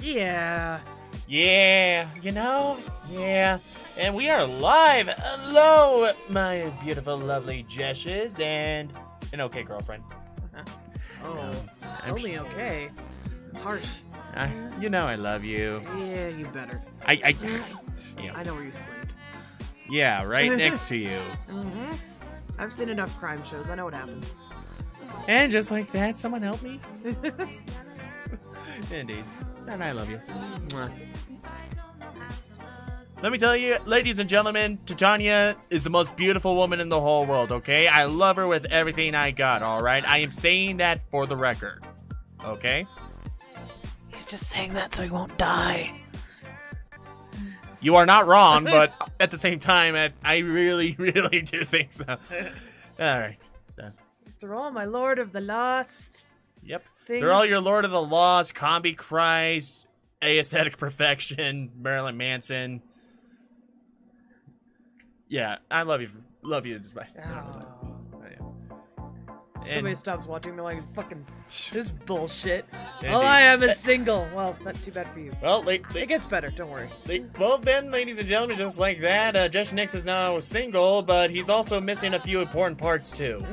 Yeah. Yeah, you know? Yeah. And we are live. Hello, my beautiful, lovely Jeshes and an okay girlfriend. Oh, only okay. Harsh. You know I love you. Yeah, you better. Yeah. I know where you sleep. Yeah, right next to you. Mm-hmm. I've seen enough crime shows. I know what happens. And just like that, someone help me. Indeed. And I love you. Mwah. Let me tell you, ladies and gentlemen, Titania is the most beautiful woman in the whole world, okay? I love her with everything I got, alright? I am saying that for the record. Okay? He's just saying that so he won't die. You are not wrong, but at the same time, I really, really do think so. Alright. So. They're all my Lord of the Lost. Yep. Things. They're all your Lord of the Lost, Combi Christ, Aesthetic Perfection, Marilyn Manson. Yeah, I love you. Love you despite. Somebody stops watching me like fucking this bullshit. Indeed. All I am is single. Well, not too bad for you. Well, It gets better. Don't worry. well then, ladies and gentlemen, just like that, JeshNyx is now single, but he's also missing a few important parts too.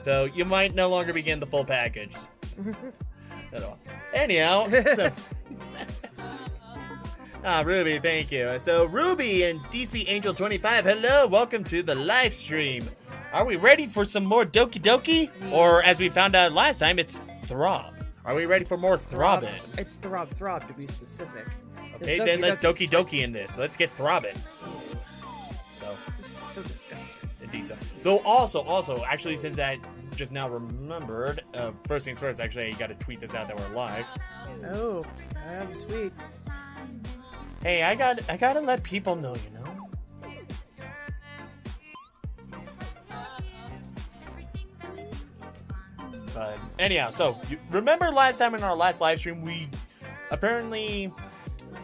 So you might no longer begin the full package. At all. Anyhow, so. Ruby, thank you. So, Ruby and DC Angel 25, hello, welcome to the live stream. Are we ready for some more Doki Doki? Or, as we found out last time, it's throb. Are we ready for more throbbing? It's throb to be specific. Okay, then let's Doki Doki in this. Let's get throbbing. This is so disgusting. Indeed so. Though also, actually, since I just now remembered, first things first, actually, I gotta tweet this out that we're live. Oh, sweet. Hey, I gotta let people know, you know? But anyhow, so you remember last time in our last live stream, we apparently,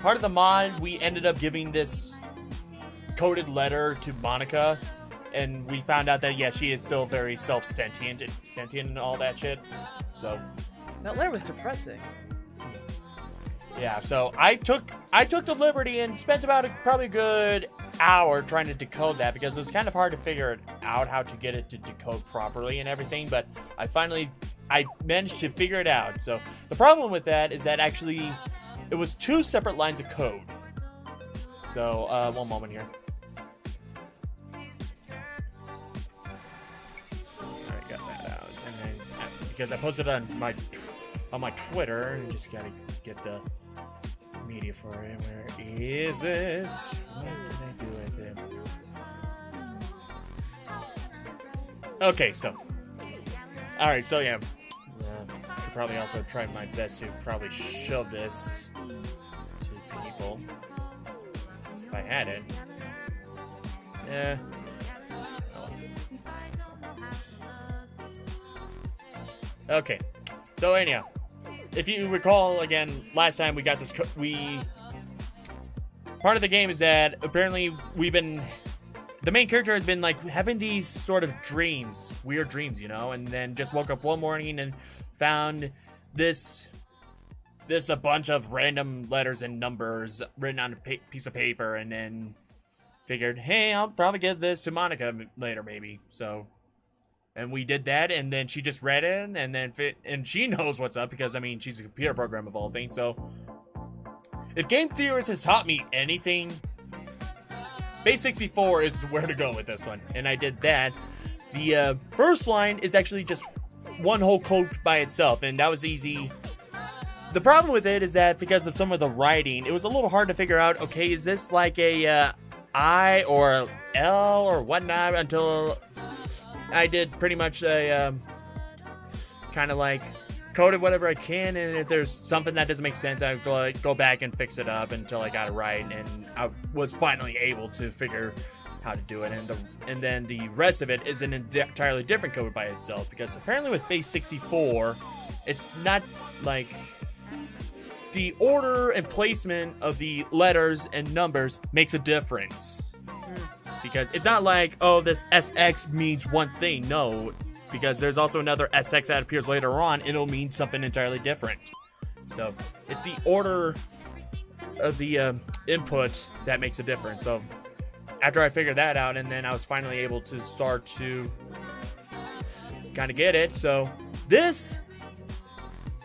part of the mod, we ended up giving this coded letter to Monika, and we found out that, yeah, she is still very sentient and all that shit. So that letter was depressing. Yeah, so I took the liberty and spent about probably a good hour trying to decode that, because it was kind of hard to figure out how to get it to decode properly and everything, but I managed to figure it out. So the problem with that is that actually it was two separate lines of code. So one moment here. Alright, got that out. And then because I posted it on my Twitter, and just gotta get the media for it. Where is it? What can I do with it? Okay, so. Alright, so yeah. Could probably also try my best to probably shove this to people. If I had it. Yeah. Oh. Okay. So anyhow. If you recall, again, last time we got this, part of the game is that apparently the main character has been, like, having these sort of dreams, weird dreams, you know, and then just woke up one morning and found a bunch of random letters and numbers written on a piece of paper, and then figured, hey, I'll probably give this to Monika later, maybe, so. And we did that, and then she just read it, and she knows what's up, because, I mean, she's a computer program of all things, so. If Game Theorist has taught me anything, Base 64 is where to go with this one, and I did that. The first line is actually just one whole code by itself, and that was easy. The problem with it is that because of some of the writing, it was a little hard to figure out, okay, is this like a I or L or whatnot, until I did pretty much a kind of like coded whatever I can, and if there's something that doesn't make sense, I go back and fix it up until I got it right, and I was finally able to figure how to do it. And then the rest of it is an entirely different code by itself, because apparently with Base 64, it's not like the order and placement of the letters and numbers makes a difference. Because it's not like, oh, this SX means one thing. No, because there's also another SX that appears later on, and it'll mean something entirely different. So it's the order of the input that makes a difference. So after I figured that out, and then I was finally able to start to kind of get it. So this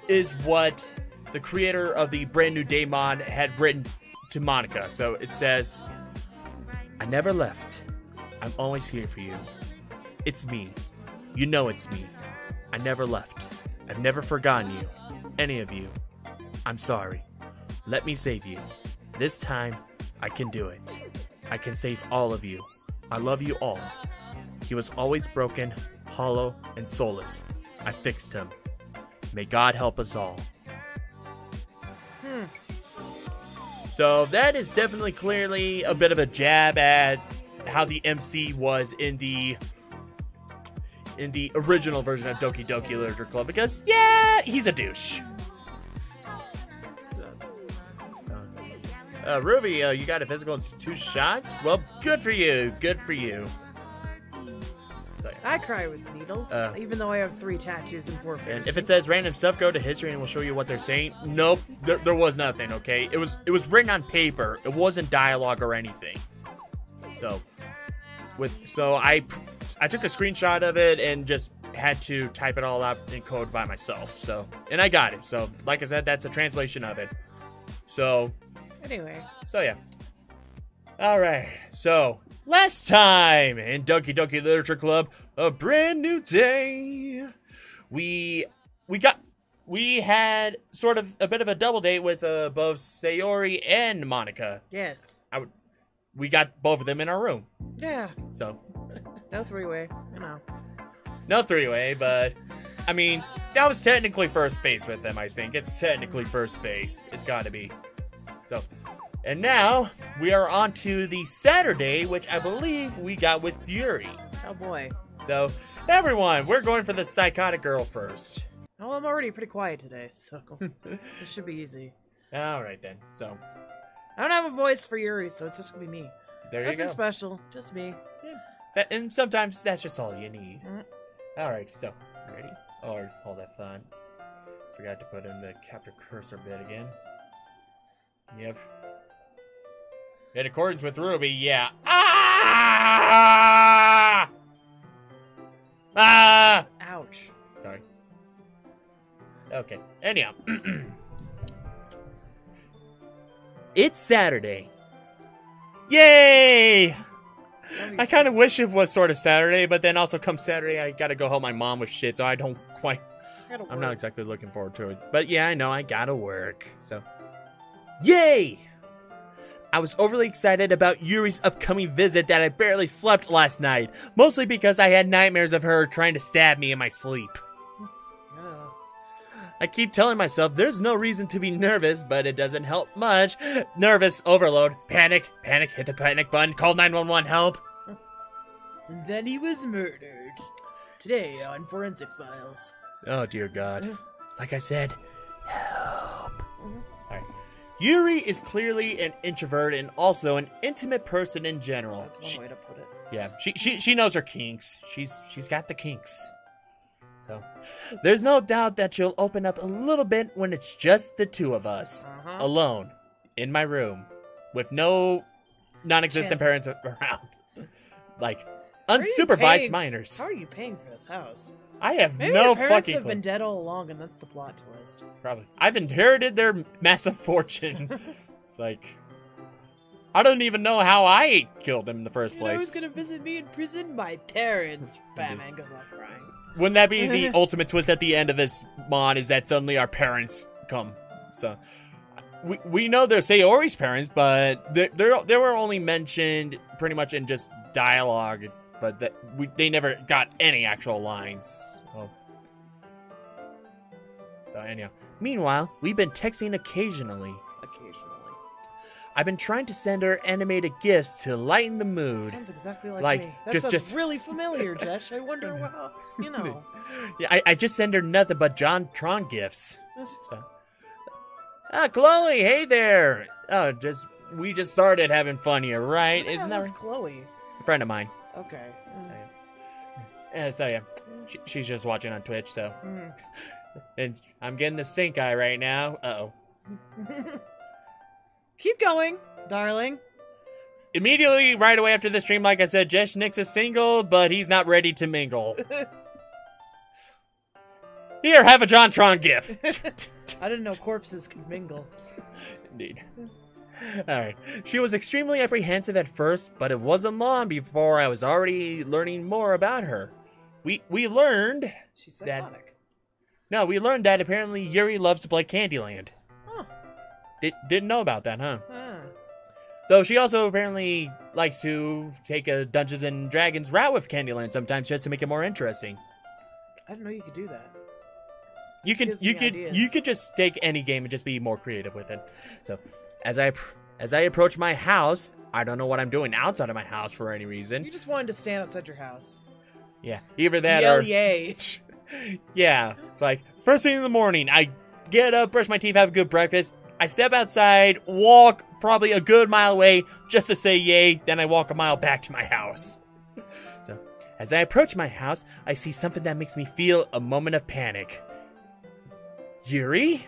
is what the creator of the Brand New Day mod had written to Monika. So it says, I never left. I'm always here for you. It's me. You know it's me. I never left. I've never forgotten you. Any of you. I'm sorry. Let me save you. This time, I can do it. I can save all of you. I love you all. He was always broken, hollow, and soulless. I fixed him. May God help us all. So that is definitely clearly a bit of a jab at how the MC was in the original version of Doki Doki Literature Club, because yeah, he's a douche. Ruby, you got a physical in 2 shots? Well, good for you. Good for you. So, yeah. I cry with needles, even though I have 3 tattoos and 4 piercings. And if it says random stuff, go to history and we'll show you what they're saying. Nope, there was nothing. Okay, it was written on paper. It wasn't dialogue or anything. So I took a screenshot of it and just had to type it all out in code by myself. So, and I got it. So, like I said, that's a translation of it. So, anyway. So yeah. All right. So last time in Doki Doki Literature Club, a brand new day, we had sort of a bit of a double date with both Sayori and Monika. Yes. We got both of them in our room. Yeah. So. No 3-way, you know. No 3-way, but I mean, that was technically first base with them, I think. It's technically first base. It's got to be. So, and now we are on to the Saturday, which I believe we got with Yuri. Oh boy. So, everyone, we're going for the psychotic girl first. Oh, I'm already pretty quiet today, so this should be easy. All right then. So, I don't have a voice for Yuri, so it's just gonna be me. There you go. Nothing special, just me. Yeah. And sometimes that's just all you need. All right. So, ready? Oh, hold that thought. Forgot to put in the capture cursor bit again. Yep. In accordance with Ruby, yeah. Ah! Ah! Ouch. Sorry. Okay. Anyhow. It's Saturday. Yay! I kind of wish it was sort of Saturday, but then also come Saturday, I gotta go help my mom with shit, so I don't quite... I'm not exactly looking forward to it. But yeah, I know, I gotta work, so... Yay! I was overly excited about Yuri's upcoming visit that I barely slept last night, mostly because I had nightmares of her trying to stab me in my sleep. I keep telling myself there's no reason to be nervous, but it doesn't help much. Nervous overload. Panic. Panic. Hit the panic button. Call 911. Help. And then he was murdered. Today on Forensic Files. Oh, dear God. Like I said, help. Alright. Yuri is clearly an introvert and also an intimate person in general. That's one way to put it. Yeah, she knows her kinks. She's got the kinks. So, there's no doubt that she'll open up a little bit when it's just the two of us. Alone. In my room. With no non-existent parents around. Like, unsupervised minors. How are you paying for this house? I have Maybe no your parents fucking have clue. been dead all along and that's the plot twist. Probably. I've inherited their massive fortune. It's like... I don't even know how I killed him in the first place. Who's gonna visit me in prison? My parents. Batman goes off crying. Wouldn't that be the ultimate twist at the end of this mod, is that suddenly our parents come? So, we know they're Sayori's parents, but they were only mentioned pretty much in just dialogue, but they never got any actual lines. So anyhow. Meanwhile, we've been texting occasionally. I've been trying to send her animated gifs to lighten the mood. Sounds exactly like me. That sounds just really familiar, Jesh. I wonder how, you know. Yeah, I just send her nothing but John Tron gifts. So. Chloe, hey there. Oh, we just started having fun here, right? Isn't that Chloe? A friend of mine. Okay. So yeah, she's just watching on Twitch, so. And I'm getting the stink eye right now. Uh-oh. Keep going, darling. Immediately, right away after the stream, like I said, JeshNyx is single, but he's not ready to mingle. Here, have a JonTron gift. I didn't know corpses could mingle. Indeed. Alright. She was extremely apprehensive at first, but it wasn't long before I was already learning more about her. We learned She's psychotic. we learned that apparently Yuri loves to play Candyland. Huh. Didn't know about that, huh? Huh. Though she also apparently likes to take a Dungeons and Dragons route with Candyland sometimes just to make it more interesting. I didn't know you could do that. You could just take any game and just be more creative with it. So, as I approach my house, I don't know what I'm doing outside of my house for any reason. You just wanted to stand outside your house. Yeah, either that Yell or yay. yeah, it's like first thing in the morning, I get up, brush my teeth, have a good breakfast. I step outside, walk probably a good mile away just to say yay, then I walk a mile back to my house. So, as I approach my house, I see something that makes me feel a moment of panic. Yuri?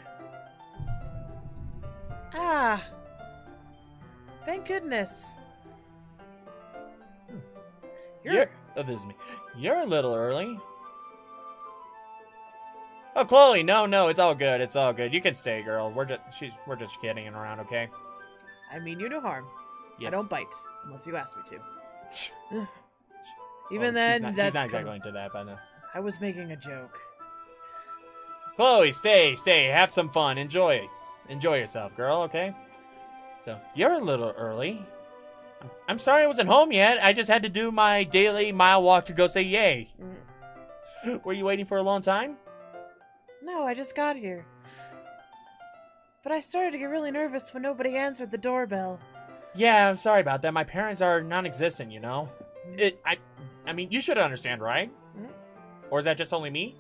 Ah. Thank goodness. Oh, this is me. You're a little early. Oh, Chloe, no, it's all good. It's all good. You can stay, girl. We're just kidding around, okay? I mean you no harm. Yes. I don't bite unless you ask me to. Even Oh, then, she's that's not exactly into that, but no. I was making a joke. Chloe, stay, have some fun, enjoy yourself, girl, okay? So, you're a little early. I'm sorry I wasn't home yet. I just had to do my daily mile walk to go say yay. Were you waiting for a long time? No, I just got here. But I started to get really nervous when nobody answered the doorbell. Yeah, I'm sorry about that. My parents are non-existent, you know? I mean, you should understand, right? Or is that just only me?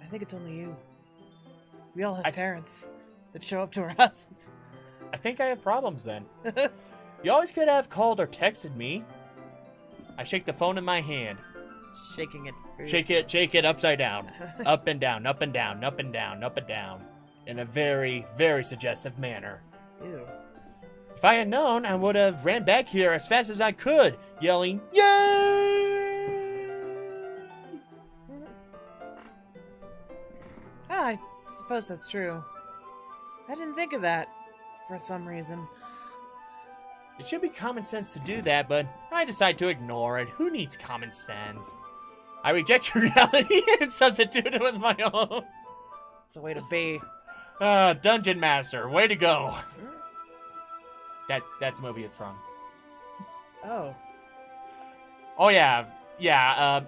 I think it's only you. We all have parents that show up to our houses. I think I have problems then. You always could have called or texted me. I shake the phone in my hand. Shaking it. Shake it upside down. Up and down, up and down, up and down, up and down. In a very, very suggestive manner. Ew. If I had known, I would have ran back here as fast as I could, yelling, "Yay!" I suppose that's true. I didn't think of that, for some reason. It should be common sense to do that, but I decide to ignore it. Who needs common sense? I reject your reality and substitute it with my own. It's a way to be. Dungeon Master, way to go. That's the movie it's from. Oh. Oh yeah.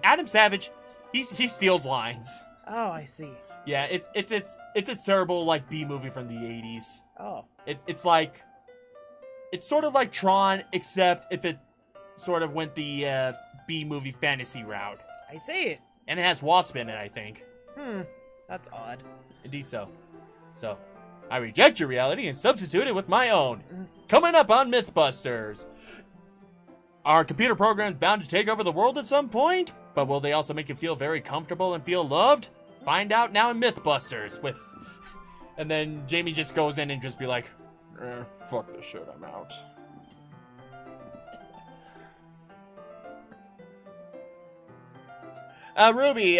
Adam Savage, he steals lines. Oh, I see. Yeah, it's a terrible like B movie from the 80s. Oh. It's sort of like Tron, except if it sort of went the B movie fantasy route. I see. And it has Wasp in it, I think. That's odd. Indeed so. So, I reject your reality and substitute it with my own. Coming up on Mythbusters. Are computer programs bound to take over the world at some point? But will they also make you feel very comfortable and feel loved? Find out now in Mythbusters with... And then Jamie just goes in and just be like, fuck this shit, I'm out. Ruby,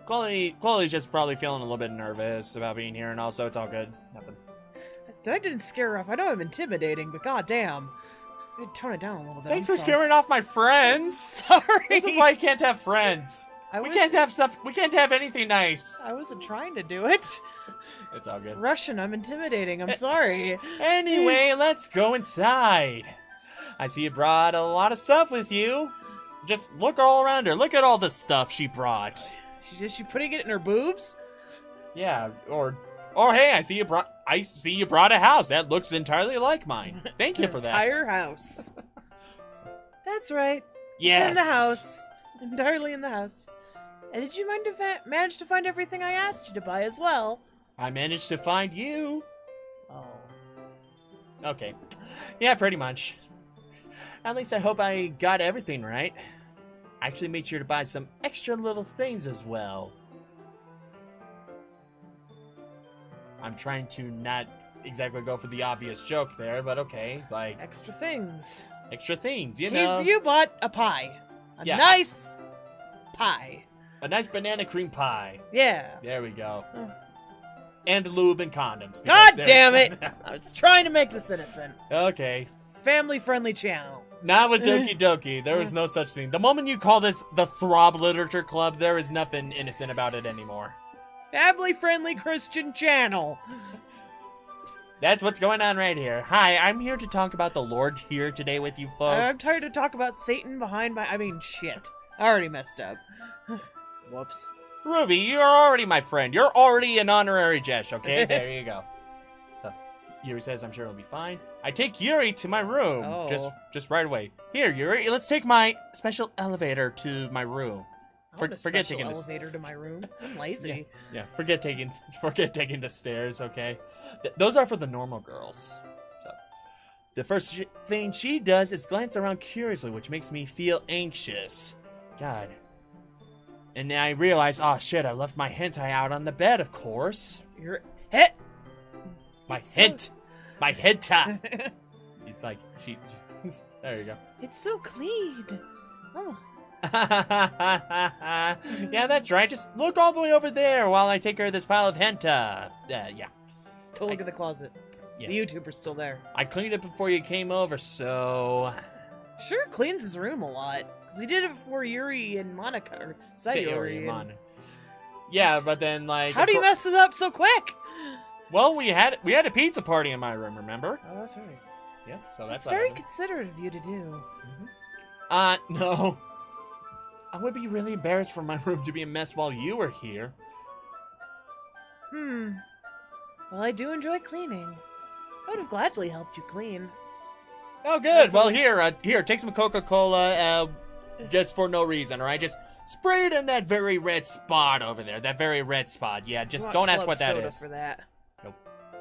Chloe's just probably feeling a little bit nervous about being here, and also it's all good. Nothing. That didn't scare her off. I know I'm intimidating, but goddamn. I need to tone it down a little bit. Thanks for scaring off my friends. Sorry. This is why you can't have friends. We can't have anything nice. I wasn't trying to do it. It's all good. Russian, I'm intimidating. I'm sorry. Anyway, let's go inside. I see you brought a lot of stuff with you. Just look all around her. Look at all the stuff she brought. She putting it in her boobs? Yeah, or hey, I see you brought a house that looks entirely like mine. Thank you for that. Entire house. That's right. Yes. It's in the house. Entirely in the house. And did you manage to find everything I asked you to buy as well? I managed to find you. Oh. Okay. Yeah, pretty much. At least I hope I got everything right. I actually made sure to buy some extra little things as well. I'm trying to not exactly go for the obvious joke there, but okay. It's like Extra things. extra things, you know. You bought a pie. A Yeah. nice pie. A nice banana cream pie. Yeah. There we go. Oh. And lube and condoms. God damn it! I was trying to make this innocent. Okay. Family-friendly channel. Not with Doki Doki. There is no such thing. The moment you call this the Throb Literature Club, there is nothing innocent about it anymore. Family-friendly Christian channel. That's what's going on right here. Hi, I'm here to talk about the Lord here today with you folks. I'm tired to talk about Satan behind my... I mean, shit. I already messed up. Whoops. Ruby, you're already my friend. You're already an honorary Jesh, okay? There you go. So, Yuri says, I'm sure it'll be fine. I take Yuri to my room. Oh. Just right away. Here, Yuri, let's take my special elevator to my room. I want a Forget special taking this. elevator to my room. I'm lazy. Yeah, forget taking the stairs, okay? Those are for the normal girls. So, the first thing she does is glance around curiously, which makes me feel anxious. God. And then I realize, oh shit, I left my hentai out on the bed, of course. Your hit. My hentai. It's like, there you go. It's so clean. Oh. Yeah, that's right. Just look all the way over there while I take care of this pile of hentai. Yeah. Don't look in the closet. Yeah. The YouTuber's still there. I cleaned it before you came over, so... Sure cleans his room a lot. Because he did it before Yuri and Monika, or Sayori. and Mon. Yeah, but then, like... How do you mess this up so quick? Well, we had a pizza party in my room, remember? Oh, that's right. Yeah, so that's very considerate of you to do. No. I would be really embarrassed for my room to be a mess while you were here. Well, I do enjoy cleaning. I would have gladly helped you clean. Oh, good. Well, here, take some Coca-Cola, just for no reason, alright? Just spray it in that very red spot over there. That very red spot. Yeah, just don't ask what that is. For that. Nope.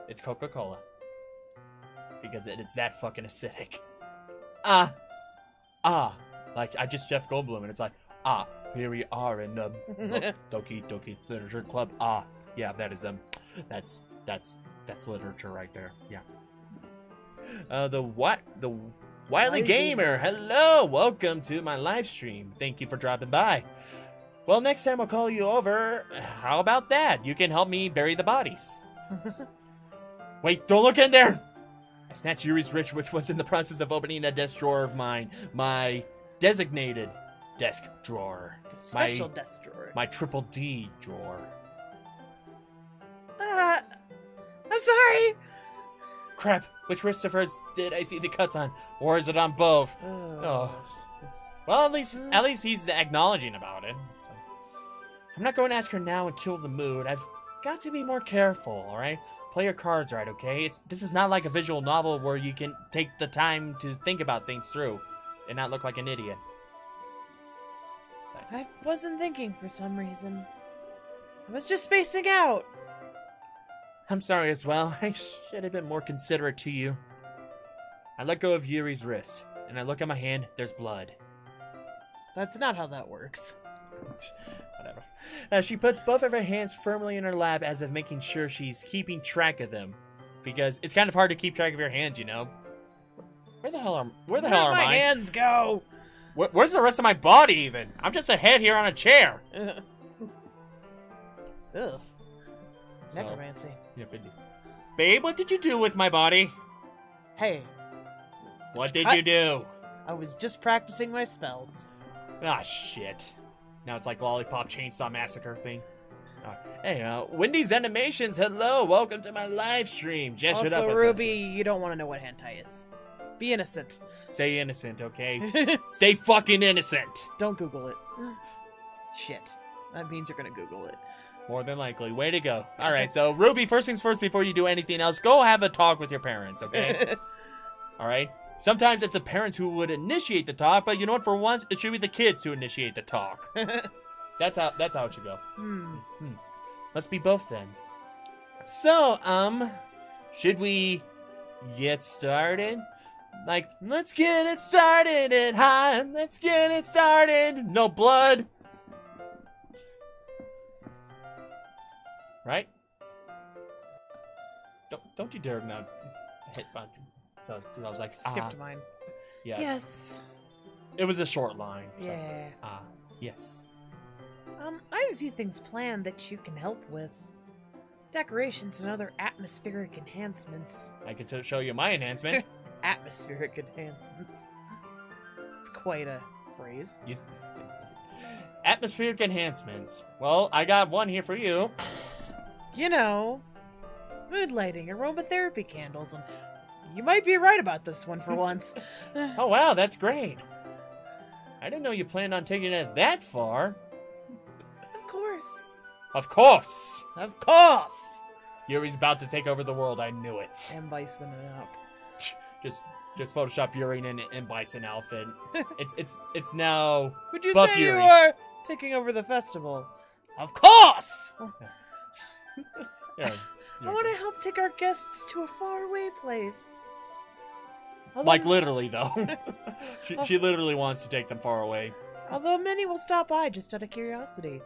It's Coca-Cola. Because it's that fucking acidic. Like, I just Jeff Goldblum, and it's like, here we are in the Doki Doki Literature Club. Yeah, that is, that's literature right there. Yeah. The Wily Gamer, hello! Welcome to my live stream. Thank you for dropping by. Well, next time I'll call you over. How about that? You can help me bury the bodies. Wait, don't look in there! I snatched Yuri's rich, which was in the process of opening a desk drawer of mine. My designated desk drawer. Special desk drawer. My triple D drawer. I'm sorry! Crap, which wrist of hers did I see the cuts on? Or is it on both? Oh. Well, at least he's acknowledging about it. I'm not going to ask her now and kill the mood. I've got to be more careful, alright? Play your cards right, okay? This is not like a visual novel where you can take the time to think about things through and not look like an idiot. I wasn't thinking for some reason. I was just spacing out. I'm sorry as well. I should have been more considerate to you. I let go of Yuri's wrist, and I look at my hand, there's blood. That's not how that works. Whatever. She puts both of her hands firmly in her lap as if making sure she's keeping track of them. Because it's kind of hard to keep track of your hands, you know? Where the hell are my hands go? Where's the rest of my body, even? I'm just a head here on a chair. Ugh. Necromancy. Yeah, babe, what did you do with my body? Hey. What did you do? I was just practicing my spells. Ah, shit. Now it's like Lollipop Chainsaw Massacre thing. Hey, Wendy's Animations, hello. Welcome to my live stream. Jesh, shut up. Also, Ruby, you don't want to know what hentai is. Be innocent. Stay innocent, okay? Stay fucking innocent. Don't Google it. Shit. That means you're gonna Google it. More than likely. Way to go. Alright, so Ruby, first things first, before you do anything else, go have a talk with your parents, okay? Alright? Sometimes it's the parents who would initiate the talk, but you know what? For once, it should be the kids to initiate the talk. That's how it should go. Must be both then. So, should we get started? Like, let's get it started and high. Let's get it started. No blood. Right? Don't you dare not hit my... So I was like, Skipped mine. Yeah. Yes. It was a short line. So, Yeah. yes. I have a few things planned that you can help with. Decorations and other atmospheric enhancements. I could show you my enhancement. Atmospheric enhancements. It's quite a phrase. Atmospheric enhancements. Well, I got one here for you. You know, mood lighting, aromatherapy candles, and you might be right about this one for once. Oh, wow, that's great. I didn't know you planned on taking it that far. Of course. Of course! Of course! Yuri's about to take over the world, I knew it. And Bison it up. Just Photoshop Yuri in Bison outfit. It's now Would you Buff say Yuri. you are taking over the festival? Of course! Yeah, I want to help take our guests to a faraway place. like literally though. she literally wants to take them far away. Although many will stop by just out of curiosity.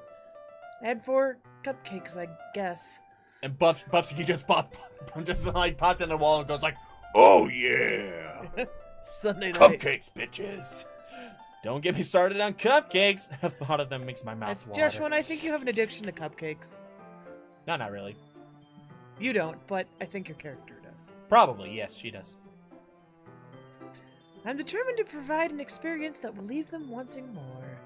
And for cupcakes, I guess. And Buffsuki just pops in the wall and goes like, "Oh yeah, Sunday night. cupcakes, bitches." Don't get me started on cupcakes. The thought of them makes my mouth water. Joshua, I think you have an addiction to cupcakes. No, not really. You don't, but I think your character does. Probably, yes, she does. I'm determined to provide an experience that will leave them wanting more.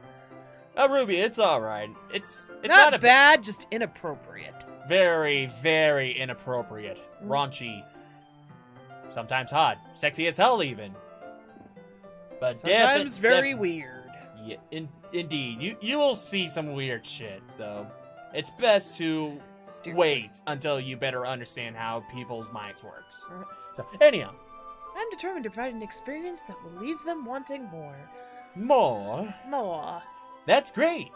Oh, Ruby, it's alright. It's not a bad, just inappropriate. Very, very inappropriate. Raunchy. Sometimes hot. Sexy as hell, even. But sometimes very weird. Yeah, indeed. You will see some weird shit, so it's best to wait until you better understand how people's minds works. Right. So, anyhow. I'm determined to provide an experience that will leave them wanting more. More? More. That's great.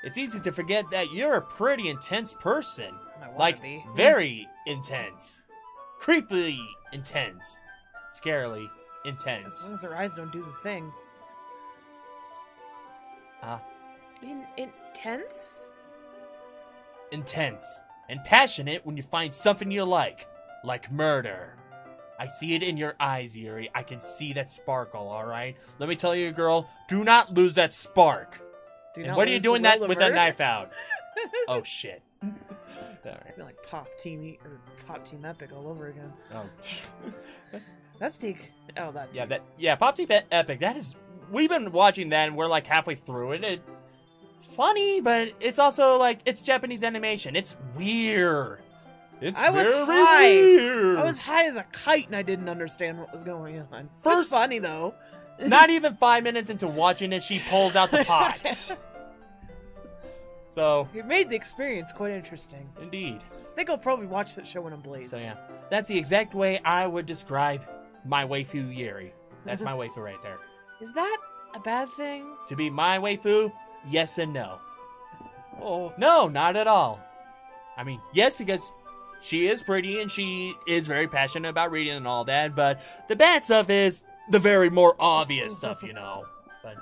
It's easy to forget that you're a pretty intense person. Like, very intense. Creepily intense. Scarily intense. As long as their eyes don't do the thing. Intense? Intense. And passionate when you find something you like. Like murder. I see it in your eyes, Yuri. I can see that sparkle, alright? Let me tell you, girl, do not lose that spark. And what are you doing that with that knife out? Oh, shit. All right. I feel like Pop Team Epic all over again. Oh. That's the... Oh, that's... Yeah, Pop Team Epic. That is... We've been watching that, and we're, like, halfway through it. It's funny, but it's also, like, it's Japanese animation. It's weird. I was high. Weird. I was high as a kite, and I didn't understand what was going on. It was funny, though. Not even 5 minutes into watching it, she pulls out the pot. So... It made the experience quite interesting. Indeed. I think I'll probably watch that show when I'm blazed. So, yeah. That's the exact way I would describe my waifu, Yuri. That's my waifu right there. Is that a bad thing? To be my waifu, yes and no. Oh. No, not at all. I mean, yes, because... she is pretty, and she is very passionate about reading and all that, but the bad stuff is the very more obvious stuff, you know. But,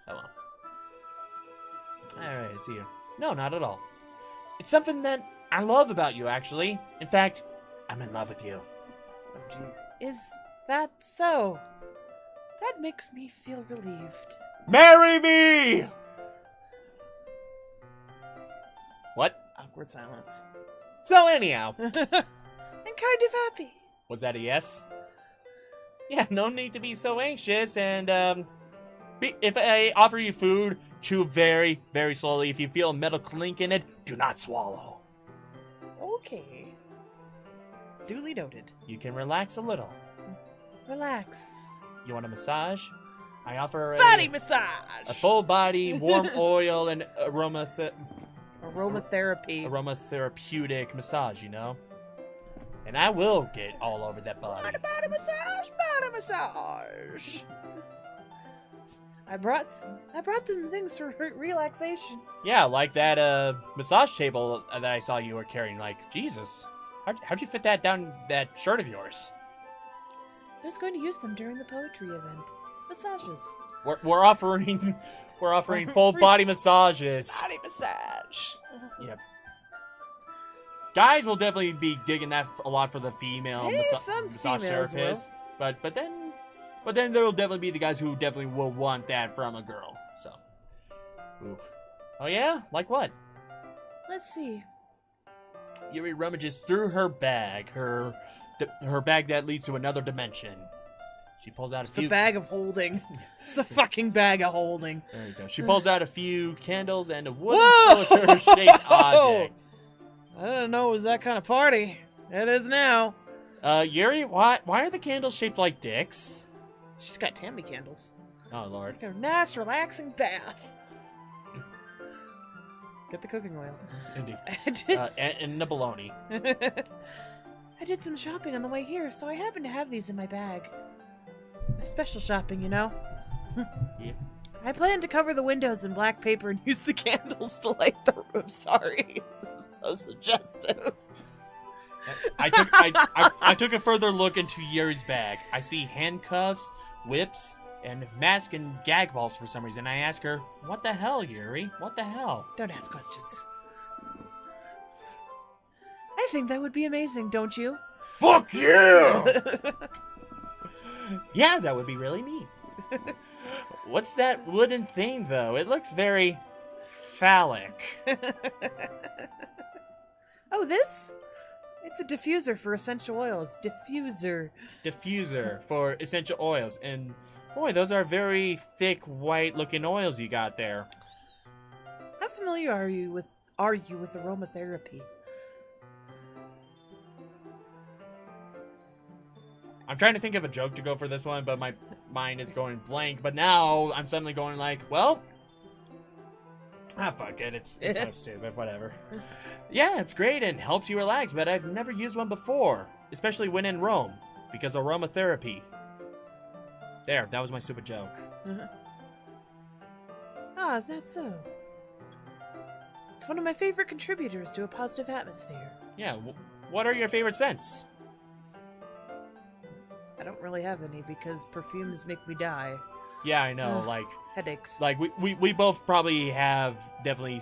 oh well. Alright, it's here. No, not at all. It's something that I love about you, actually. In fact, I'm in love with you. Oh, jeez. Is that so? That makes me feel relieved. Marry me! What? Awkward silence. So anyhow. I'm kind of happy. Was that a yes? Yeah, no need to be so anxious, and if I offer you food, chew very, very slowly. If you feel a metal clink in it, do not swallow. Okay. Duly noted. You can relax a little. Relax. You want a massage? I offer body massage! A full body, warm oil, and aromatherapeutic massage, you know? And I will get all over that body. Body massage, body massage. I brought them things for relaxation. Yeah, like that massage table that I saw you were carrying. Like, Jesus, how'd you fit that down that shirt of yours? I was going to use them during the poetry event. Massages. We're offering full body massages. Body massage. Yep. guys will definitely be digging that a lot for the female Hey, some massage females therapist. But then there will definitely be the guys who definitely will want that from a girl. So, ooh. Oh yeah, like what? Let's see. Yuri rummages through her bag, her bag that leads to another dimension. She pulls out a few. The bag of holding. It's the fucking bag of holding. There you go. She pulls out a few candles and a wooden cylinder-shaped object. I didn't know it was that kind of party. It is now. Yuri, why are the candles shaped like dicks? She's got Tammy candles. Oh lord. A nice, relaxing bath. Get the cooking oil. Indeed. And the bologna. I did some shopping on the way here, so I happen to have these in my bag. My special shopping, you know? Yeah. I plan to cover the windows in black paper and use the candles to light the room. Sorry. This is so suggestive. I took a further look into Yuri's bag. I see handcuffs, whips, and mask and gag balls for some reason. I ask her, "What the hell, Yuri? What the hell?" Don't ask questions. I think that would be amazing, don't you? Fuck yeah! Yeah, that would be really neat. What's that wooden thing, though? It looks very phallic. Oh, this? It's a diffuser for essential oils. Diffuser. Diffuser for essential oils. And, boy, those are very thick, white-looking oils you got there. How familiar are you with aromatherapy? I'm trying to think of a joke to go for this one, but my mind is going blank. But now I'm suddenly going like, well, fuck it. It's so stupid. Whatever. Yeah, it's great and helps you relax, but I've never used one before, especially when in Rome, because aromatherapy. There, that was my stupid joke. Ah, is that so? It's one of my favorite contributors to a positive atmosphere. Yeah, what are your favorite scents? I don't really have any because perfumes make me die. Yeah, I know, like... Headaches. Like, we both probably have definitely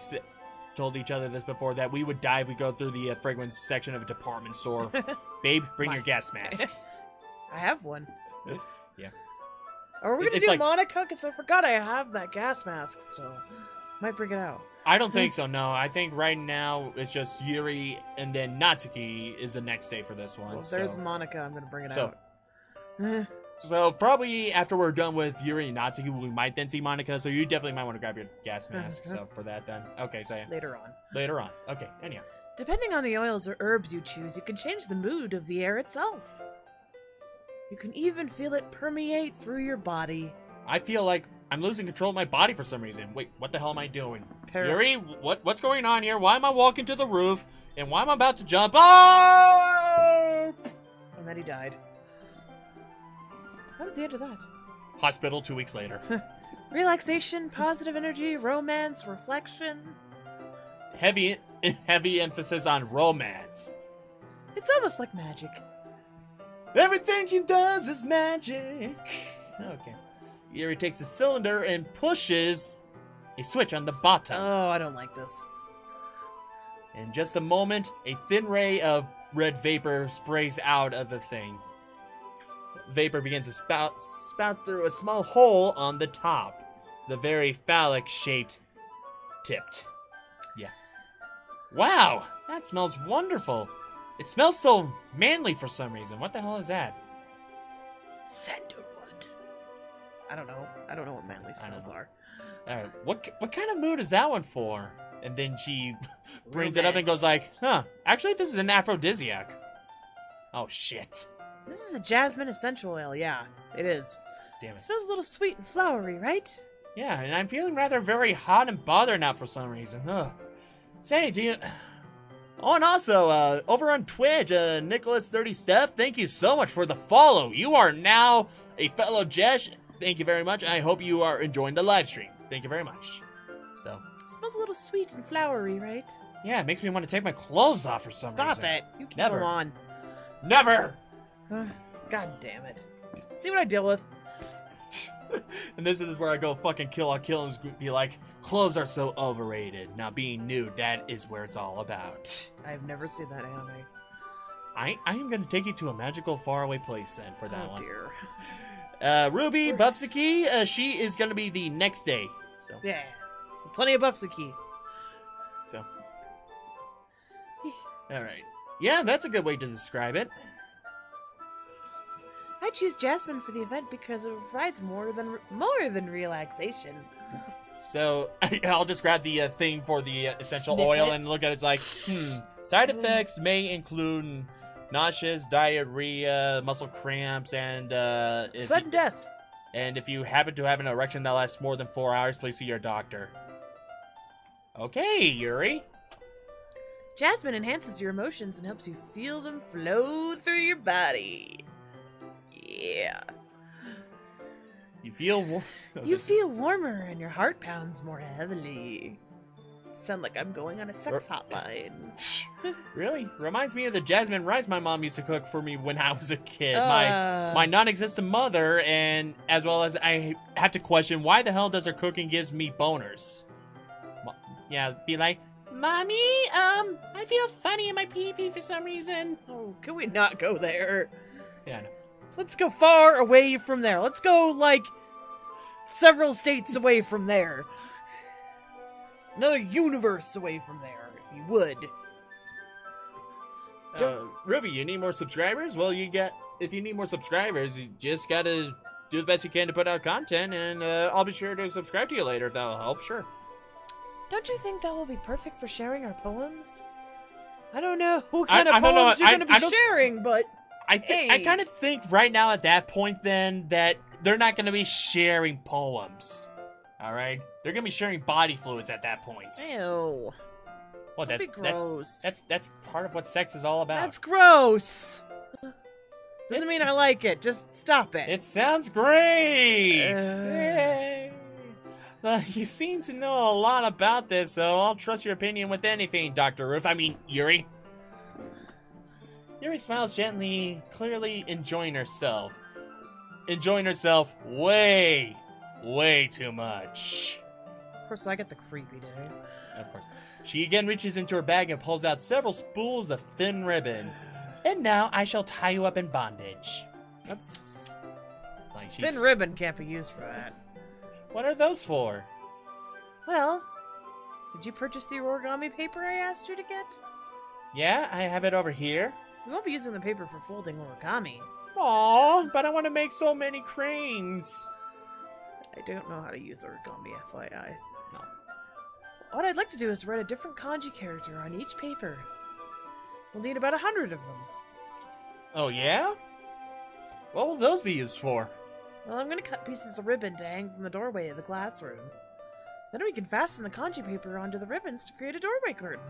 told each other this before, that we would die if we go through the fragrance section of a department store. Babe, bring your gas masks. I have one. Yeah. Are we gonna It's do like- Monika? Because I forgot I have that gas mask still. Might bring it out. I don't think so, no. I think right now it's just Yuri, and then Natsuki is the next day for this one. Well, if there's Monika, I'm gonna bring it So- out. So probably after we're done with Yuri and Natsuki, we might then see Monika. So you definitely might want to grab your gas mask. So for that then, okay. So Later on. later on, okay. Anyhow, Depending on the oils or herbs you choose, you can change the mood of the air itself. You can even feel it permeate through your body. I feel like I'm losing control of my body for some reason. Wait, what the hell am I doing? Yuri, what's going on here? Why am I walking to the roof? And why am I about to jump? Oh! And then he died. That was the end of that. Hospital 2 weeks later. Relaxation, positive energy, romance, reflection. Heavy emphasis on romance. It's almost like magic. Everything she does is magic. Okay. Yuri takes a cylinder and pushes a switch on the bottom. Oh, I don't like this. In just a moment, a thin ray of red vapor sprays out of the thing. Vapor begins to spout through a small hole on the top. The very phallic-shaped tipped. Yeah. Wow, that smells wonderful. It smells so manly for some reason. What the hell is that? Sandalwood. I don't know. I don't know what manly smells are. Alright, what kind of mood is that one for? And then she brings it up and goes like, huh, actually this is an aphrodisiac. Oh shit. This is a jasmine essential oil, yeah. It is. Damn It it. smells a little sweet and flowery, right? Yeah, and I'm feeling rather very hot and bothered now for some reason. Ugh. Say, do you... Oh, and also, over on Twitch, Nicholas30Steph, thank you so much for the follow. You are now a fellow Jesh. Thank you very much. I hope you are enjoying the live stream. Thank you very much. So... It smells a little sweet and flowery, right? Yeah, it makes me want to take my clothes off for some reason. Stop it. You can Never. go on. Never! God damn it. See what I deal with? And this is where I go fucking kill, I'll kill, and just be like, clothes are so overrated. Now, being nude, that is where it's all about. I've never seen that anime. I am going to take you to a magical faraway place then for that one. Dear. Ruby, BUFFSUKI, she is going to be the next day. So. Yeah. So plenty of BUFFSUKI. So. Alright. Yeah, that's a good way to describe it. I choose Jasmine for the event because it provides more than relaxation. So, I'll just grab the thing for the essential Sniff oil it. and look at it. It's like, Side effects may include nauseous, diarrhea, muscle cramps, and Sudden death. And if you happen to have an erection that lasts more than 4 hours, please see your doctor. Okay, Yuri. Jasmine enhances your emotions and helps you feel them flow through your body. Yeah. You feel You feel warmer and your heart pounds more heavily. Sound like I'm going on a sex hotline. Really? Reminds me of the jasmine rice my mom used to cook for me when I was a kid. My non-existent mother, and as well as I have to question why the hell does her cooking gives me boners. Yeah, be like, Mommy, I feel funny in my pee-pee for some reason. Oh, can we not go there? Yeah, no. Let's go far away from there. Let's go, like, several states away from there. Another universe away from there, if you would. Ruby, you need more subscribers? Well, if you need more subscribers, you just gotta do the best you can to put out content, and I'll be sure to subscribe to you later if that'll help, sure. Don't you think that will be perfect for sharing our poems? I don't know what kind of poems you're going to be sharing, but I kind of think right now at that point then that they're not going to be sharing poems. All right? They're going to be sharing body fluids at that point. Ew. Well, That'd be gross. That's part of what sex is all about. That's gross. Doesn't mean I like it. Just stop it. It sounds great. Yay. You seem to know a lot about this, so I'll trust your opinion with anything, Dr. Roof. I mean, Yuri. Yuri smiles gently, clearly enjoying herself. Enjoying herself way, way too much. Of course, I get the creepy day. Of course. She again reaches into her bag and pulls out several spools of thin ribbon. And now I shall tie you up in bondage. That's... Like Thin ribbon can't be used for that. What are those for? Well, did you purchase the origami paper I asked you to get? Yeah, I have it over here. We won't be using the paper for folding origami. Aww, but I want to make so many cranes. I don't know how to use origami, FYI. No. What I'd like to do is write a different kanji character on each paper. We'll need about 100 of them. Oh, yeah? What will those be used for? Well, I'm going to cut pieces of ribbon to hang from the doorway of the classroom. Then we can fasten the kanji paper onto the ribbons to create a doorway curtain.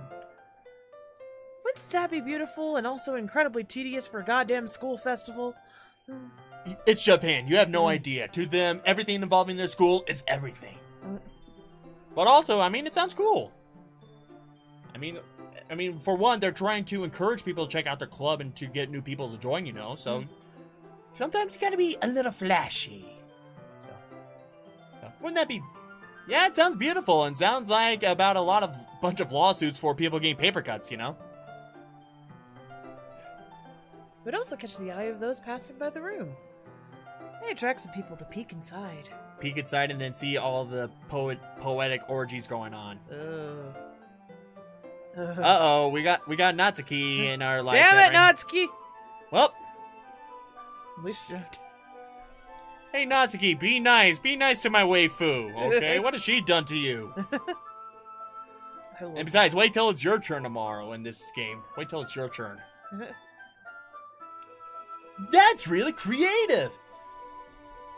Wouldn't that be beautiful and also incredibly tedious for a goddamn school festival? It's Japan. You have no idea. To them, everything involving their school is everything. But also, I mean, it sounds cool. I mean, for one, they're trying to encourage people to check out their club and to get new people to join, you know, so... Sometimes you gotta be a little flashy. So, wouldn't that be... Yeah, it sounds beautiful and sounds like about a bunch of lawsuits for people getting paper cuts, you know? It would also catch the eye of those passing by the room. May attract some people to peek inside. Peek inside and then see all the poetic orgies going on. Uh-oh, we got Natsuki in our life. Damn it, Natsuki! Well... At least Hey, Natsuki, be nice. Be nice to my waifu, okay? What has she done to you? And besides, wait till it's your turn tomorrow in this game. Wait till it's your turn. That's really creative!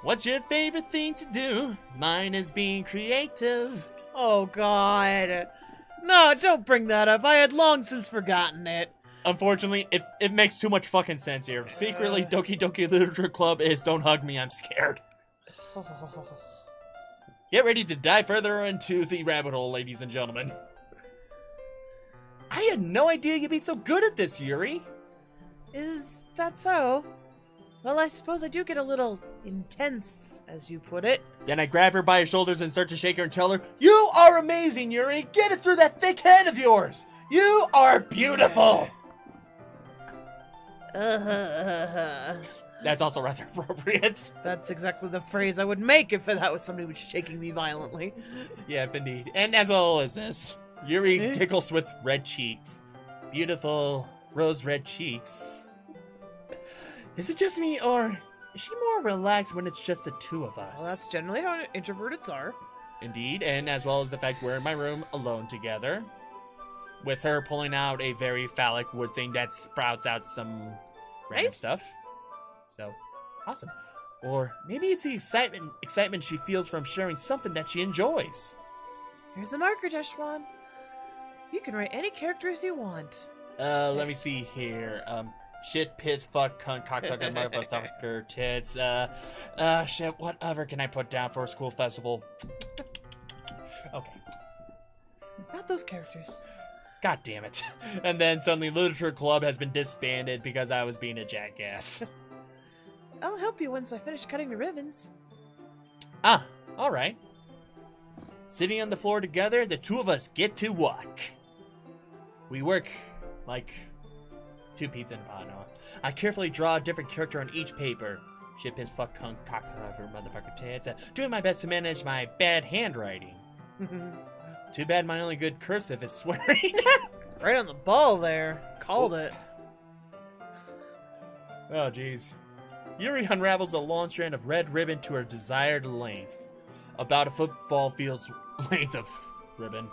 What's your favorite thing to do? Mine is being creative. Oh, God. No, don't bring that up. I had long since forgotten it. Unfortunately, it makes too much fucking sense here. Secretly, Doki Doki Literature Club is Don't Hug Me, I'm Scared. Get ready to dive further into the rabbit hole, ladies and gentlemen. I had no idea you'd be so good at this, Yuri. Is that so? Well, I suppose I do get a little intense, as you put it. Then I grab her by her shoulders and start to shake her and tell her, "You are amazing, Yuri! Get it through that thick head of yours! You are beautiful!" That's also rather appropriate. That's exactly the phrase I would make if that was somebody who was shaking me violently. Yep, indeed. And as well as this, Yuri giggles with red cheeks. Beautiful rose red cheeks. Is it just me, or is she more relaxed when it's just the two of us? Well, that's generally how introverts are. Indeed, and as well as the fact we're in my room alone together, with her pulling out a very phallic wood thing that sprouts out some random stuff. So, awesome. Or maybe it's the excitement she feels from sharing something that she enjoys. Here's the marker, Jeshwan. You can write any characters you want. Let me see here. Shit, piss, fuck, cunt, cocksucker, motherfucker, tits, shit, whatever can I put down for a school festival? Okay. Not those characters. God damn it. And then suddenly Literature Club has been disbanded because I was being a jackass. I'll help you once I finish cutting the ribbons. Ah, alright. Sitting on the floor together, the two of us get to work. We work like two peas in a pod. I carefully draw a different character on each paper. Shit, piss, fuck, cunt, cocksucker, motherfucker, tits. Doing my best to manage my bad handwriting. Too bad my only good cursive is swearing. Right on the ball there. Called it. Oh, jeez. Yuri unravels a long strand of red ribbon to her desired length. About a football field's length of ribbon.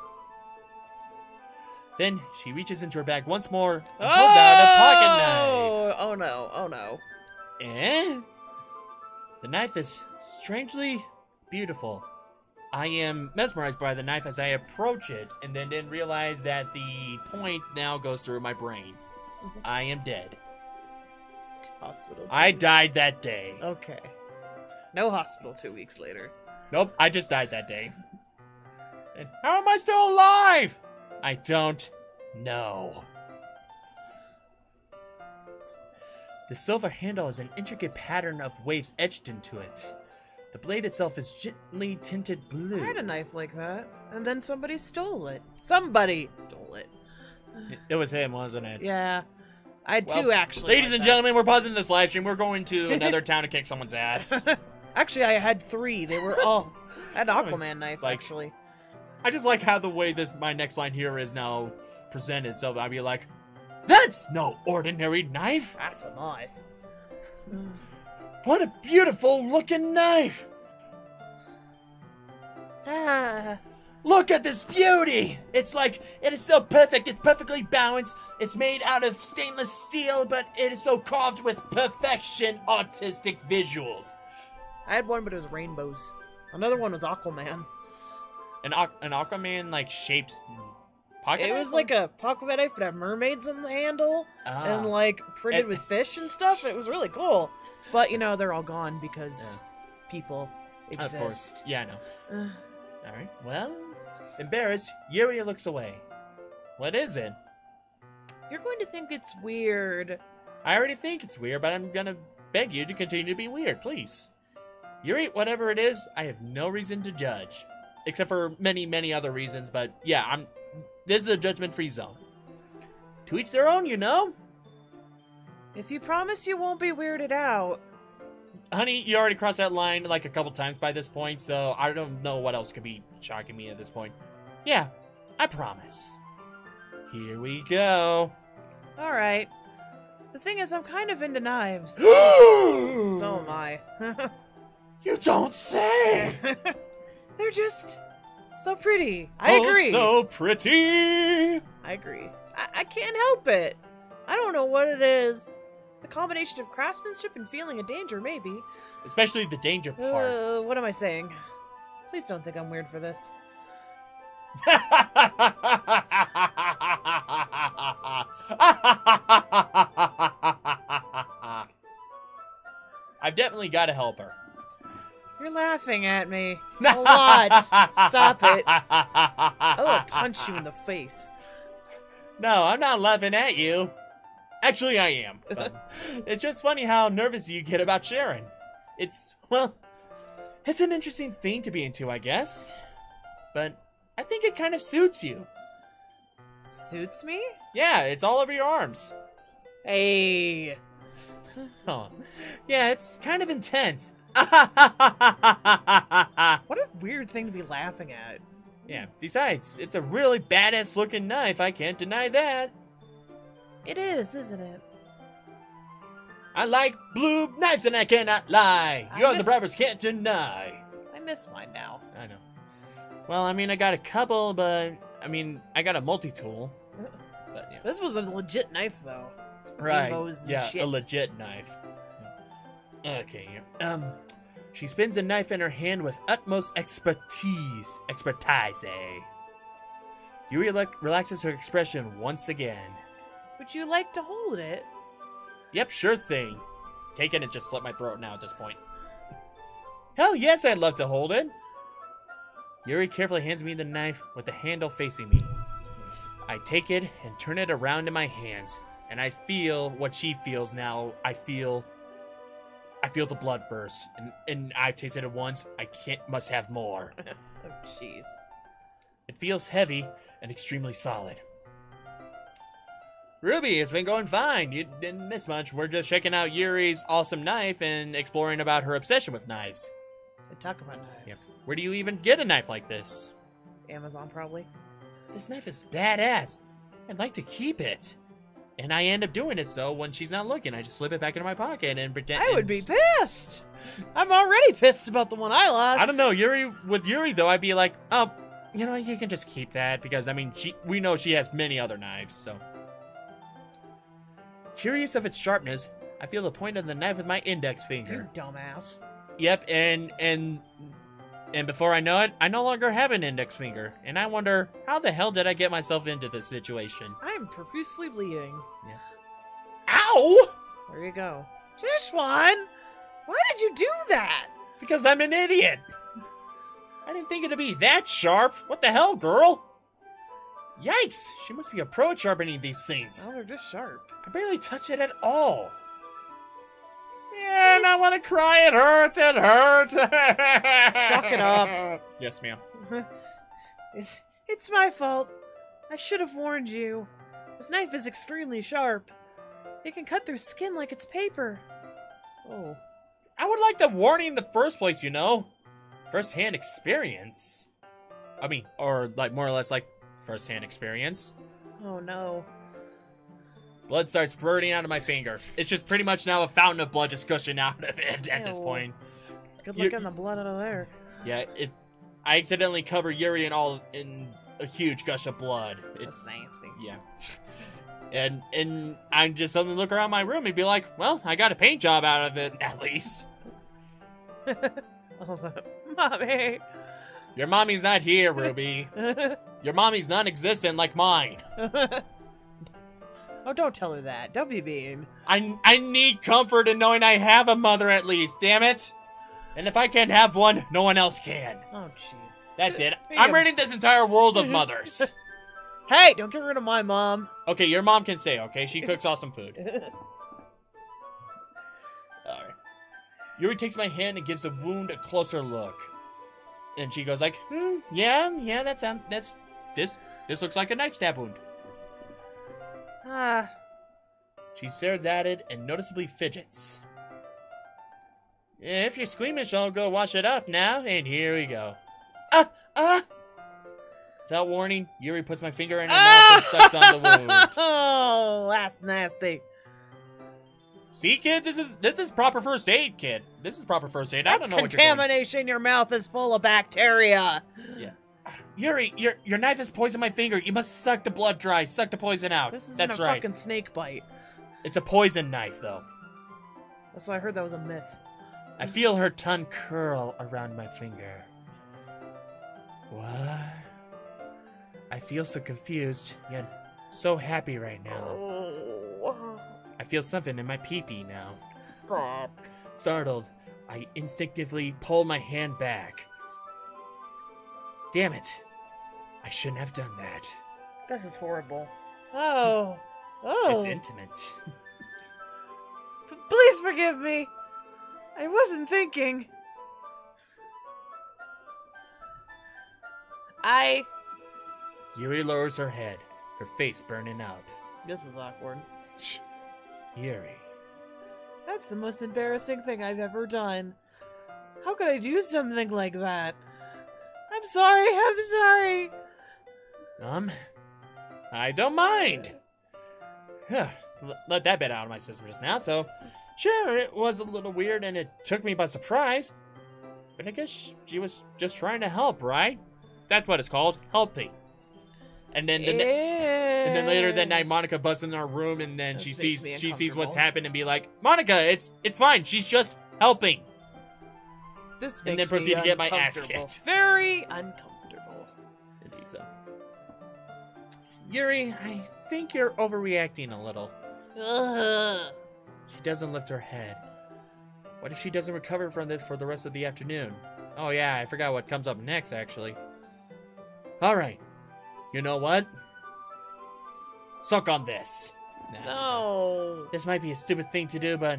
Then she reaches into her bag once more and pulls out a pocket knife. Oh no, oh no. Eh? The knife is strangely beautiful. I am mesmerized by the knife as I approach it, and then didn't realize that the point now goes through my brain. I am dead. Hospital. I died that day. Okay. No hospital 2 weeks later. Nope, I just died that day. And how am I still alive? I don't know. The silver handle has an intricate pattern of waves etched into it. The blade itself is gently tinted blue. I had a knife like that, and then somebody stole it. Somebody stole it. It was him, wasn't it? Yeah. I had two, actually. Ladies and gentlemen, we're pausing this live stream. We're going to another town to kick someone's ass. Actually, I had 3. They were all... I had an Aquaman knife, actually. I just like how the way my next line here is now presented. So I'd be like, that's no ordinary knife. That's a knife. What a beautiful looking knife. Look at this beauty. It's like, it is so perfect. It's perfectly balanced. It's made out of stainless steel, but it is so carved with perfection, artistic visuals. I had one, but it was rainbows. Another one was Aquaman. An Aquaman, like, shaped pocket knife? It was like a pocket knife, but had mermaids on the handle. And, like, printed with fish and stuff. It was really cool. But, you know, they're all gone because people exist. Of course. Yeah, I know. Alright, well, embarrassed, Yuri looks away. What is it? You're going to think it's weird. I already think it's weird, but I'm gonna beg you to continue to be weird, please. Yuri, whatever it is, I have no reason to judge. Except for many, many other reasons, but yeah, this is a judgment-free zone. To each their own, you know? If you promise you won't be weirded out. Honey, you already crossed that line like a couple times by this point, so I don't know what else could be shocking me at this point. Yeah, I promise. Here we go. Alright. The thing is, I'm kind of into knives. So am I. You don't say! They're just so pretty. I agree. Oh, so pretty! I agree. I can't help it. I don't know what it is. The combination of craftsmanship and feeling a danger, maybe. Especially the danger part. What am I saying? Please don't think I'm weird for this. I've definitely got to help her. You're laughing at me. A lot. Stop it. I will punch you in the face. No, I'm not laughing at you. Actually, I am. But it's just funny how nervous you get about sharing. Well, it's an interesting thing to be into, I guess. But I think it kind of suits you. Suits me? Yeah, it's all over your arms. Hey. Oh. Yeah, it's kind of intense. What a weird thing to be laughing at. Yeah, besides, it's a really badass looking knife. I can't deny that. It is, isn't it? I like blue knives and I cannot lie. You're the brothers can't deny. I miss mine now. I know. Well, I mean, I got a couple, but I mean, I got a multi-tool. But yeah. This was a legit knife, though. Right. Yeah, shit. A legit knife. Okay. She spins the knife in her hand with utmost expertise. Yuri relaxes her expression once again. Would you like to hold it? Yep, sure thing. Taking it just slit my throat now at this point. Hell yes, I'd love to hold it. Yuri carefully hands me the knife with the handle facing me. I take it and turn it around in my hands, and I feel what she feels now. I feel the blood first, and I've tasted it once. Must have more. Oh, jeez. It feels heavy and extremely solid. Ruby, it's been going fine. You didn't miss much. We're just checking out Yuri's awesome knife and exploring about her obsession with knives. They talk about knives. Yep. Where do you even get a knife like this? Amazon, probably. This knife is badass. I'd like to keep it. And I end up doing it, so when she's not looking, I just slip it back into my pocket and pretend. I would be pissed. I'm already pissed about the one I lost. I don't know, with Yuri though, I'd be like, oh, you know, you can just keep that because I mean, we know she has many other knives, so. Curious of its sharpness, I feel the point of the knife with my index finger. You dumbass. Yep, and before I know it, I no longer have an index finger, and I wonder how the hell did I get myself into this situation? I'm profusely bleeding. Yeah. Ow! There you go. Just one. Why did you do that? Because I'm an idiot. I didn't think it'd be that sharp. What the hell, girl? Yikes! She must be a pro at sharpening these things. Oh, they're just sharp. I barely touch it at all. And I want to cry. It hurts. It hurts. Suck it up. Yes, ma'am. It's my fault. I should have warned you. This knife is extremely sharp. It can cut through skin like it's paper. Oh. I would like the warning in the first place, you know. First-hand experience. I mean, or like more or less like first-hand experience. Oh no. Blood starts spurting out of my finger. It's just pretty much now a fountain of blood just gushing out of it at this point. Good luck getting the blood out of there. Yeah, I accidentally cover Yuri in a huge gush of blood. It's nasty. Yeah. And I'm just suddenly look around my room and be like, well, I got a paint job out of it, at least. Oh, Mommy. Your mommy's not here, Ruby. Your mommy's non-existent like mine. Oh, don't tell her that. Don't be mean. I need comfort in knowing I have a mother at least, damn it. And if I can't have one, no one else can. Oh, jeez. That's it. I'm ridding this entire world of mothers. Hey, don't get rid of my mom. Okay, your mom can stay, okay? She cooks awesome food. Alright. Yuri takes my hand and gives the wound a closer look. And she goes like, yeah, this looks like a knife stab wound. She stares at it and noticeably fidgets. If you're squeamish, I'll go wash it off now, and here we go. Without warning, Yuri puts my finger in her mouth and sucks on the wound. Oh, that's nasty. See, kids, this is proper first aid, kid. This is proper first aid. I don't know what you're doing. Contamination. Your mouth is full of bacteria. Yeah. Yuri, your knife has poisoned my finger. You must suck the blood dry. Suck the poison out. This isn't That's a right. fucking snake bite. It's a poison knife, though. That's why I heard that was a myth. I feel her tongue curl around my finger. What? I feel so confused, yet so happy right now. Oh. I feel something in my pee-pee now. Stop. Startled, I instinctively pull my hand back. Damn it. I shouldn't have done that. This is horrible. Oh. Oh. It's intimate. Please forgive me. I wasn't thinking. Yuri lowers her head, her face burning up. This is awkward. Yuri. That's the most embarrassing thing I've ever done. How could I do something like that? I'm sorry. I don't mind. Let that bit out of my system just now, so sure, it was a little weird and it took me by surprise. But I guess she was just trying to help, right? That's what it's called, helping. And then and then later that night, Monika busts in our room and then she sees what's happened and be like, Monika, it's fine. She's just helping. This makes and then proceed to get my ass kicked. Very uncomfortable. Indeed so. Yuri, I think you're overreacting a little. Ugh. She doesn't lift her head. What if she doesn't recover from this for the rest of the afternoon? Oh yeah, I forgot what comes up next, actually. Alright. You know what? Suck on this. No. This might be a stupid thing to do, but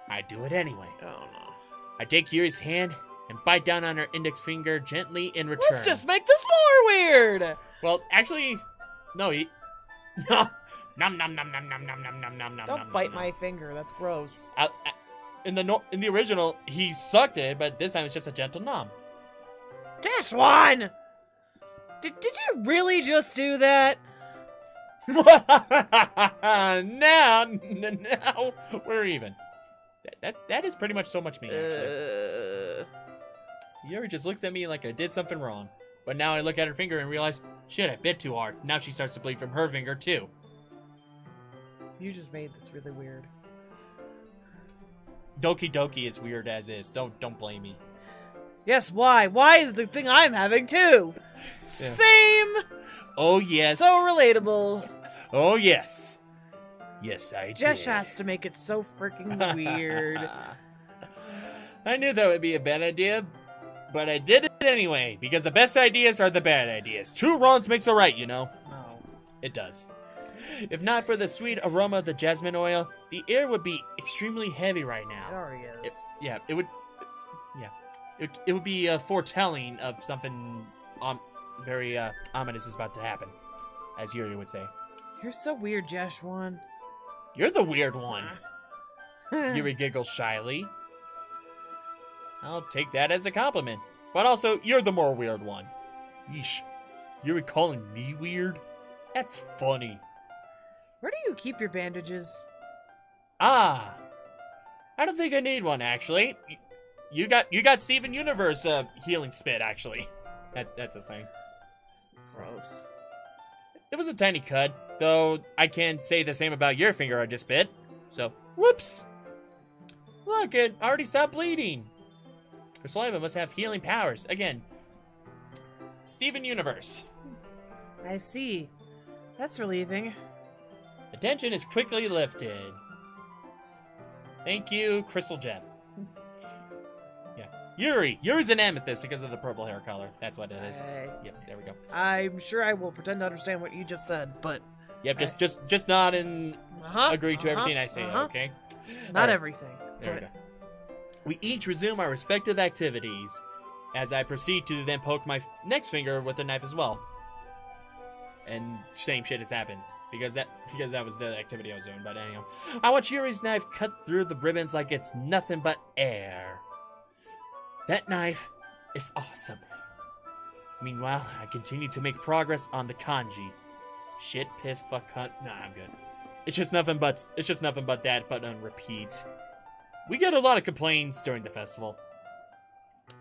I do it anyway. Oh no. I take Yuri's hand and bite down on her index finger gently in return. Let's just make this more weird. Well, actually, no, no. Nom nom nom nom nom nom nom nom nom nom. Don't bite my finger. That's gross. In the original, he sucked it, but this time it's just a gentle nom. This one. Did you really just do that? now we're even. That is pretty much so much me, actually. Yuri just looks at me like I did something wrong. But now I look at her finger and realize, shit, I bit too hard. Now she starts to bleed from her finger, too. You just made this really weird. Doki Doki is weird as is. Don't blame me. Yes, why? Why is the thing I'm having, too? Yeah. Same! Oh, yes. So relatable. Oh, yes. Yes, I did. Jesh has to make it so freaking weird. I knew that would be a bad idea, but I did it anyway, because the best ideas are the bad ideas. 2 wrongs makes a right, you know? Oh. It does. If not for the sweet aroma of the jasmine oil, the air would be extremely heavy right now. It already is. It would be foretelling of something very ominous is about to happen, as Yuri would say. You're so weird, Jesh one. You're the weird one. Yuri giggles shyly. I'll take that as a compliment. But also, you're the more weird one. Yeesh. Yuri calling me weird? That's funny. Where do you keep your bandages? I don't think I need one, actually. You got Steven Universe healing spit, actually. That's a thing. Gross. It was a tiny cut, though I can't say the same about your finger I just bit. So, whoops. Look, it already stopped bleeding. Her saliva must have healing powers. Again, Steven Universe. I see. That's relieving. The tension is quickly lifted. Thank you, Crystal Gem. Yeah. Yuri's an amethyst because of the purple hair color. That's what it is. Yep, there we go. I'm sure I will pretend to understand what you just said, but... Yep, just nod and agree to everything I say, okay? Not everything. There we go. We each resume our respective activities, as I proceed to then poke my next finger with the knife as well. And same shit has happened, because that was the activity I was doing, but anyhow. I watch Yuri's knife cut through the ribbons like it's nothing but air. That knife is awesome. Meanwhile, I continue to make progress on the kanji. Shit, piss, fuck, cunt. Nah, I'm good. It's just nothing but that, but on repeat. We get a lot of complaints during the festival.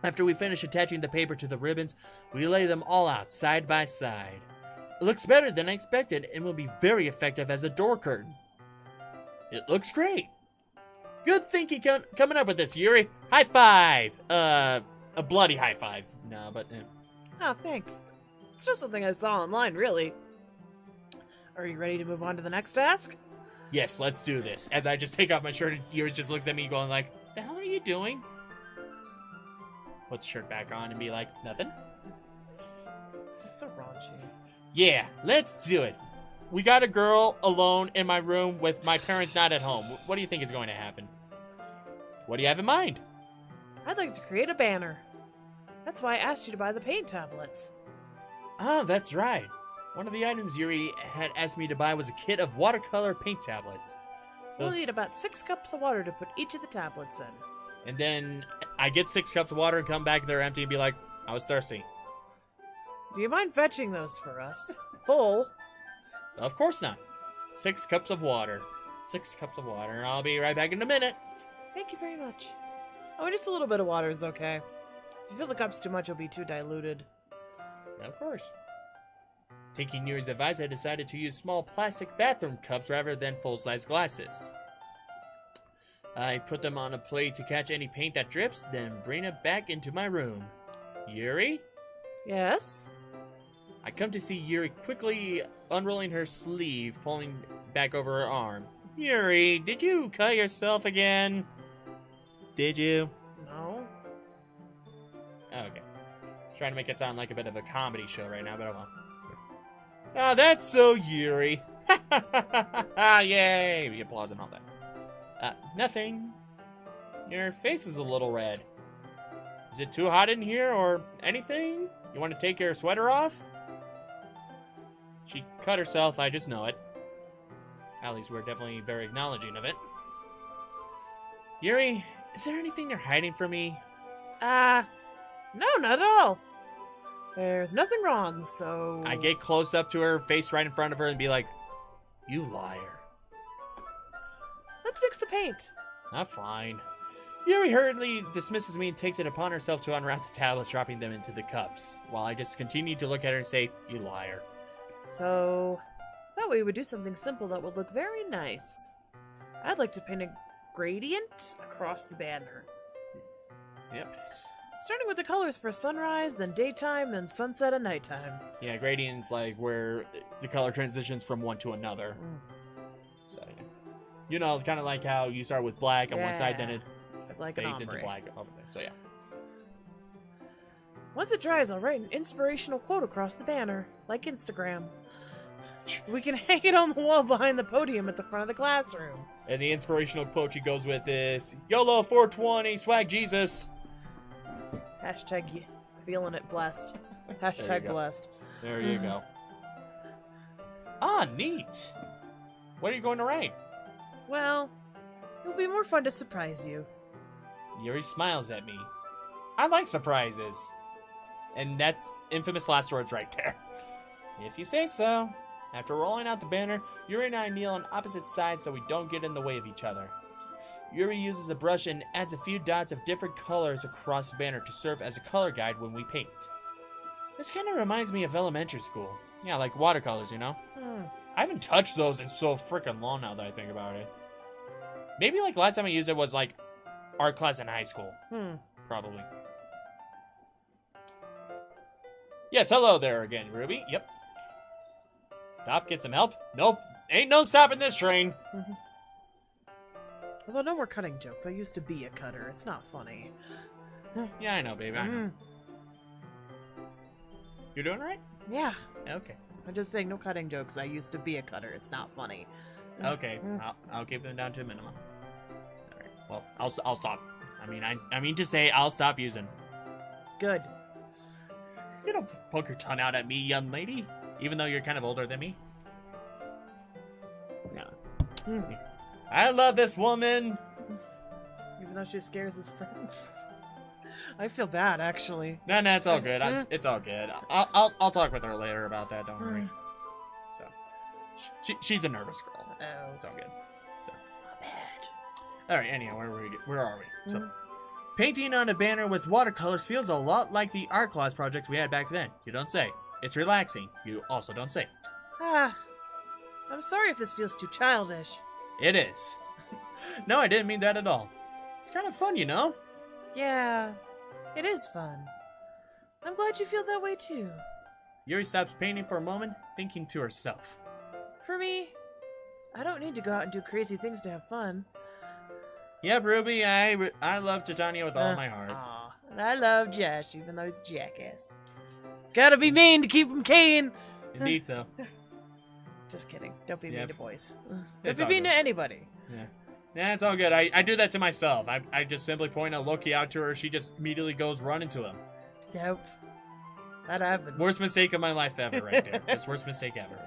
After we finish attaching the paper to the ribbons, we lay them all out side by side. It looks better than I expected and will be very effective as a door curtain. It looks great. Good thinking coming up with this, Yuri. High five! A bloody high five. No, but... Oh, thanks. It's just something I saw online, really. Are you ready to move on to the next task? Yes, let's do this. As I just take off my shirt and Yuri just looks at me going like, the hell are you doing? Put the shirt back on and be like, nothing? You're so raunchy. Yeah, let's do it. we got a girl alone in my room with my parents not at home. What do you think is going to happen? What do you have in mind? I'd like to create a banner. That's why I asked you to buy the paint tablets. Oh, that's right. One of the items Yuri had asked me to buy was a kit of watercolor paint tablets. We'll need about 6 cups of water to put each of the tablets in. And then I get 6 cups of water and come back there empty and be like, I was thirsty. Do you mind fetching those for us? Full? Of course not. 6 cups of water. 6 cups of water, and I'll be right back in a minute. Thank you very much. Oh, just a little bit of water is okay. If you fill the cups too much, it'll be too diluted. Of course. Taking Yuri's advice, I decided to use small plastic bathroom cups rather than full-size glasses. I put them on a plate to catch any paint that drips, then bring it back into my room. Yuri? Yes? I come to see Yuri quickly unrolling her sleeve, pulling back over her arm. Yuri, did you cut yourself again? Did you? No. Okay. Trying to make it sound like a bit of a comedy show right now, but I won't. Ah, that's so Yuri. Yay! The applause and all that. Nothing. Your face is a little red. Is it too hot in here or anything? You want to take your sweater off? She cut herself, I just know it. At least we're definitely very acknowledging of it. Yuri, is there anything you're hiding from me? No, not at all. There's nothing wrong, so... I get close up to her, face right in front of her, and be like, you liar. Let's mix the paint. Not fine. Yuri hurriedly dismisses me and takes it upon herself to unwrap the tablets, dropping them into the cups, while I just continue to look at her and say, you liar. So, that way we would do something simple that would look very nice. I'd like to paint a gradient across the banner. Yep. Starting with the colors for sunrise, then daytime, then sunset and nighttime. Yeah, gradient's like where the color transitions from one to another. So, yeah. You know, kind of like how you start with black on one side, then it like fades into black over there. So, yeah. Once it dries, I'll write an inspirational quote across the banner, like Instagram. We can hang it on the wall behind the podium at the front of the classroom. And the inspirational quote she goes with is, YOLO 420, swag Jesus. Hashtag feeling it blessed. Hashtag blessed. There you go. Ah, neat. What are you going to write? Well, it'll be more fun to surprise you. Yuri smiles at me. I like surprises. And that's infamous last words right there. If you say so. After rolling out the banner, Yuri and I kneel on opposite sides so we don't get in the way of each other. Yuri uses a brush and adds a few dots of different colors across the banner to serve as a color guide when we paint. This kind of reminds me of elementary school. Yeah, like watercolors, you know? I haven't touched those in so freaking long now that I think about it. Maybe like last time I used it was like art class in high school. Probably. Yes, hello there again, Ruby. Yep. Stop, get some help? Nope. Ain't no stopping this train. Although no more cutting jokes. I used to be a cutter. It's not funny. Yeah, I know, baby. I know. You're doing all right? Yeah. Okay. I'm just saying no cutting jokes. I used to be a cutter. It's not funny. Okay. I'll keep them down to a minimum. All right. Well, I'll stop. I mean to say I'll stop using. Good. You don't poke your tongue out at me, young lady. Even though you're kind of older than me. No. I love this woman. Even though she scares his friends. I feel bad, actually. No, it's all good. It's all good. I'll talk with her later about that. Don't worry. So, she's a nervous girl. Oh, it's all good. So, my bad. All right. Anyhow, where are we? So, painting on a banner with watercolors feels a lot like the art class project we had back then. You don't say. It's relaxing. You also don't say. I'm sorry if this feels too childish. It is. No, I didn't mean that at all. It's kind of fun, you know? Yeah, it is fun. I'm glad you feel that way too. Yuri stops painting for a moment, thinking to herself. For me, I don't need to go out and do crazy things to have fun. Yep, Ruby, I love Titania with all my heart. Aw, and I love Jesh, even though he's a jackass. Gotta be mean to keep him keen. Indeed so. Just kidding. Don't be mean to boys. It's Don't be all mean to anybody. Yeah. Yeah, it's all good. I do that to myself. I just simply point a Loki out to her. She just immediately goes running to him. Yep. That happens. Worst mistake of my life ever right there. Just worst mistake ever.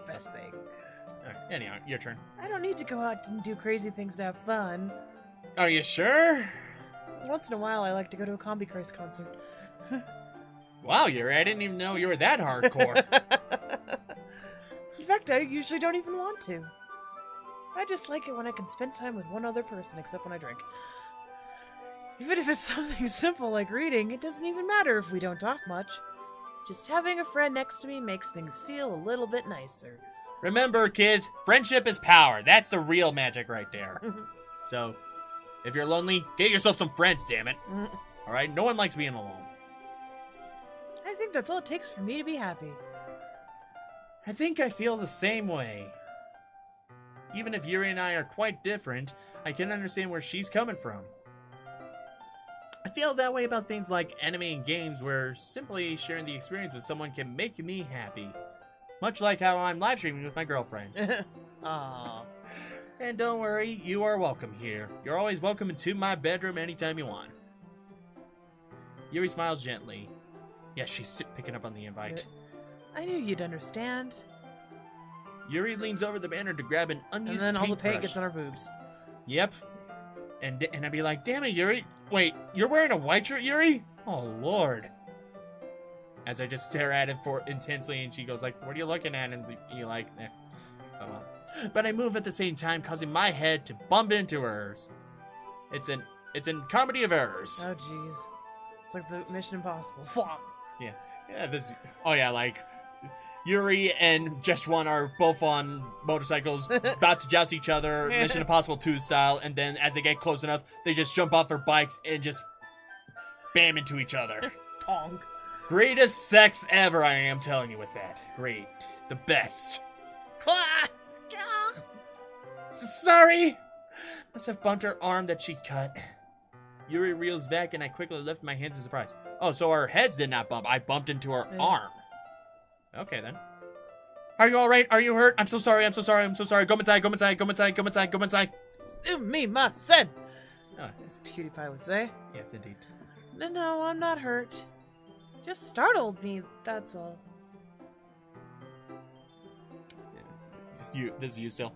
Best thing. All right, anyhow, your turn. I don't need to go out and do crazy things to have fun. Are you sure? Once in a while, I like to go to a Combi Christ concert. Wow, Yuri, I didn't even know you were that hardcore. In fact, I usually don't even want to. I just like it when I can spend time with one other person, except when I drink. Even if it's something simple like reading, it doesn't even matter if we don't talk much. Just having a friend next to me makes things feel a little bit nicer. Remember, kids, friendship is power. That's the real magic right there. So, if you're lonely, get yourself some friends, damn it. Alright? No one likes being alone. I think that's all it takes for me to be happy. I think I feel the same way. Even if Yuri and I are quite different, I can understand where she's coming from. I feel that way about things like anime and games, where simply sharing the experience with someone can make me happy. Much like how I'm live streaming with my girlfriend. Aww. And don't worry, you are welcome here. You're always welcome into my bedroom anytime you want. Yuri smiles gently. Yes, she's picking up on the invite. I knew you'd understand. Yuri leans over the banner to grab an unused And then all the paint paintbrush. gets on our boobs. Yep. And I'd be like, damn it, Yuri. Wait, you're wearing a white shirt, Yuri? Oh, Lord. As I just stare at it for intensely, and she goes like, what are you looking at? And you're like, eh. Oh, well. But I move at the same time, causing my head to bump into hers. It's an comedy of errors. Oh, jeez. It's like the Mission Impossible. Flop. Yeah. Yeah, this... Oh, yeah, like... Yuri and Jesh are both on motorcycles, about to joust each other, Mission Impossible 2 style, and then as they get close enough, they just jump off their bikes and just bam into each other. Pong. Greatest sex ever, I am telling you with that. Great. The best. Sorry! Must have bumped her arm that she cut. Yuri reels back and I quickly lift my hands in surprise. Oh, so our heads did not bump. I bumped into her arm. Okay, then. Are you alright? Are you hurt? I'm so sorry, I'm so sorry, I'm so sorry. Go inside, go inside, go inside, go inside, go inside. Sumimasen! Oh, As PewDiePie would say. yes, indeed. No, I'm not hurt. Just startled me, that's all. This is you still.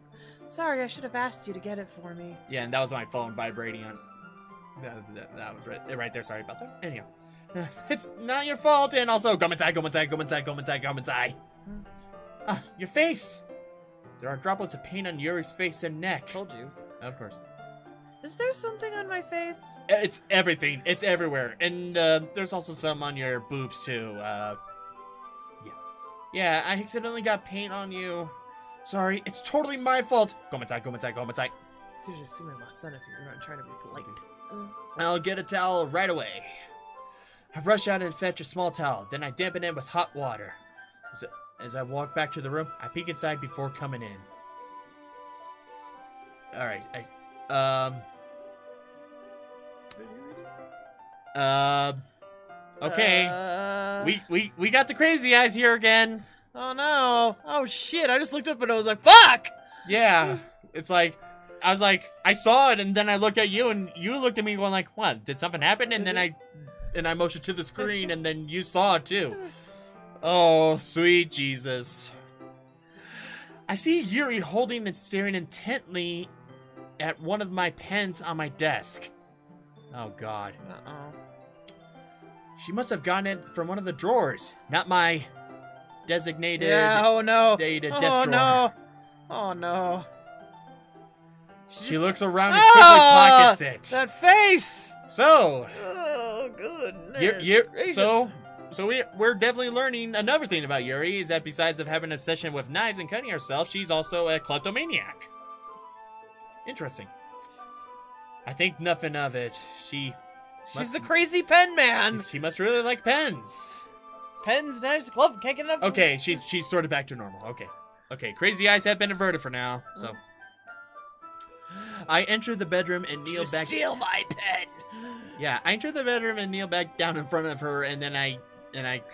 Sorry, I should have asked you to get it for me. Yeah, and that was my phone vibrating on. That was right there. Sorry about that. Anyhow, it's not your fault. And also, go inside, go inside, go inside, go inside, go inside. Your face. There are droplets of paint on Yuri's face and neck. Told you. Of course. Is there something on my face? It's everything. It's everywhere. And there's also some on your boobs too. Yeah, I accidentally got paint on you. Sorry, it's totally my fault. Go inside, go inside, go inside. It's usually Sumimasen if you're not trying to be polite. I'll get a towel right away. I rush out and fetch a small towel, then I dampen it with hot water. As I walk back to the room, I peek inside before coming in. Alright, okay. We got the crazy eyes here again. Oh no. Oh shit, I just looked up and I was like, fuck! Yeah, it's like, I was like, I saw it, and then I looked at you, and you looked at me going like, what, did something happen? And then I motioned to the screen, and then you saw it too. Oh, sweet Jesus. I see Yuri holding and staring intently at one of my pens on my desk. Oh, God. Uh-oh. She must have gotten it from one of the drawers, not my designated oh no. desk Oh drawer. no. Oh no. She looks around and quickly pockets it. That face! So, Oh goodness. so we're definitely learning another thing about Yuri is that besides of having an obsession with knives and cutting herself, she's also a kleptomaniac. Interesting. I think nothing of it. She's the crazy pen man. She must really like pens. Pens, knives, glove, can't get enough. Okay, she's sort of back to normal. Okay. Crazy eyes have been averted for now. So, I enter the bedroom and kneel back. Steal my pen. Yeah, I enter the bedroom and kneel back down in front of her, and then I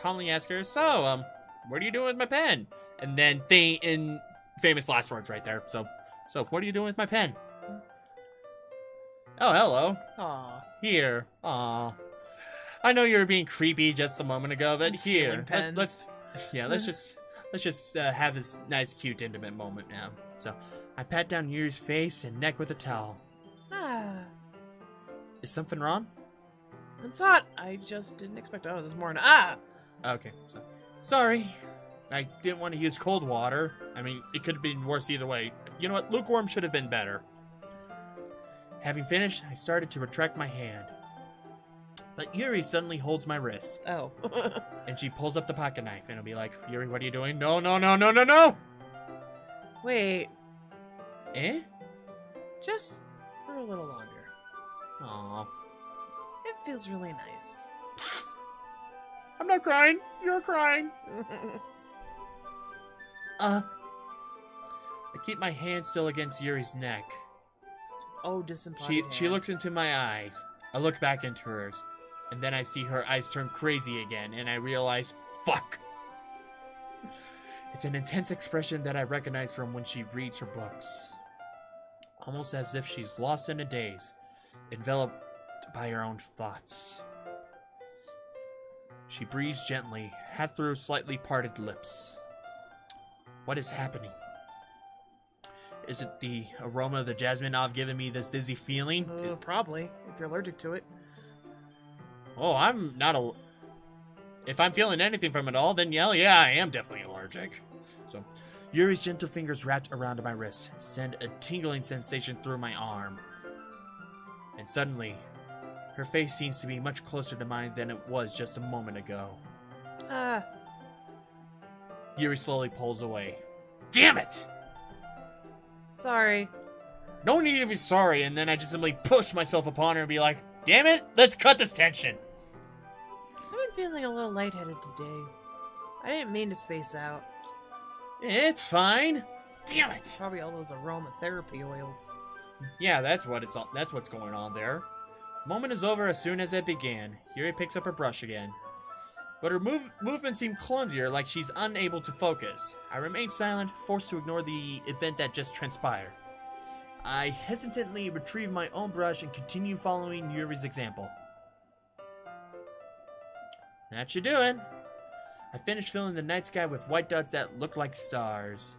calmly ask her, "So, what are you doing with my pen?" And then in famous last words right there. So what are you doing with my pen? Oh, hello. Aw. Here. Aw. I know you were being creepy just a moment ago, but here. Pens. Let's just have this nice, cute, intimate moment now. So, I pat down Yuri's face and neck with a towel. Ah. Is something wrong? It's hot. I just didn't expect it. Oh, this morning. Ah! Okay, so sorry. I didn't want to use cold water. I mean, it could have been worse either way. You know what? Lukewarm should have been better. Having finished, I started to retract my hand. But Yuri suddenly holds my wrist. Oh. And she pulls up the pocket knife and it'll be like, Yuri, what are you doing? No, no, no, no, no, no! Wait. Eh? Just for a little longer. Aww. It feels really nice. I'm not crying. You're crying. I keep my hand still against Yuri's neck. Oh, disembodied She looks into my eyes. I look back into hers. And then I see her eyes turn crazy again. And I realize, fuck. It's an intense expression that I recognize from when she reads her books. Almost as if she's lost in a daze. Enveloped by her own thoughts. She breathes gently, half through slightly parted lips. What is happening? Is it the aroma of the jasmine knob giving me this dizzy feeling? Probably, if you're allergic to it. Oh, I'm not a... If I'm feeling anything from it all, then yeah, I am definitely allergic. So, Yuri's gentle fingers wrapped around my wrist send a tingling sensation through my arm. And suddenly, her face seems to be much closer to mine than it was just a moment ago. Yuri slowly pulls away. Damn it! Sorry. No need to be sorry, and then I just simply push myself upon her and be like, damn it, let's cut this tension. I've been feeling a little lightheaded today. I didn't mean to space out. It's fine. Damn it. Probably all those aromatherapy oils. Yeah, that's what's going on there. Moment is over as soon as it began. Yuri picks up her brush again. But her movements seem clumsier, like she's unable to focus. I remain silent, forced to ignore the event that just transpired. I hesitantly retrieve my own brush and continue following Yuri's example. That should do it. I finished filling the night sky with white dots that look like stars.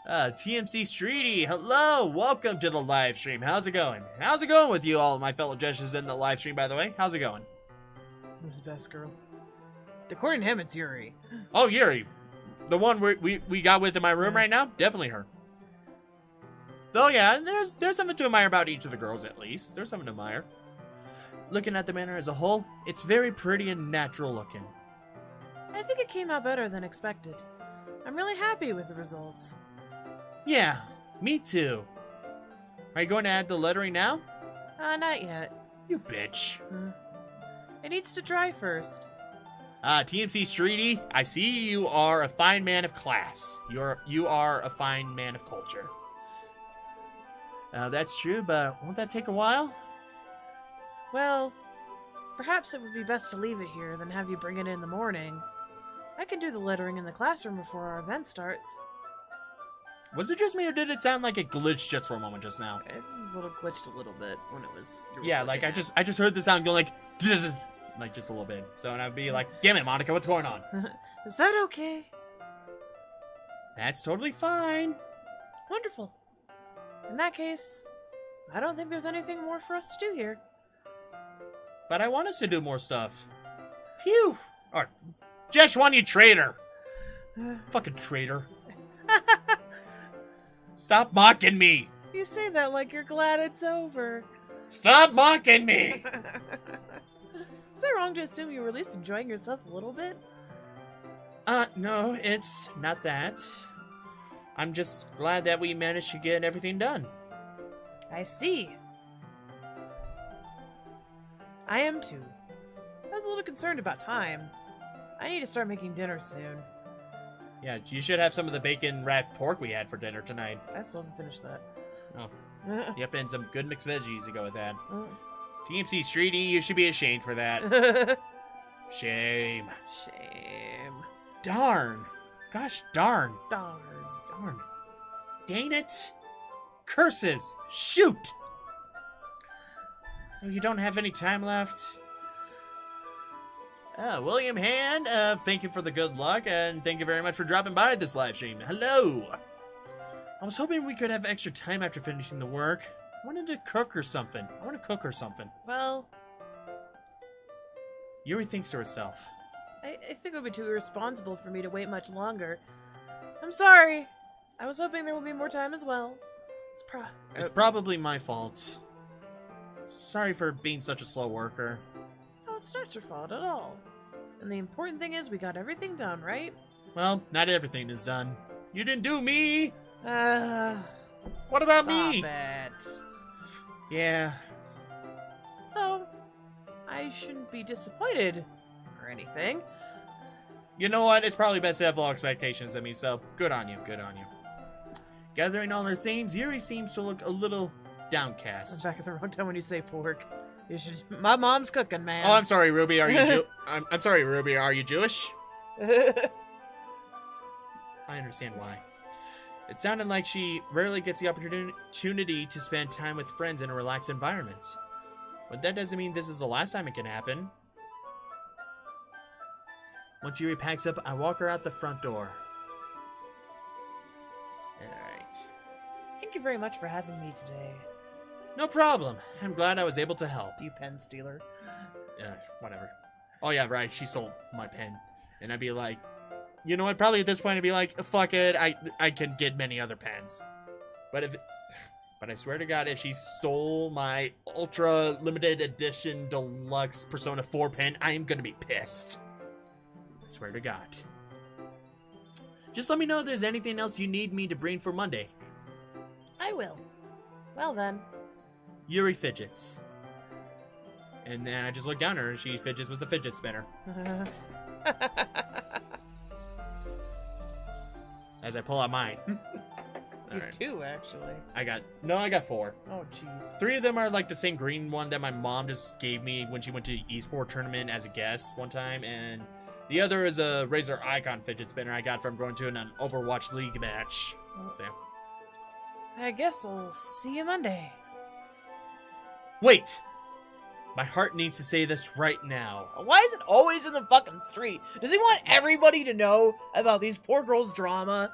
TMC Streety, hello! Welcome to the live stream. How's it going? How's it going with you, all my fellow Jeshes in the live stream, by the way? How's it going? Who's the best girl? According to him, it's Yuri. Oh, Yuri. The one we got with in my room right now? Definitely her. Though, yeah, there's something to admire about each of the girls, at least. There's something to admire. Looking at the manor as a whole, it's very pretty and natural looking. I think it came out better than expected. I'm really happy with the results. Yeah, me too. Are you going to add the lettering now? Not yet. You bitch. It needs to dry first. TMC Streety, I see you are a fine man of class. You are a fine man of culture. That's true, but won't that take a while? Well, perhaps it would be best to leave it here than have you bring it in the morning. I can do the lettering in the classroom before our event starts. Was it just me, or did it sound like it glitched just for a moment just now? It glitched a little bit when it was... Yeah, like I just heard the sound go like just a little bit. So, and I'd be like, damn it, Monica, what's going on? Is that okay? That's totally fine. Wonderful. In that case, I don't think there's anything more for us to do here. But I want us to do more stuff. Phew! Or, Jesh, one, you traitor! Fucking traitor. Stop mocking me! You say that like you're glad it's over. Stop mocking me! Is it wrong to assume you were at least enjoying yourself a little bit? No, it's not that. I'm just glad that we managed to get everything done. I see. I am too. I was a little concerned about time. I need to start making dinner soon. Yeah, you should have some of the bacon-wrapped pork we had for dinner tonight. I still haven't finished that. Oh. Yep, and some good mixed veggies to go with that. TMC Streety, you should be ashamed for that. Shame. Shame. Darn. Gosh darn. Darn. Darn. Dang it. Curses. Shoot. So you don't have any time left? William Hand, thank you for the good luck, and thank you very much for dropping by this live stream. Hello! I was hoping we could have extra time after finishing the work. I wanted to cook or something. Well, Yuri thinks to herself. I think it would be too irresponsible for me to wait much longer. I'm sorry. I was hoping there would be more time as well. It's probably my fault. Sorry for being such a slow worker. No, it's not your fault at all. And the important thing is we got everything done, right? Well, not everything is done. You didn't do me! What about me? Stop it. Yeah. So, I shouldn't be disappointed or anything. You know what? It's probably best to have low expectations of me, so good on you, good on you. Gathering all her things, Yuri seems to look a little downcast. I'm back at the wrong time when you say pork. You should. My mom's cooking, man. Oh, I'm sorry, Ruby. Are you I'm sorry, Ruby. Are you Jewish? I understand why. It sounded like she rarely gets the opportunity to spend time with friends in a relaxed environment. But that doesn't mean this is the last time it can happen. Once Yuri packs up, I walk her out the front door. Alright. Thank you very much for having me today. No problem. I'm glad I was able to help. You pen stealer. Whatever. Oh yeah, right. She stole my pen. And I'd be like, you know what? Probably at this point I'd be like, fuck it. I can get many other pens. But I swear to God, if she stole my ultra limited edition deluxe Persona 4 pen, I am gonna be pissed. I swear to God. Just let me know if there's anything else you need me to bring for Monday. I will. Well then. Yuri fidgets. And then I just look down at her and she fidgets with the fidget spinner. As I pull out mine. You Right. two, actually. I got 4. Oh, jeez. 3 of them are like the same green one that my mom just gave me when she went to the eSport tournament as a guest one time, and the other is a Razer Icon fidget spinner I got from going to an Overwatch League match. So, I guess I'll see you Monday. wait! My heart needs to say this right now. Why is it always in the fucking street? Does he want everybody to know about these poor girls' drama?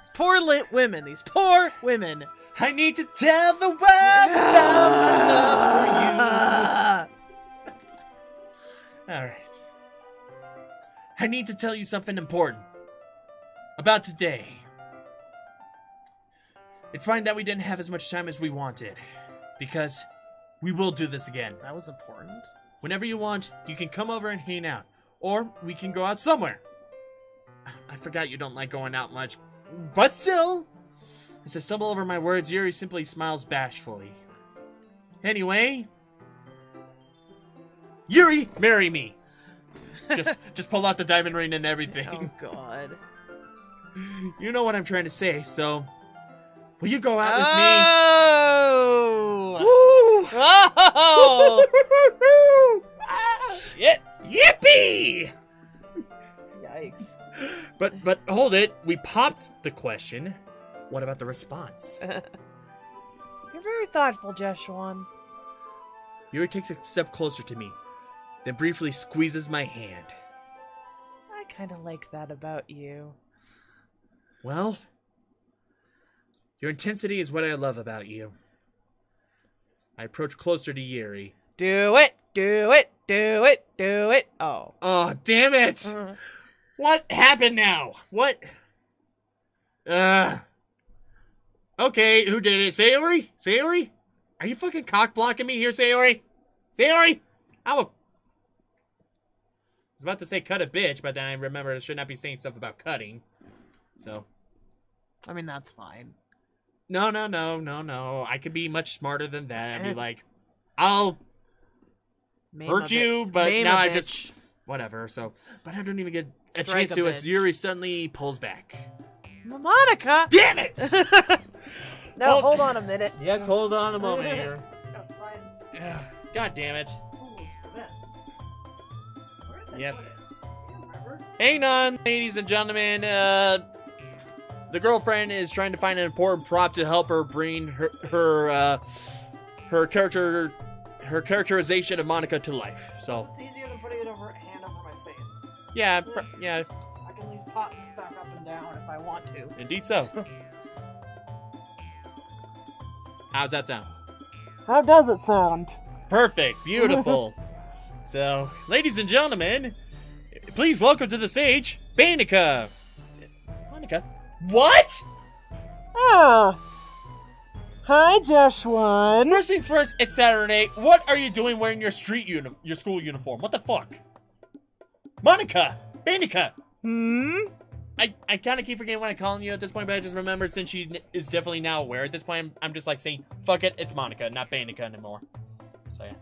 These poor women. These poor women. I need to tell the world about my love for you. Alright. I need to tell you something important. About today. It's fine that we didn't have as much time as we wanted. Because we will do this again. That was important. Whenever you want, you can come over and hang out. Or we can go out somewhere. I forgot you don't like going out much. But still. As I stumble over my words, Yuri simply smiles bashfully. Anyway. Yuri, marry me. Just pull out the diamond ring and everything. Oh, God. You know what I'm trying to say, so... Will you go out with Oh! me? Woo! Oh! Shit! Yippee! Yikes. But hold it. We popped the question. What about the response? You're very thoughtful, Jesh. Yuri takes a step closer to me, then briefly squeezes my hand. I kind of like that about you. Well, your intensity is what I love about you. I approach closer to Yuri. Do it! Do it! Do it! Do it! Oh. Oh, damn it! What happened now? What? Okay, who did it? Sayori? Sayori? Are you fucking cock blocking me here, Sayori? Sayori? I was about to say cut a bitch, but then I remembered I should not be saying stuff about cutting. So. I mean, that's fine. No. I could be much smarter than that. I'd be like, I'll hurt you, but now I just... Whatever, so... But I don't even get a chance to as Yuri suddenly pulls back. Monica! Damn it! No, hold on a minute. Yes, hold on a moment here. Yeah. God damn it. Oh, it's the best. Where did I Yep. put it? I can't remember. Hang on, ladies and gentlemen. The girlfriend is trying to find an important prop to help her bring her characterization of Monika to life. So it's easier than putting it over hand over my face. yeah, yeah. I can at least pop this back up and down if I want to. Indeed so. How's that sound? How does it sound? Perfect. Beautiful. So, ladies and gentlemen, please welcome to the stage, Monika. Monika? What? Ah. Hi, Jesh1. First things first, it's Saturday. What are you doing wearing your your school uniform? What the fuck? Monika! Monika! I kind of keep forgetting what I'm calling you at this point, but I just remembered since she is definitely now aware at this point, I'm just like saying, fuck it, it's Monika, not Monika anymore. So yeah.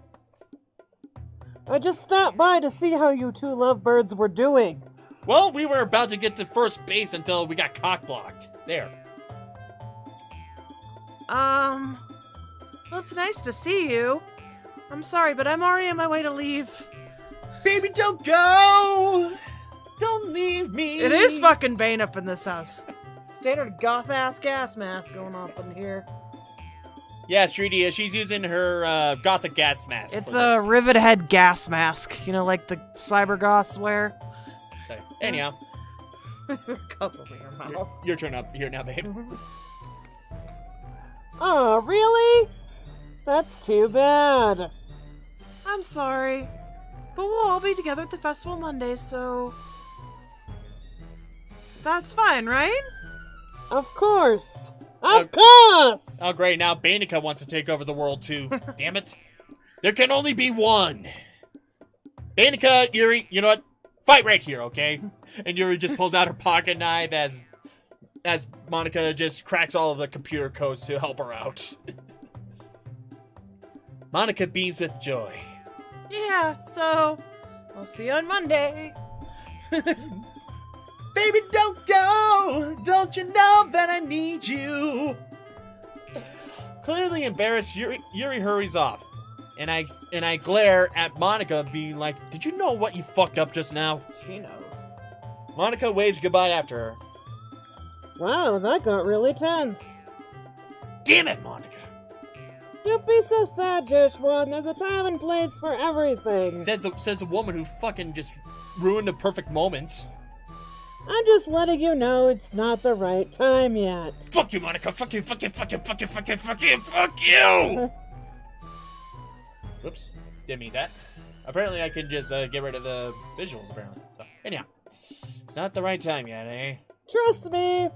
I just stopped by to see how you two lovebirds were doing. Well, we were about to get to first base until we got cock-blocked. There. Well, it's nice to see you. I'm sorry, but I'm already on my way to leave. Baby, don't go! Don't leave me! It is fucking Bane up in this house. Standard goth-ass gas mask going up in here. Yeah, Streety, she's using her gothic gas mask. It's a rivet head gas mask. You know, like the cyber goths wear. So, anyhow. Your turn up here now, babe. Oh, really? That's too bad. I'm sorry. But we'll all be together at the festival Monday, so that's fine, right? Of course. Of course! Oh, great. Now Monika wants to take over the world, too. Damn it. There can only be one. Monika, Yuri, you know what? Fight right here, okay? And Yuri just pulls out her pocket knife as Monika just cracks all of the computer codes to help her out. Monika beams with joy. Yeah, so I'll see you on Monday. Baby, don't go! Don't you know that I need you? Clearly embarrassed, Yuri hurries off. And I glare at Monika, being like, did you know what you fucked up just now? She knows. Monika waves goodbye after her. Wow, that got really tense. Damn it, Monika! Don't be so sad, Jesh1. There's a time and place for everything. Says the woman who fucking just ruined the perfect moment. I'm just letting you know it's not the right time yet. Fuck you, Monika! Fuck you! Fuck you! Fuck you! Fuck you! Fuck you! Fuck you! Fuck you! Whoops. Didn't mean that. Apparently I can just get rid of the visuals, apparently. So, anyhow. It's not the right time yet, eh? Trust me.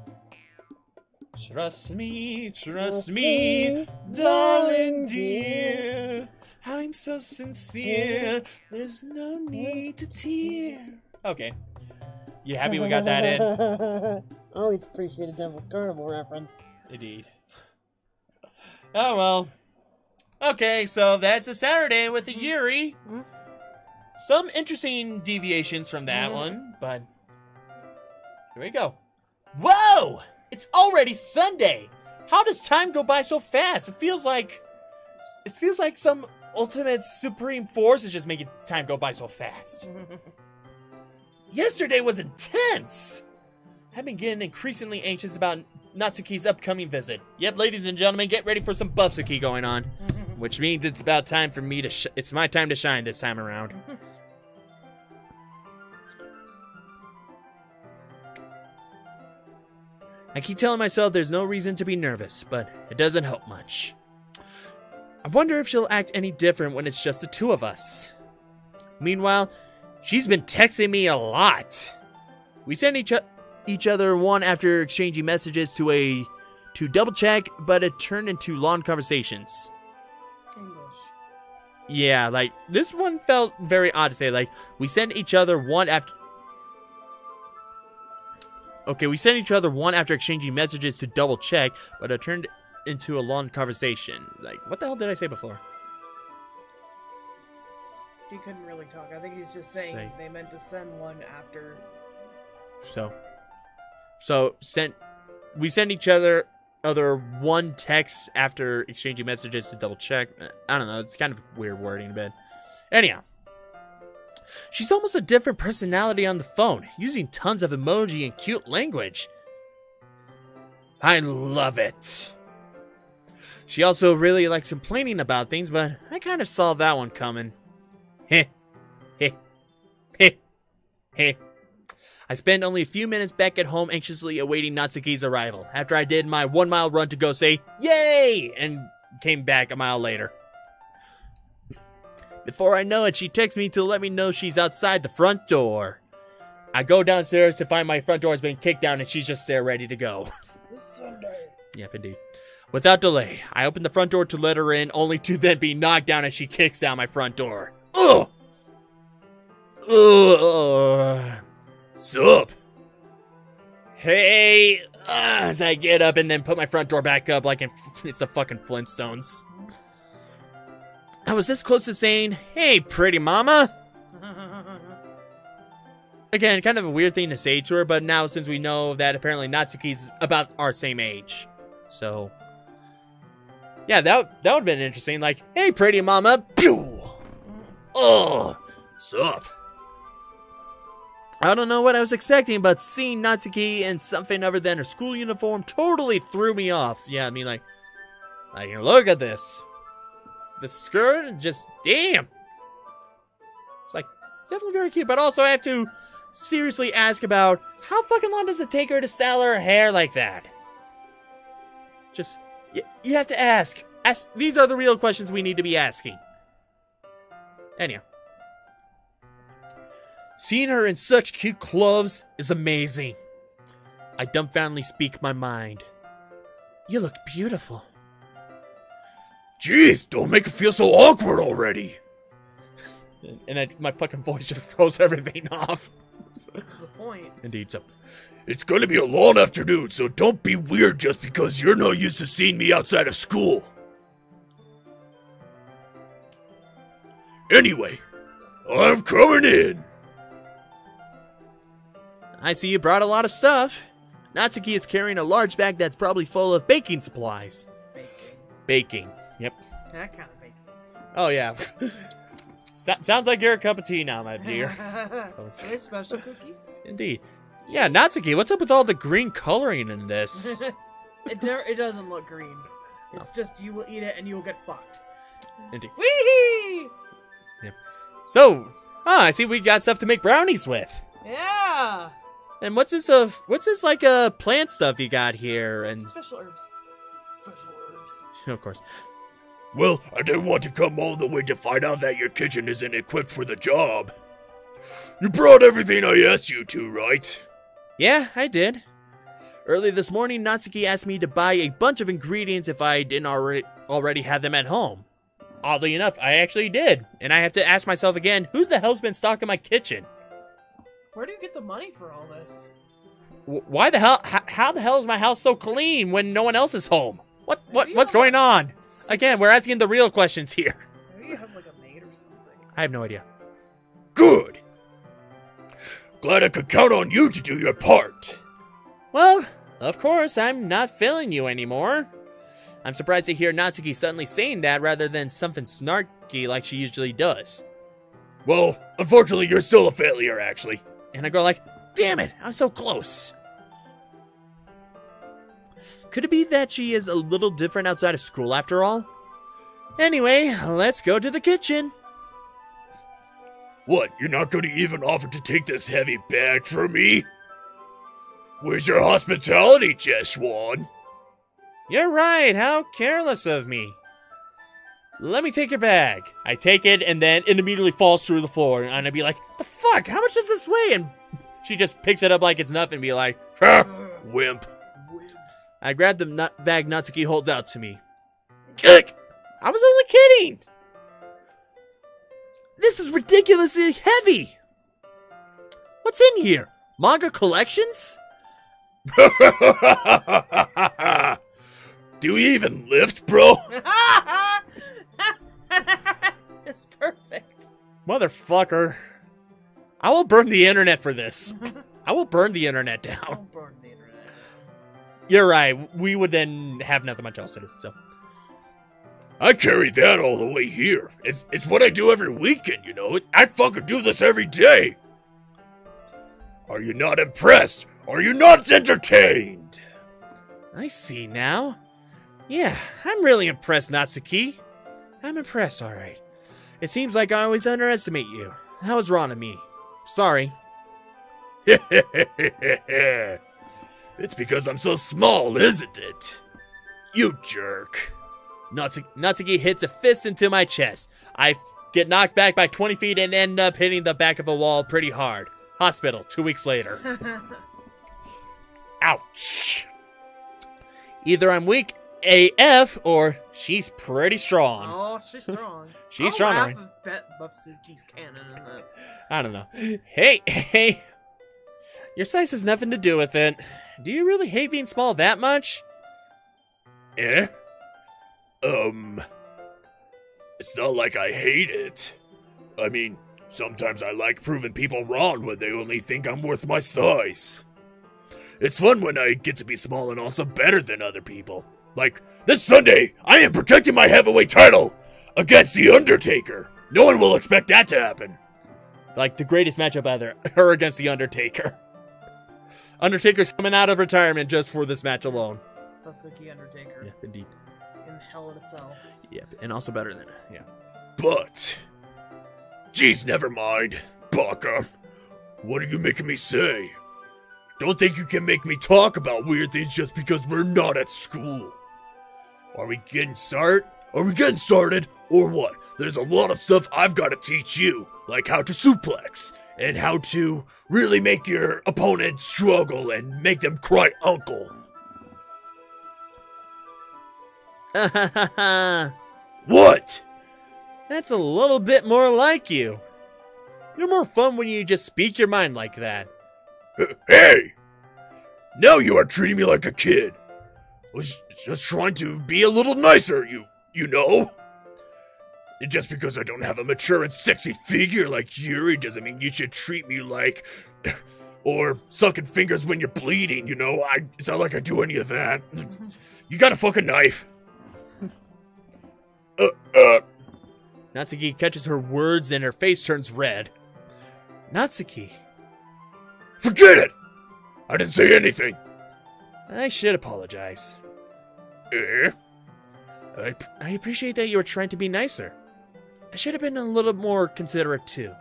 Trust me, darling dear. I'm so sincere. There's no need to tear. Okay. You happy we got that in? Always appreciate a Devil's Carnival reference. Indeed. Oh, well. Okay, so that's a Saturday with the Yuri. Some interesting deviations from that one, but here we go. Whoa! It's already Sunday! How does time go by so fast? It feels like some ultimate supreme force is just making time go by so fast. Yesterday was intense! I've been getting increasingly anxious about Natsuki's upcoming visit. Yep, ladies and gentlemen, get ready for some BUFFSUKI going on. Which means it's about time for me to it's my time to shine this time around. I keep telling myself there's no reason to be nervous, but it doesn't help much. I wonder if she'll act any different when it's just the two of us. Meanwhile, she's been texting me a lot. We send each other one after exchanging messages to double check, but it turned into long conversations. English. Yeah, like, this one felt very odd to say. Like, we sent each other one after... Okay, we sent each other one after exchanging messages to double check, but it turned into a long conversation. Like, what the hell did I say before? He couldn't really talk. I think he's just saying they meant to send one after. We sent each other one text after exchanging messages to double check. I don't know. It's kind of weird wording a bit. Anyhow. She's almost a different personality on the phone, using tons of emoji and cute language. I love it. She also really likes complaining about things, but I kind of saw that one coming. Heh. Heh. Heh. Heh. I spent only a few minutes back at home anxiously awaiting Natsuki's arrival, after I did my 1 mile run to go say, yay! And came back a mile later. Before I know it, she texts me to let me know she's outside the front door. I go downstairs to find my front door has been kicked down and she's just there ready to go. This Sunday. Yep, indeed. Without delay, I open the front door to let her in, only to then be knocked down as she kicks down my front door. Ugh! Ugh! Sup? Hey! As I get up and then put my front door back up like it's the fucking Flintstones. I was this close to saying, hey, pretty mama. Again, kind of a weird thing to say to her, but now since we know that apparently Natsuki's about our same age. So, yeah, that would have been interesting. Like, hey, pretty mama. Pew! Oh, sup? I don't know what I was expecting, but seeing Natsuki in something other than her school uniform totally threw me off. Yeah, I mean, like look at this. The skirt, just, damn. It's like, it's definitely very cute, but also I have to seriously ask about how fucking long does it take her to style her hair like that? Just, you have to ask. These are the real questions we need to be asking. Anyhow. Seeing her in such cute clothes is amazing. I dumbfoundedly speak my mind. You look beautiful. Jeez, don't make it feel so awkward already. And my fucking voice just throws everything off. That's the point. Indeed, so. It's gonna be a long afternoon, so don't be weird just because you're not used to seeing me outside of school. Anyway, I'm coming in. I see you brought a lot of stuff. Natsuki is carrying a large bag that's probably full of baking supplies. Baking. Yep. That kind of baking. Oh, yeah. Sounds like you're a cup of tea now, my dear. Very special cookies. Indeed. Yeah, Natsuki, what's up with all the green coloring in this? It doesn't look green. It's just you will eat it and you will get fucked. Indeed. Wee-hee! Yep. So, I see we got stuff to make brownies with. Yeah! And what's this like plant stuff you got here? And special herbs. Special herbs. Of course. Well, I didn't want to come all the way to find out that your kitchen isn't equipped for the job. You brought everything I asked you to, right? Yeah, I did. Early this morning, Natsuki asked me to buy a bunch of ingredients if I didn't already have them at home. Oddly enough, I actually did. And I have to ask myself again, who's the hell's been stocking my kitchen? Where do you get the money for all this? Why the hell? How the hell is my house so clean when no one else is home? What's going on? Again, we're asking the real questions here. Maybe you have like a maid or something. I have no idea. Good. Glad I could count on you to do your part. Well, of course, I'm not failing you anymore. I'm surprised to hear Natsuki suddenly saying that rather than something snarky like she usually does. Well, unfortunately, you're still a failure, actually. And I go like, damn it, I'm so close. Could it be that she is a little different outside of school after all? Anyway, let's go to the kitchen. What, you're not going to even offer to take this heavy bag for me? Where's your hospitality, Jesh-wan? You're right, how careless of me. Let me take your bag. I take it, and then it immediately falls through the floor, and I'd be like, the fuck, how much does this weigh? And she just picks it up like it's nothing and be like, ha, wimp. I grab the bag Natsuki holds out to me. Kick! I was only kidding! This is ridiculously heavy! What's in here? Manga collections? Do you even lift, bro? It's perfect. Motherfucker. I will burn the internet for this. I will burn the internet down. I'll burn the internet. You're right. We would then have nothing much else to do, so. I carried that all the way here. It's what I do every weekend, you know? I fucking do this every day. Are you not impressed? Are you not entertained? I see now. Yeah, I'm really impressed, Natsuki. I'm impressed, alright. It seems like I always underestimate you. That was wrong of me. Sorry. It's because I'm so small, isn't it? You jerk. Natsuki hits a fist into my chest. I get knocked back by 20 feet and end up hitting the back of a wall pretty hard. Hospital, 2 weeks later. Ouch. Either I'm weak AF or she's pretty strong. Oh, she's strong. She's strong, I'll right? laugh if bet BUFFSUKI's canon in this. I don't know. Hey. Your size has nothing to do with it. Do you really hate being small that much? Eh? It's not like I hate it. I mean, sometimes I like proving people wrong when they only think I'm worth my size. It's fun when I get to be small and also better than other people. Like, this Sunday, I am protecting my heavyweight title against The Undertaker. No one will expect that to happen. Like the greatest matchup ever, her against The Undertaker. Undertaker's coming out of retirement just for this match alone. BUFFSUKI Undertaker. Yeah, indeed. In Hell in a Cell. Yep, and also better than it. Yeah. But, geez, never mind, Baka. What are you making me say? Don't think you can make me talk about weird things just because we're not at school. Are we getting started? Are we getting started? Or what? There's a lot of stuff I've got to teach you, like how to suplex, and how to really make your opponent struggle and make them cry uncle. What? That's a little bit more like you. You're more fun when you just speak your mind like that. Hey! Now you are treating me like a kid. I was just trying to be a little nicer, you know? And just because I don't have a mature and sexy figure like Yuri doesn't mean you should treat me like... Or sucking fingers when you're bleeding, you know? It's not like I do any of that. You got a fucking knife. Natsuki catches her words and her face turns red. Natsuki. Forget it! I didn't say anything. I should apologize. Eh? I appreciate that you were trying to be nicer. I should have been a little more considerate too.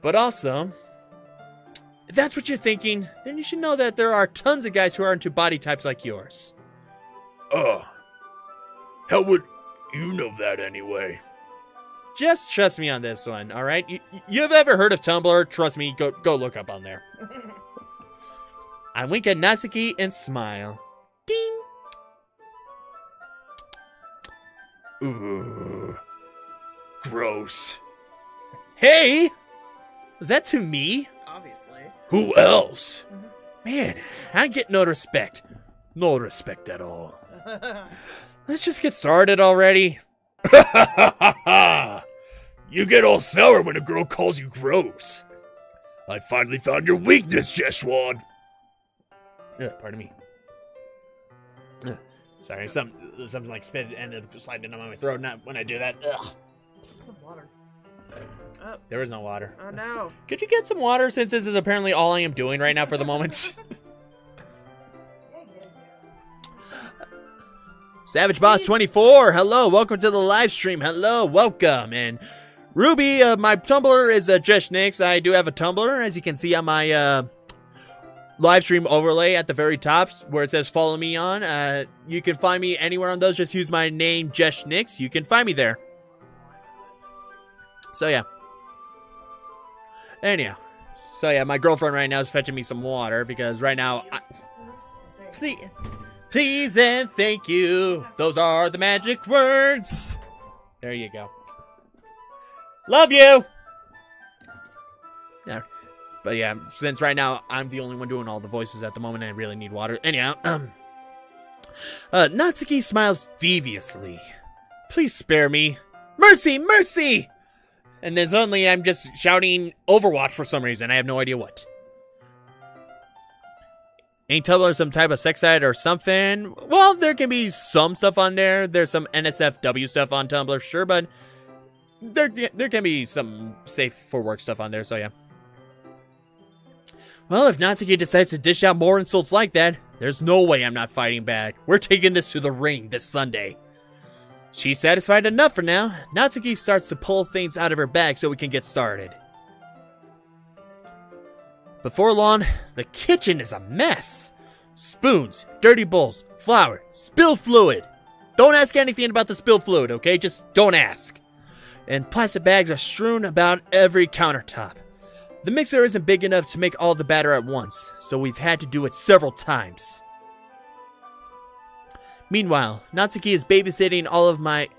But also, if that's what you're thinking, then you should know that there are tons of guys who are into body types like yours. How would you know that anyway? Just trust me on this one, alright? You've ever heard of Tumblr? Trust me, go look up on there. I wink at Natsuki and smile. Ding! Ooh. Gross. Hey! Was that to me? Obviously. Who else? Man, I get no respect. No respect at all. Let's just get started already. You get all sour when a girl calls you gross. I finally found your weakness, Jeshwan. Pardon me. Sorry, something like spit ended up sliding down my throat. Not when I do that. Ugh. Some water. Oh. There is no water. Oh no. Could you get some water since this is apparently all I am doing right now for the moment? Savage Boss 24, hello, welcome to the live stream. Hello, welcome. And Ruby, my Tumblr is JeshNyx. I do have a Tumblr, as you can see on my live stream overlay at the very top where it says follow me on. You can find me anywhere on those. Just use my name, JeshNyx. You can find me there. So yeah. Anyhow. So yeah, my girlfriend right now is fetching me some water because right now... Please and thank you. Those are the magic words. There you go. Love you. Yeah. But yeah, since right now I'm the only one doing all the voices at the moment, I really need water. Anyhow, Natsuki smiles deviously. Please spare me. Mercy, mercy! And then suddenly I'm just shouting Overwatch for some reason. I have no idea what. Ain't Tumblr some type of sex site or something? Well, there can be some stuff on there. There's some NSFW stuff on Tumblr, sure, but there can be some safe for work stuff on there, so yeah. Well, if Natsuki decides to dish out more insults like that, there's no way I'm not fighting back. We're taking this to the ring this Sunday. She's satisfied enough for now. Natsuki starts to pull things out of her bag so we can get started. Before long, the kitchen is a mess. Spoons, dirty bowls, flour, spilled fluid. Don't ask anything about the spilled fluid, okay? Just don't ask. And plastic bags are strewn about every countertop. The mixer isn't big enough to make all the batter at once, so we've had to do it several times. Meanwhile, Natsuki is babysitting all of my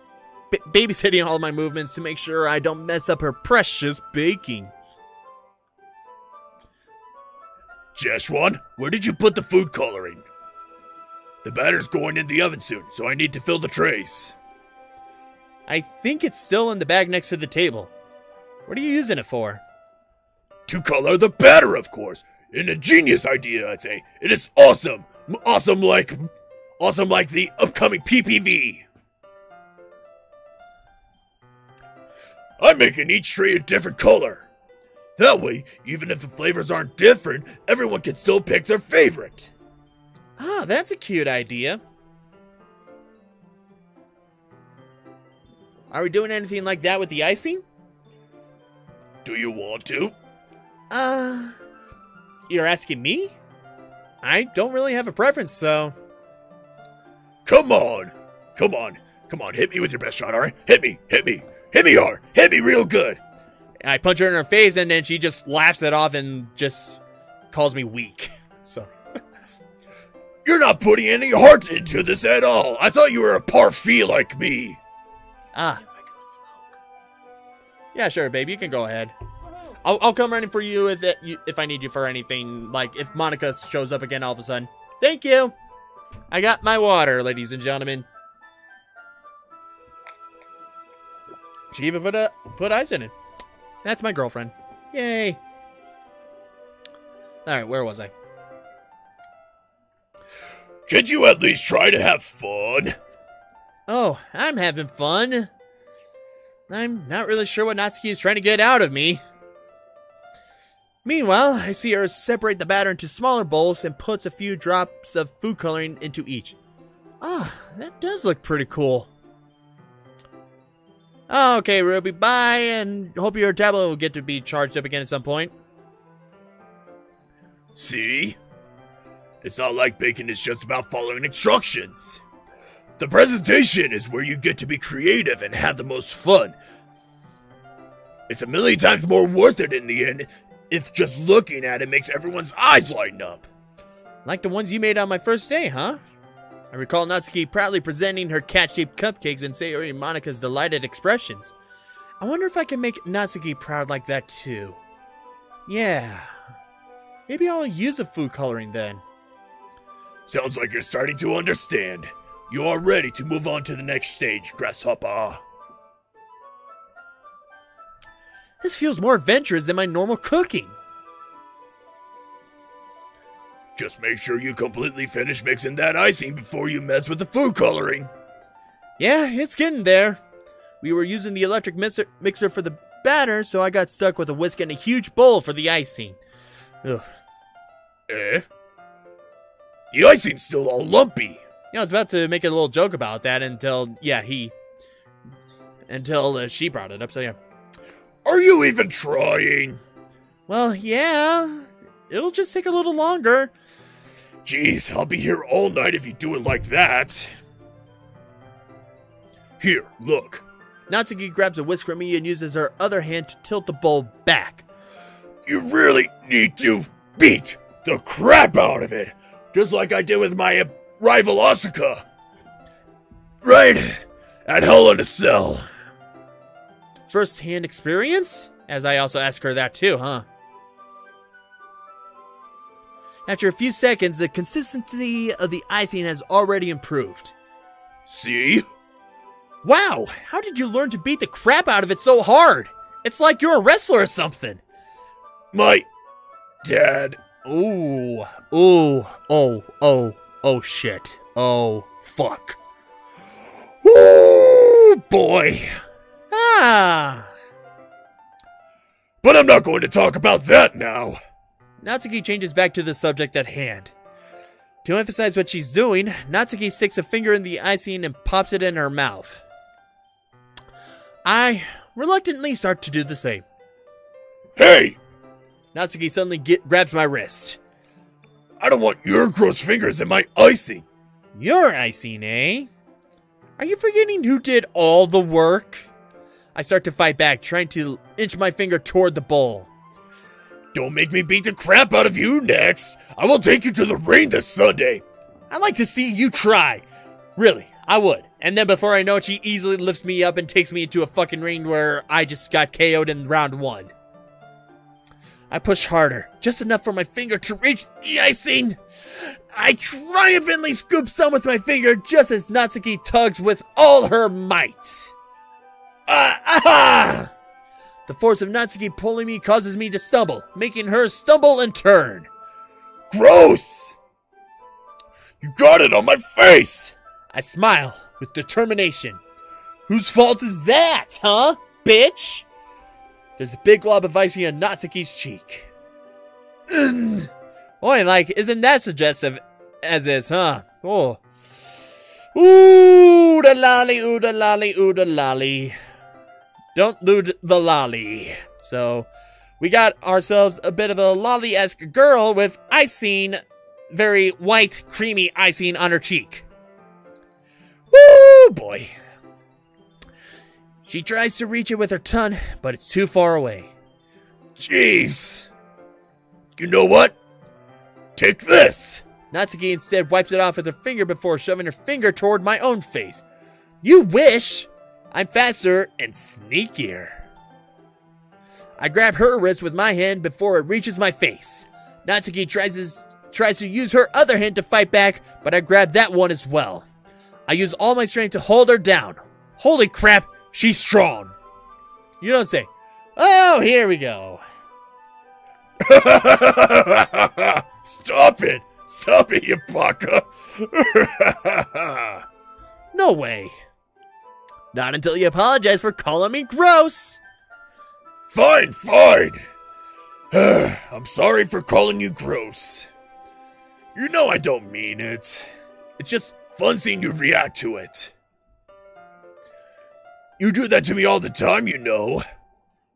movements to make sure I don't mess up her precious baking. Jesh-1, where did you put the food coloring? The batter's going in the oven soon, so I need to fill the trays. I think it's still in the bag next to the table. What are you using it for? To color the batter, of course. An ingenious idea, I'd say. It is awesome. Awesome like the upcoming PPV. I'm making each tray a different color. That way, even if the flavors aren't different, everyone can still pick their favorite. Ah, that's a cute idea. Are we doing anything like that with the icing? Do you want to? You're asking me? I don't really have a preference, so... Come on, hit me with your best shot, alright? Hit me hard, hit me real good. I punch her in her face, and then she just laughs it off and just calls me weak. So... You're not putting any heart into this at all. I thought you were a parfait like me. Ah. Yeah, sure, baby. You can go ahead. I'll come running for you if I need you for anything. Like, if Monika shows up again all of a sudden. Thank you. I got my water, ladies and gentlemen. She even put ice in it. That's my girlfriend. Yay. Alright, where was I? Could you at least try to have fun? Oh, I'm having fun. I'm not really sure what Natsuki is trying to get out of me. Meanwhile, I see her separate the batter into smaller bowls and puts a few drops of food coloring into each. Ah, that does look pretty cool. Okay, Ruby, bye, and hope your tablet will get to be charged up again at some point. See? It's not like baking is just about following instructions. The presentation is where you get to be creative and have the most fun. It's a million times more worth it in the end if just looking at it makes everyone's eyes lighten up. Like the ones you made on my first day, huh? I recall Natsuki proudly presenting her cat-shaped cupcakes and Sayori and Monika's delighted expressions. I wonder if I can make Natsuki proud like that too. Yeah. Maybe I'll use the food coloring then. Sounds like you're starting to understand. You are ready to move on to the next stage, Grasshopper. This feels more adventurous than my normal cooking. Just make sure you completely finish mixing that icing before you mess with the food coloring. Yeah, it's getting there. We were using the electric mixer for the batter, so I got stuck with a whisk and a huge bowl for the icing. Ugh. Eh? The icing's still all lumpy. Yeah, I was about to make a little joke about that until she brought it up, so yeah. Are you even trying? Well, yeah. It'll just take a little longer. Jeez, I'll be here all night if you do it like that. Here, look. Natsuki grabs a whisk from me and uses her other hand to tilt the bowl back. You really need to beat the crap out of it. Just like I did with my rival Asuka. Right at Hell in a Cell. First-hand experience? As I also ask her that too, huh? After a few seconds, the consistency of the icing has already improved. See? Wow, how did you learn to beat the crap out of it so hard? It's like you're a wrestler or something. My dad Ooh. Ooh. Oh, shit. Oh, fuck. Ooh, boy. Ah! But I'm not going to talk about that now. Natsuki changes back to the subject at hand. To emphasize what she's doing, Natsuki sticks a finger in the icing and pops it in her mouth. I reluctantly start to do the same. Hey! Natsuki suddenly grabs my wrist. I don't want your gross fingers in my icing. Your icing, eh? Are you forgetting who did all the work? I start to fight back, trying to inch my finger toward the bowl. Don't make me beat the crap out of you next. I will take you to the ring this Sunday. I'd like to see you try. Really, I would. And then before I know it, she easily lifts me up and takes me into a fucking ring where I just got KO'd in round 1. I push harder, just enough for my finger to reach the icing. I triumphantly scoop some with my finger just as Natsuki tugs with all her might. The force of Natsuki pulling me causes me to stumble, making her stumble and turn. Gross! You got it on my face! I smile with determination. Whose fault is that, huh, bitch? There's a big glob of icing on Natsuki's cheek. Boy, like, isn't that suggestive as is, huh? Oh. Ooh, da lolly, ooh, da lolly, ooh, da lolly. Don't lose the lolly. So, we got ourselves a bit of a lolly-esque girl with icing, very white, creamy icing on her cheek. Woo, boy. She tries to reach it with her tongue, but it's too far away. Jeez. You know what? Take this. Natsuki instead wipes it off with her finger before shoving her finger toward my own face. You wish! I'm faster and sneakier. I grab her wrist with my hand before it reaches my face. Natsuki tries to use her other hand to fight back, but I grab that one as well. I use all my strength to hold her down. Holy crap, she's strong. You don't say. Oh, here we go. Stop it! Stop it, you baka! No way. Not until you apologize for calling me gross. Fine, fine. I'm sorry for calling you gross. You know I don't mean it. It's just fun seeing you react to it. You do that to me all the time, you know.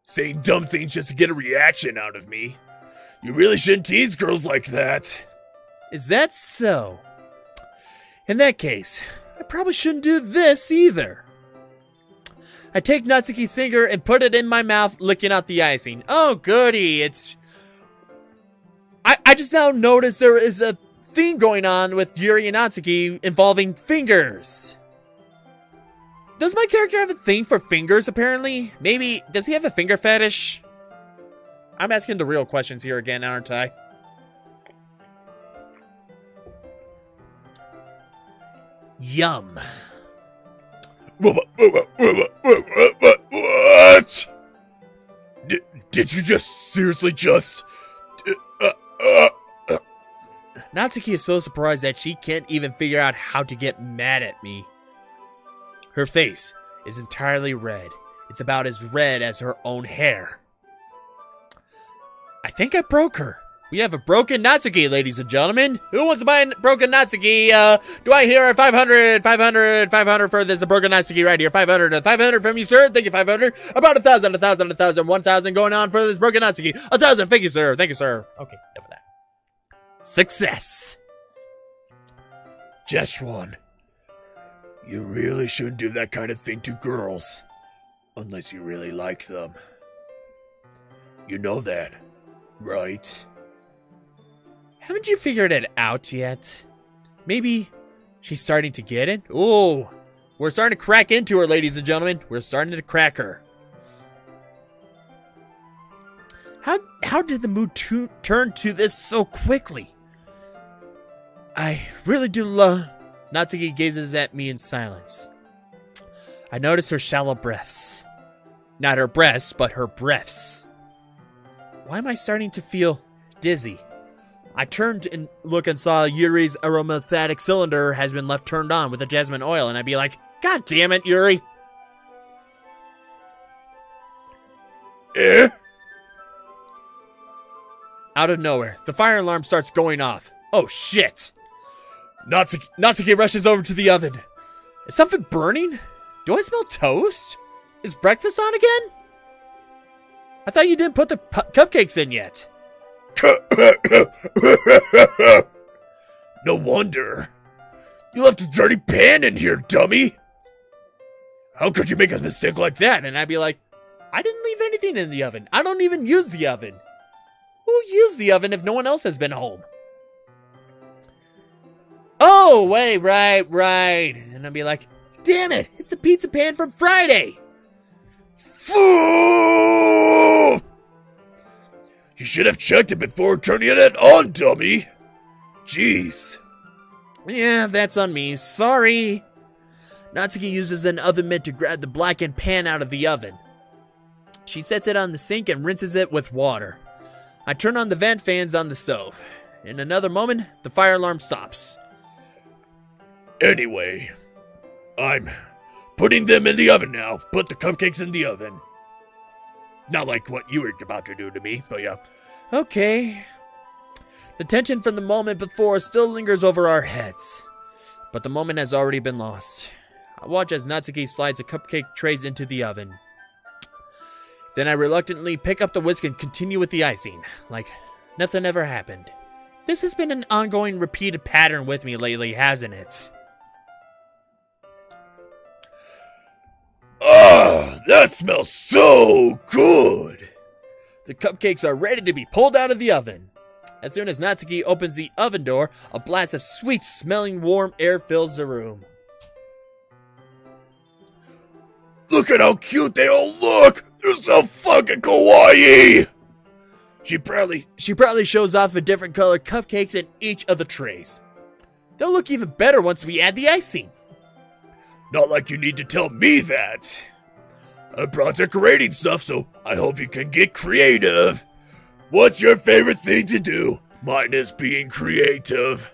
Saying dumb things just to get a reaction out of me. You really shouldn't tease girls like that. Is that so? In that case, I probably shouldn't do this either. I take Natsuki's finger and put it in my mouth, licking out the icing. Oh, goody. It's... I just now noticed there is a theme going on with Yuri and Natsuki involving fingers. Does my character have a thing for fingers, apparently? Maybe, does he have a finger fetish? I'm asking the real questions here again, aren't I? Yum. What? Did you just seriously just... Natsuki is so surprised that she can't even figure out how to get mad at me. Her face is entirely red. It's about as red as her own hair. I think I broke her. We have a broken Natsuki, ladies and gentlemen. Who wants to buy a broken Natsuki? Do I hear a 500 for this? A broken Natsuki right here. 500 from you, sir. Thank you, 500. About 1,000, 1,000 going on for this broken Natsuki. 1,000. Thank you, sir. Thank you, sir. Okay, enough of that. Success. Just one. You really shouldn't do that kind of thing to girls. Unless you really like them. You know that, right? Haven't you figured it out yet? Maybe she's starting to get it? Ooh, we're starting to crack into her, ladies and gentlemen. We're starting to crack her. How did the mood turn to this so quickly? I really do love... Natsuki gazes at me in silence. I notice her shallow breaths. Not her breasts, but her breaths. Why am I starting to feel dizzy? I turned and look and saw Yuri's aromatic cylinder has been left turned on with the jasmine oil, and I'd be like, God damn it, Yuri! Eh? Out of nowhere, the fire alarm starts going off. Oh shit! Natsuki rushes over to the oven. Is something burning? Do I smell toast? Is breakfast on again? I thought you didn't put the cupcakes in yet. No wonder. You left a dirty pan in here, dummy. How could you make a mistake like that? And I'd be like, I didn't leave anything in the oven. I don't even use the oven. Who used the oven if no one else has been home? Oh, wait, right. And I'd be like, damn it, it's the pizza pan from Friday. Fool! You should have checked it before turning it on, dummy. Jeez. Yeah, that's on me. Sorry. Natsuki uses an oven mitt to grab the blackened pan out of the oven. She sets it on the sink and rinses it with water. I turn on the vent fans on the stove. In another moment, the fire alarm stops. Anyway, I'm putting them in the oven now. Put the cupcakes in the oven. Not like what you were about to do to me, but yeah. Okay. The tension from the moment before still lingers over our heads. But the moment has already been lost. I watch as Natsuki slides the cupcake trays into the oven. Then I reluctantly pick up the whisk and continue with the icing, like nothing ever happened. This has been an ongoing repeated pattern with me lately, hasn't it? Ah, that smells so good! The cupcakes are ready to be pulled out of the oven. As soon as Natsuki opens the oven door, a blast of sweet-smelling warm air fills the room. Look at how cute they all look! They're so fucking kawaii! She proudly shows off the different colored cupcakes in each of the trays. They'll look even better once we add the icing. Not like you need to tell me that. I brought decorating stuff, so I hope you can get creative. What's your favorite thing to do? Mine is being creative.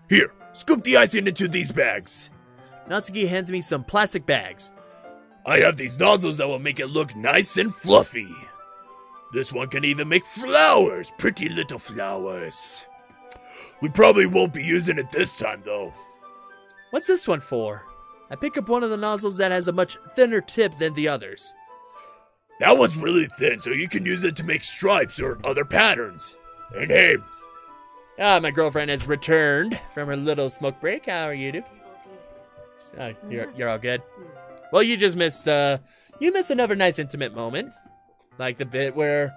Here, scoop the icing into these bags. Natsuki hands me some plastic bags. I have these nozzles that will make it look nice and fluffy. This one can even make flowers, pretty little flowers. We probably won't be using it this time, though. What's this one for? I pick up one of the nozzles that has a much thinner tip than the others. That one's really thin, so you can use it to make stripes or other patterns. And hey... my girlfriend has returned from her little smoke break. How are you, dude? You're all good? Well, you just missed, you missed another nice intimate moment. Like the bit where...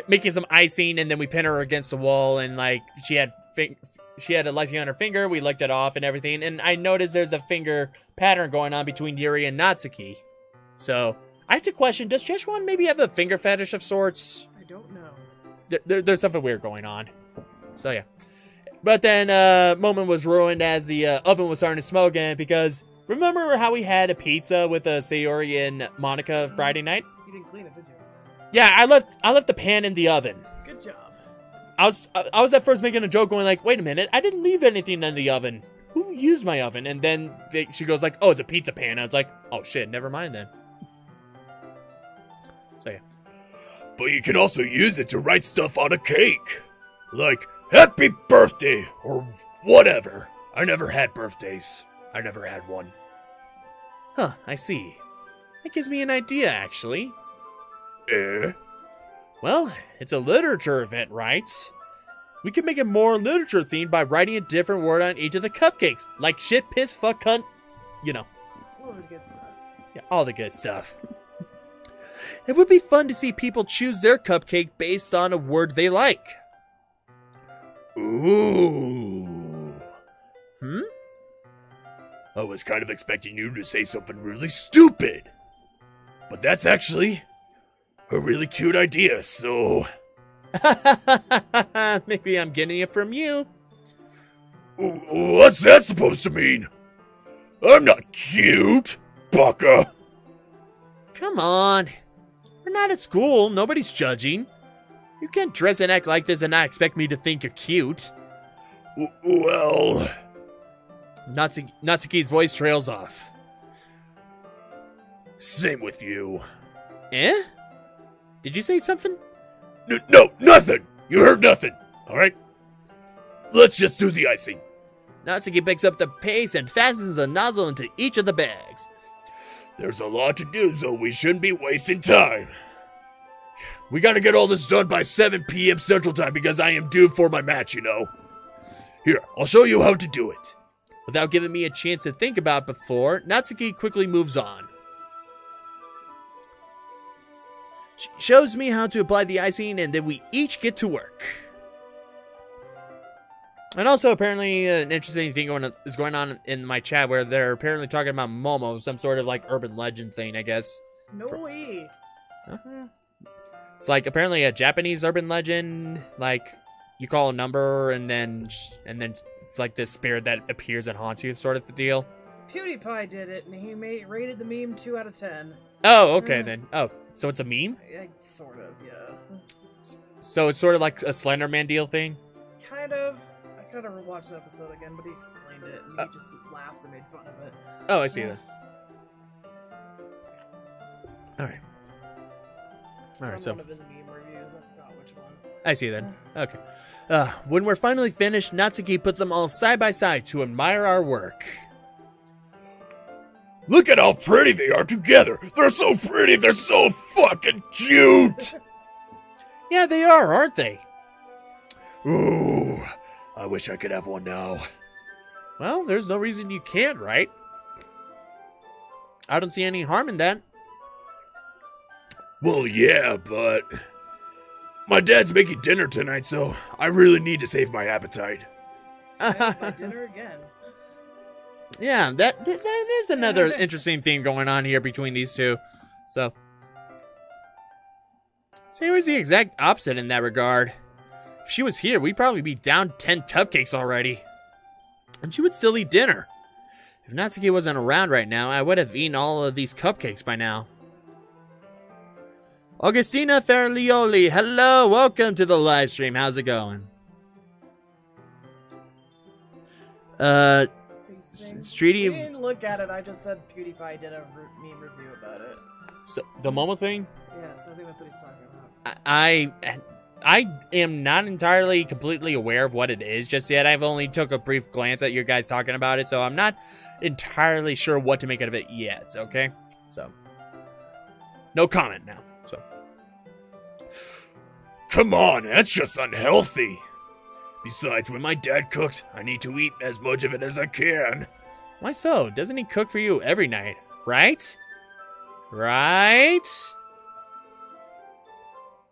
making some icing, and then we pin her against the wall, and like, she had a icing on her finger, we licked it off and everything, and I noticed there's a finger pattern going on between Yuri and Natsuki. So, I have to question, does Jesh maybe have a finger fetish of sorts? I don't know. There's something weird going on. So, yeah. But then, moment was ruined as the oven was starting to smoke again, because remember how we had a pizza with Sayori and Monika Friday night? You didn't clean it, did you? Yeah, I left the pan in the oven. Good job. I was at first making a joke going like, wait a minute, I didn't leave anything in the oven. Who used my oven? And then she goes like, oh, it's a pizza pan. I was like, oh shit, never mind then. So yeah. But you can also use it to write stuff on a cake. Like, happy birthday, or whatever. I never had birthdays. I never had one. Huh, I see. That gives me an idea, actually. Eh? Well, it's a literature event, right? We could make it more literature themed by writing a different word on each of the cupcakes. Like shit, piss, fuck, cunt. You know. All the good stuff. Yeah, all the good stuff. It would be fun to see people choose their cupcake based on a word they like. Ooh. Hmm? I was kind of expecting you to say something really stupid. But that's actually a really cute idea, so... Maybe I'm getting it from you. What's that supposed to mean? I'm not cute, baka. Come on. We're not at school. Nobody's judging. You can't dress and act like this and not expect me to think you're cute. Well... Natsuki's voice trails off. Same with you. Eh? Did you say something? No, nothing! You heard nothing, alright? Let's just do the icing. Natsuki picks up the pace and fastens a nozzle into each of the bags. There's a lot to do, so we shouldn't be wasting time. We gotta get all this done by 7 p.m. Central Time because I am due for my match, you know. Here, I'll show you how to do it. Without giving me a chance to think about it before, Natsuki quickly moves on. She shows me how to apply the icing, and then we each get to work. And also, apparently, an interesting thing is going on in my chat where they're apparently talking about Momo, some sort of, like, urban legend thing, I guess. No way. Huh? It's, like, apparently a Japanese urban legend, like, you call a number, and then it's, like, this spirit that appears and haunts you, sort of the deal. PewDiePie did it, and he rated the meme 2 out of 10. Oh, okay, then. Oh, so it's a meme? Sort of, yeah. So it's sort of like a Slender Man deal thing? Kind of. I gotta rewatch the episode again, but he explained it, and he just laughed and made fun of it. Oh, I see that. Alright. Alright, so... One of his meme reviews, I forgot which one. I see that. Okay. When we're finally finished, Natsuki puts them all side by side to admire our work. Look at how pretty they are together! They're so pretty, they're so fucking cute! Yeah, they are, aren't they? Ooh, I wish I could have one now. Well, there's no reason you can't, right? I don't see any harm in that. Well, yeah, but... my dad's making dinner tonight, so I really need to save my appetite. My dinner again. Yeah, that is another interesting thing going on here between these two. So Sayori's the exact opposite in that regard. If she was here, we'd probably be down 10 cupcakes already. And she would still eat dinner. If Natsuki wasn't around right now, I would have eaten all of these cupcakes by now. Augustina Ferlioli, hello, welcome to the live stream. How's it going? Streety. I didn't look at it, I just said PewDiePie did a meme review about it. So, the Momo thing? Yes, I think that's what he's talking about. I am not entirely completely aware of what it is just yet. I've only took a brief glance at you guys talking about it, so I'm not entirely sure what to make out of it yet, okay? So, no comment now. So, come on, that's just unhealthy. Besides, when my dad cooks, I need to eat as much of it as I can. Why so? Doesn't he cook for you every night, right? Right?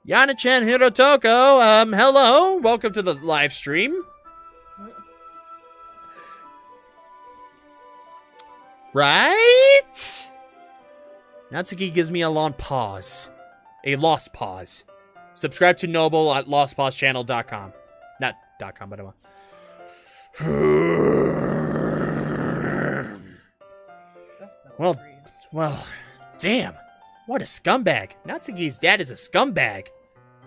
Yana-chan Hirotoko, hello. Welcome to the live stream. Right? Natsuki gives me a long pause. A lost pause. Subscribe to Noble at lostpausechannel.com. Not .com, but Well, damn. What a scumbag. Natsuki's dad is a scumbag.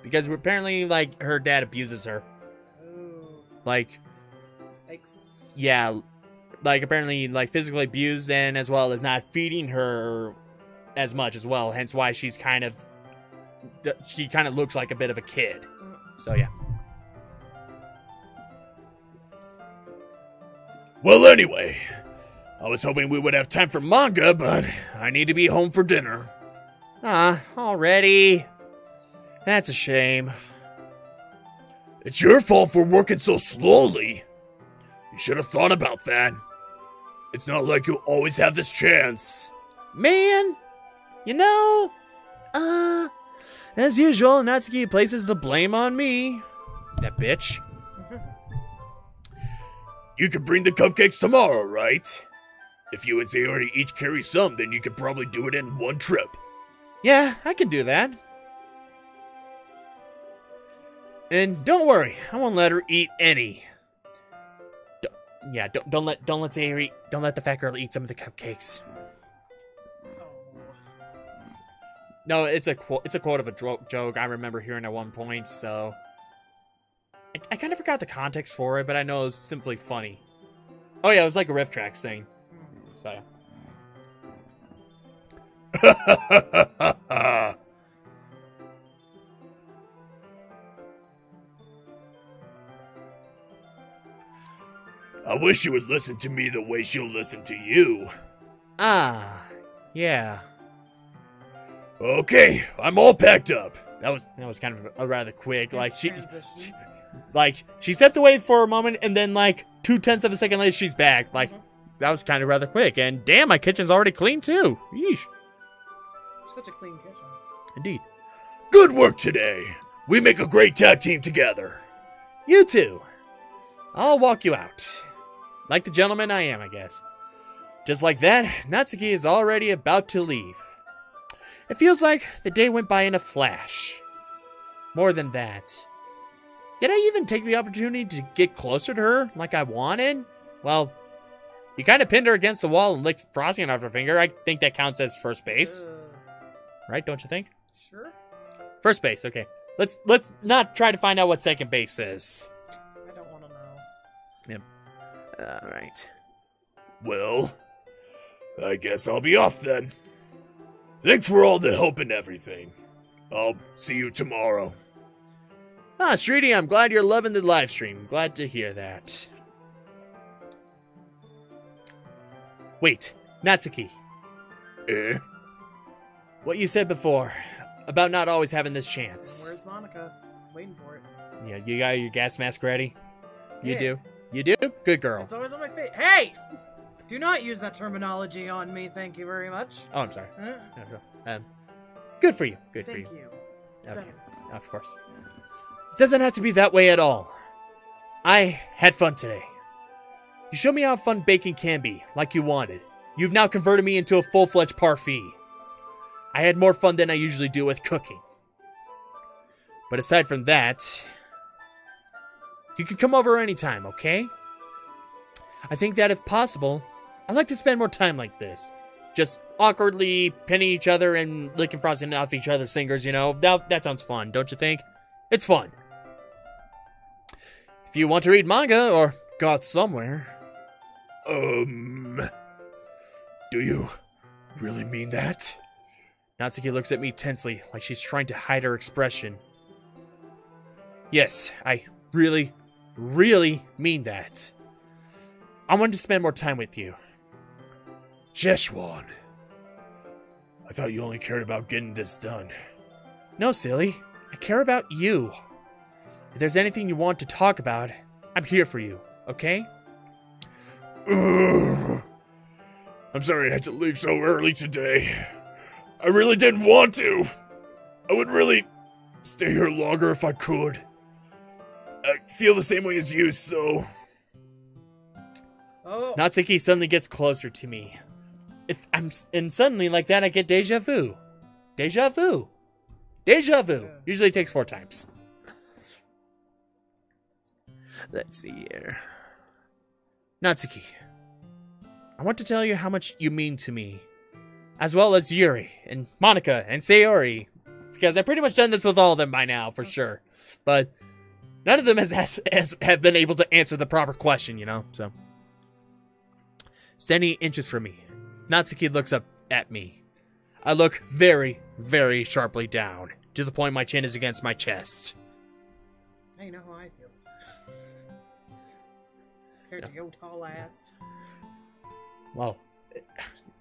Because apparently, like, her dad abuses her. Ooh. Like, Yikes. yeah, like, apparently, like, physically abused and as well as not feeding her as much as well. Hence why she's kind of, she kind of looks like a bit of a kid. So, yeah. Well, anyway, I was hoping we would have time for manga, but I need to be home for dinner. Ah, already? That's a shame. It's your fault for working so slowly. You should have thought about that. It's not like you'll always have this chance. Man, you know, as usual, Natsuki places the blame on me. That bitch. You can bring the cupcakes tomorrow, right? If you and Sayori each carry some, then you can probably do it in one trip. Yeah, I can do that. And don't worry, I won't let her eat any. Don't let Sayori, don't let the fat girl eat some of the cupcakes. No, it's a quote of a joke I remember hearing at one point, so... I kind of forgot the context for it, but I know it was simply funny. Oh yeah, it was like a riff track thing. So... I wish you would listen to me the way she'll listen to you. Ah, yeah. Okay, I'm all packed up. That was kind of a rather quick. Like she stepped away for a moment, and then like 0.2 of a second later, she's back. Like that was kind of rather quick. And damn, my kitchen's already clean too. Yeesh. Such a clean kitchen. Indeed. Good work today. We make a great tag team together. You too. I'll walk you out. Like the gentleman I am, I guess. Just like that, Natsuki is already about to leave. It feels like the day went by in a flash. More than that. Did I even take the opportunity to get closer to her like I wanted? Well, you kind of pinned her against the wall and licked frosting off her finger. I think that counts as first base. Right, don't you think? Sure. First base, okay. Let's not try to find out what second base is. I don't want to know. Yep. Alright. Well, I guess I'll be off then. Thanks for all the help and everything. I'll see you tomorrow. Ah, Streety, I'm glad you're loving the live stream. Glad to hear that. Wait, Natsuki. Eh? What you said before about not always having this chance. Where's Monika? Waiting for it. Yeah, you got your gas mask ready? You Yeah. do? You do? Good girl. It's always on my face. Hey! Do not use that terminology on me, thank you very much. Oh, I'm sorry. Huh? Good for you. Good for Thank you. you. Okay, Better. of course. It doesn't have to be that way at all. I had fun today. You showed me how fun baking can be, like you wanted. You've now converted me into a full-fledged parfait. I had more fun than I usually do with cooking. But aside from that, you can come over anytime, okay? I think that if possible, I'd like to spend more time like this. Just awkwardly pinning each other and licking frosting off each other's fingers, you know? That sounds fun, don't you think? It's fun. If you want to read manga or go out somewhere... Do you really mean that? Natsuki looks at me tensely, like she's trying to hide her expression. Yes, I really, really mean that. I want to spend more time with you. Jeshwan. I thought you only cared about getting this done. No, silly. I care about you. If there's anything you want to talk about, I'm here for you, okay? Ugh. I'm sorry I had to leave so early today. I really didn't want to. I would really stay here longer if I could. I feel the same way as you, so... Oh. Natsuki suddenly gets closer to me. And suddenly, like that, I get deja vu. Deja vu. Deja vu. Yeah. Usually takes 4 times. Let's see here. Natsuki, I want to tell you how much you mean to me. As well as Yuri, and Monika, and Sayori. Because I've pretty much done this with all of them by now, for sure. But none of them have been able to answer the proper question, you know? So, standing inches from me, Natsuki looks up at me. I look very, very sharply down, to the point my chin is against my chest. Now you know how I feel. Compared to your tall ass. Well,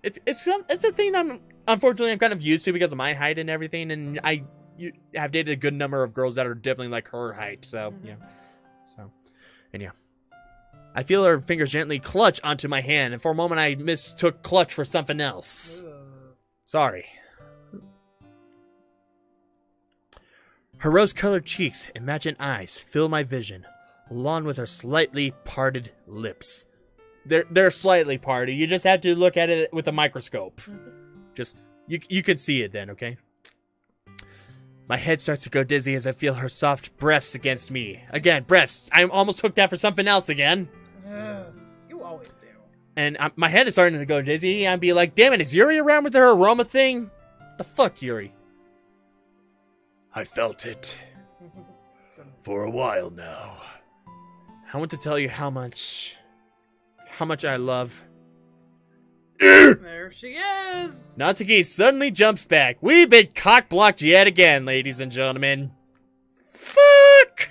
it's a thing I'm kind of used to because of my height and everything, and have dated a good number of girls that are definitely like her height, so yeah. So, and yeah. I feel her fingers gently clutch onto my hand, and for a moment I mistook clutch for something else. Sorry. Her rose-colored cheeks and magenta eyes fill my vision, along with her slightly parted lips. They're slightly parted. You just have to look at it with a microscope. Just, you can see it then, okay? My head starts to go dizzy as I feel her soft breaths against me. Again, breaths. I'm almost hooked out for something else again. You always do. And my head is starting to go dizzy. I'd be like, damn it, is Yuri around with her aroma thing? The fuck, Yuri? I felt it. For a while now. I want to tell you how much I love. There she is! Natsuki suddenly jumps back. We've been cock-blocked yet again, ladies and gentlemen. Fuck!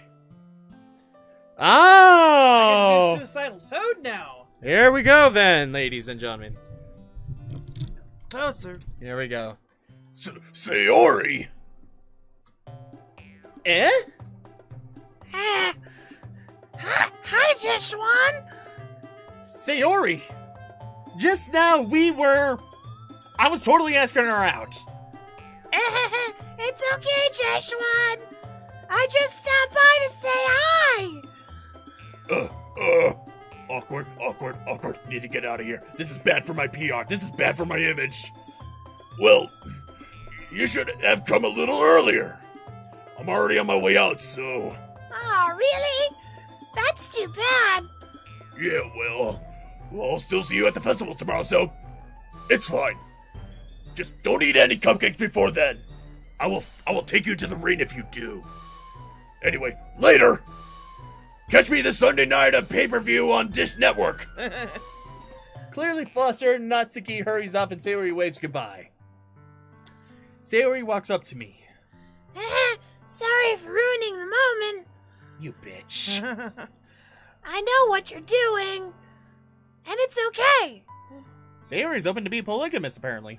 I Oh! can do Suicidal Toad now! Here we go then, ladies and gentlemen. Toaster. Here we go. Sayori! Eh? Hi, Jeshwan! Sayori! Just now I was totally asking her out. It's okay, Jeshwan. I just stopped by to say hi. Awkward. Need to get out of here. This is bad for my PR. This is bad for my image. Well, you should have come a little earlier. I'm already on my way out, so... Oh, really? That's too bad. Yeah, well, I'll still see you at the festival tomorrow, so... It's fine. Just don't eat any cupcakes before then. I will take you to the ring if you do. Anyway, later! Catch me this Sunday night at pay-per-view on Dish Network. Clearly flustered, Natsuki hurries off and Sayori waves goodbye. Sayori walks up to me. Sorry for ruining the moment. You bitch. I know what you're doing. And it's okay. Sayori's open to be polygamous, apparently.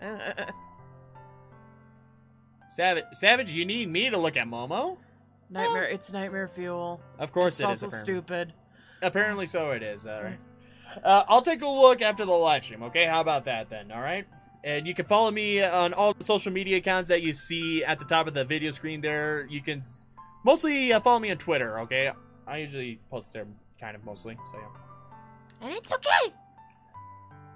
Savage, you need me to look at Momo? It's nightmare fuel. Of course It's it is, also apparently. stupid. Apparently so it is, alright. I'll take a look after the live stream, okay? How about that then, alright? And you can follow me on all the social media accounts that you see at the top of the video screen there. You can mostly follow me on Twitter, okay? I usually post there kind of mostly, so yeah. And it's okay.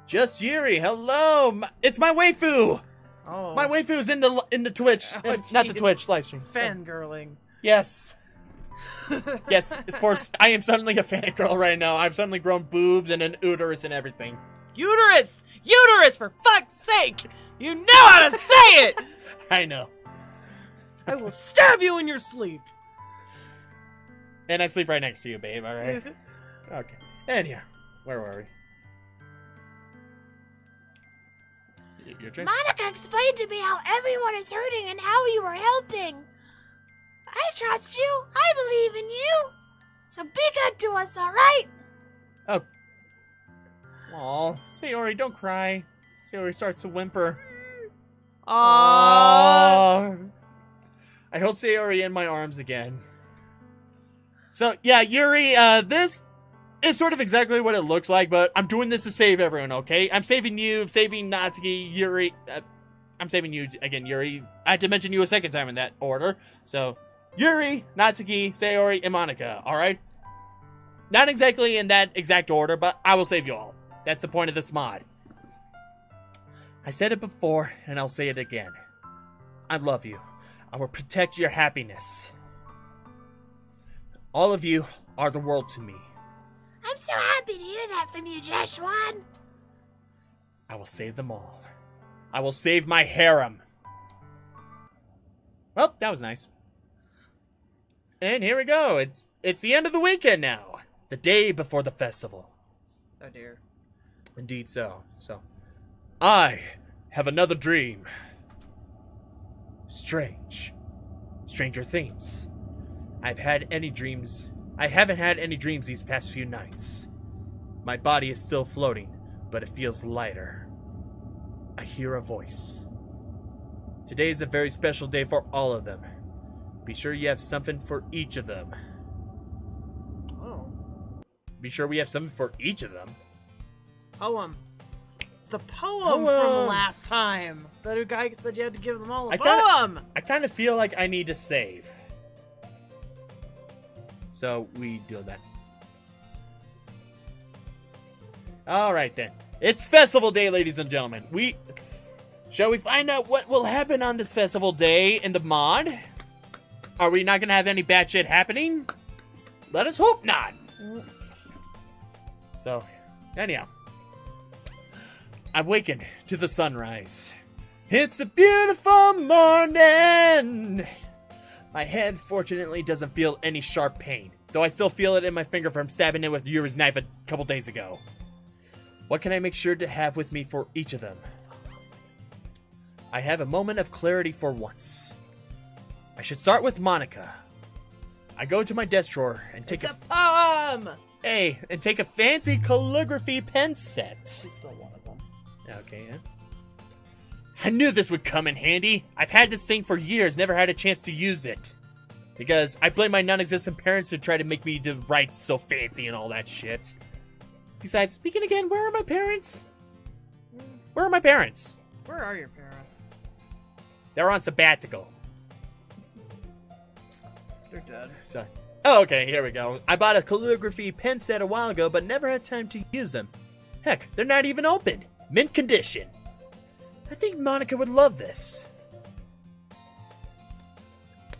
Just Yuri, hello! It's my waifu! Oh. My waifu's in the Twitch, Oh, not the geez. Twitch live stream. So- Fangirling. Yes. Yes, of course, I am suddenly a fangirl right now. I've suddenly grown boobs and an uterus and everything. Uterus! Uterus, for fuck's sake! You know how to say it! I know. I will stab you in your sleep. And I sleep right next to you, babe, alright? Okay. Anyhow, where were we? Your turn? Monika explained to me how everyone is hurting and how you were helping. I trust you. I believe in you. So be good to us, alright? Oh. Aw, Sayori, don't cry. Sayori starts to whimper. Aww. Aw. I hold Sayori in my arms again. So, yeah, Yuri, this is sort of exactly what it looks like, but I'm doing this to save everyone, okay? I'm saving you, saving Natsuki, Yuri. I'm saving you again, Yuri. I had to mention you a second time in that order. So, Yuri, Natsuki, Sayori, and Monika, alright? Not exactly in that exact order, but I will save you all. That's the point of this mod. I said it before, and I'll say it again. I love you. I will protect your happiness. All of you are the world to me. I'm so happy to hear that from you, Jeshwan. I will save them all. I will save my harem. Well, that was nice. And here we go. It's the end of the weekend now. The day before the festival. Oh dear. Indeed so. So, I have another dream. Strange. Stranger things. I haven't had any dreams these past few nights. My body is still floating, but it feels lighter. I hear a voice. Today is a very special day for all of them. Be sure you have something for each of them. Oh. Be sure we have something for each of them. Poem. The poem from last time. The guy said you had to give them all a poem. I kind of feel like I need to save. So we do that. Alright then. It's festival day, ladies and gentlemen. Shall we find out what will happen on this festival day in the mod? Are we not going to have any bad shit happening? Let us hope not. So, anyhow. I waken to the sunrise. It's a beautiful morning. My hand, fortunately, doesn't feel any sharp pain, though I still feel it in my finger from stabbing it with Yuri's knife a couple days ago. What can I make sure to have with me for each of them? I have a moment of clarity for once. I should start with Monika. I go to my desk drawer and take a poem! Hey, and take a fancy calligraphy pen set. She's still one of them. Okay, yeah. I knew this would come in handy. I've had this thing for years, never had a chance to use it. Because I blame my non-existent parents who try to make me to write so fancy and all that shit. Besides, speaking again, where are my parents? Where are my parents? Where are your parents? They're on sabbatical. They're dead. Sorry. Oh, okay, here we go. I bought a calligraphy pen set a while ago, but never had time to use them. Heck, they're not even open. Mint condition. I think Monika would love this.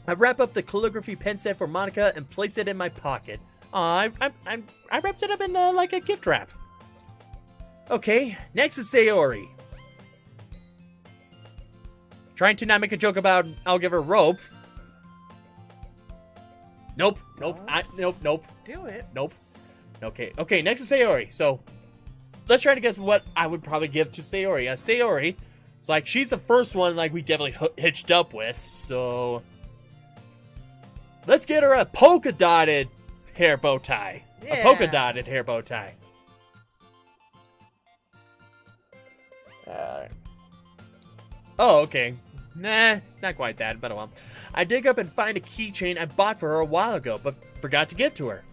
I wrap up the calligraphy pen set for Monika and place it in my pocket. I wrapped it up in like a gift wrap. Okay, next is Sayori. Trying to not make a joke about I'll give her rope. Nope. Nope. Do it. Nope. Okay, next is Sayori. So, let's try to guess what I would probably give to Sayori. Sayori, it's like, she's the first one, like, we definitely hitched up with, so... Let's get her a polka-dotted hair bow tie. Yeah. A polka-dotted hair bow tie. Oh, okay. Nah, not quite that, but well. I dig up and find a keychain I bought for her a while ago, but forgot to give to her.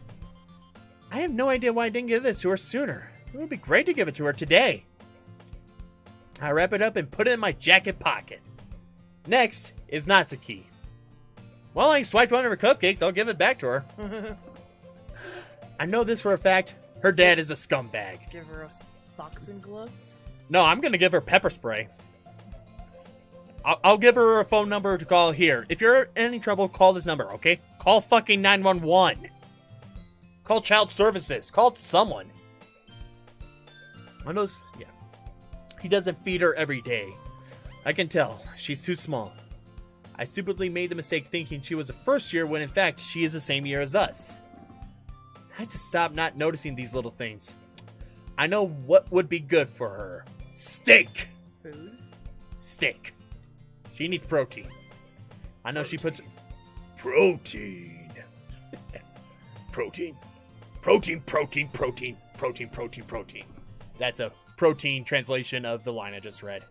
I have no idea why I didn't give this to her sooner. It would be great to give it to her today. I wrap it up and put it in my jacket pocket. Next is Natsuki. Well, I swiped one of her cupcakes, I'll give it back to her. I know this for a fact. Her dad is a scumbag. Give her boxing gloves? No, I'm gonna give her pepper spray. I'll give her a phone number to call here. If you're in any trouble, call this number, okay? Call fucking 911. Call child services. Call someone. I know, yeah. He doesn't feed her every day. I can tell. She's too small. I stupidly made the mistake thinking she was a first year when in fact she is the same year as us. I had to stop not noticing these little things. I know what would be good for her. Steak! Food? Steak. She needs protein. I know she puts... Protein. Protein. That's a protein translation of the line I just read.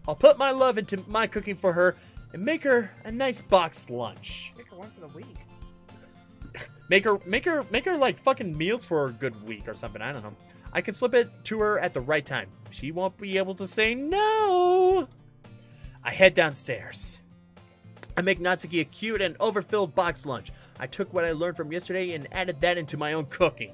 I'll put my love into my cooking for her and make her a nice boxed lunch. Make her one for the week. Make her like fucking meals for a good week or something. I don't know. I can slip it to her at the right time. She won't be able to say no. I head downstairs. I make Natsuki a cute and overfilled boxed lunch. I took what I learned from yesterday and added that into my own cooking.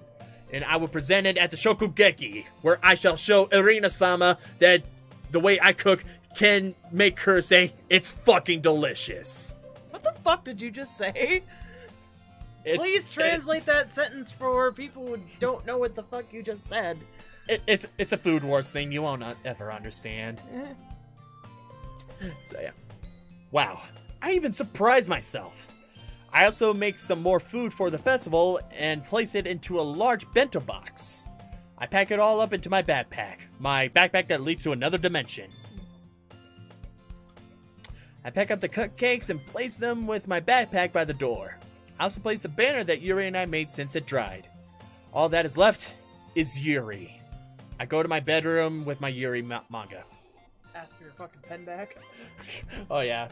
And I will present it at the Shokugeki, where I shall show Irina-sama that the way I cook can make her say, it's fucking delicious. What the fuck did you just say? Please translate that sentence for people who don't know what the fuck you just said. It's a Food Wars thing you won't ever understand. So yeah. Wow. I even surprised myself. I also make some more food for the festival and place it into a large bento box. I pack it all up into my backpack that leads to another dimension. I pack up the cupcakes and place them with my backpack by the door. I also place a banner that Yuri and I made since it dried. All that is left is Yuri. I go to my bedroom with my Yuri manga. Ask for your fucking pen back. Oh yeah,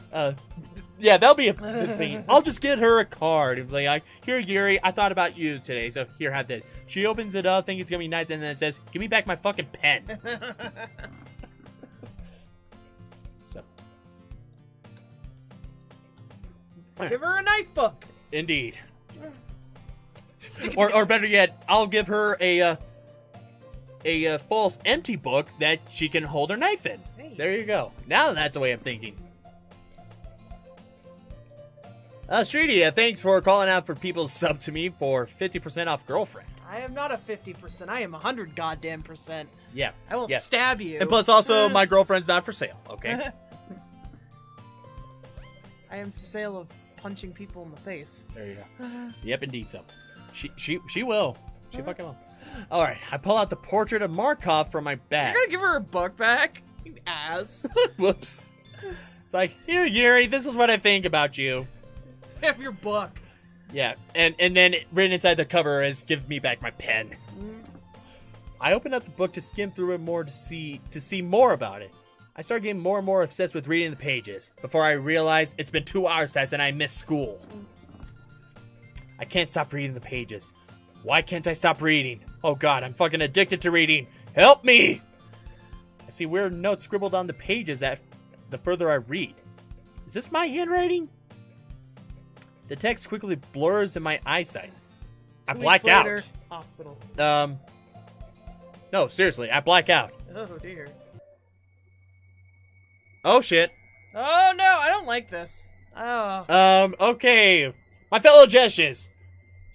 yeah, that'll be a thing. I'll just get her a card and be like, here, Yuri, I thought about you today, so here, have this. She opens it up, thinking it's gonna be nice, and then it says, give me back my fucking pen. So, give her a knife book. Indeed. Or better yet, I'll give her a false empty book that she can hold her knife in. Hey. There you go. Now that's the way I'm thinking. Streetia, thanks for calling out for people to sub to me for 50% off Girlfriend. I am not a 50%. I am 100 goddamn %. Yeah. I will stab you. And plus also, my girlfriend's not for sale, okay? I am for sale of punching people in the face. There you go. Yep, indeed so. She will. She fucking will. Alright, I pull out the portrait of Markov from my bag. You're gonna give her a book back? You ass. Whoops. It's like, here, Yuri, this is what I think about you. Have your book. Yeah, and then written inside the cover is, give me back my pen. I opened up the book to skim through it more to see more about it. I started getting more and more obsessed with reading the pages, before I realized it's been 2 hours past and I missed school. I can't stop reading the pages. Why can't I stop reading? Oh god, I'm fucking addicted to reading. Help me! I see weird notes scribbled on the pages the further I read. Is this my handwriting? The text quickly blurs in my eyesight. I black later, out. Hospital. No, seriously, I black out. Oh dear. Oh shit. Oh no, I don't like this. Oh. Okay. My fellow Jeshes,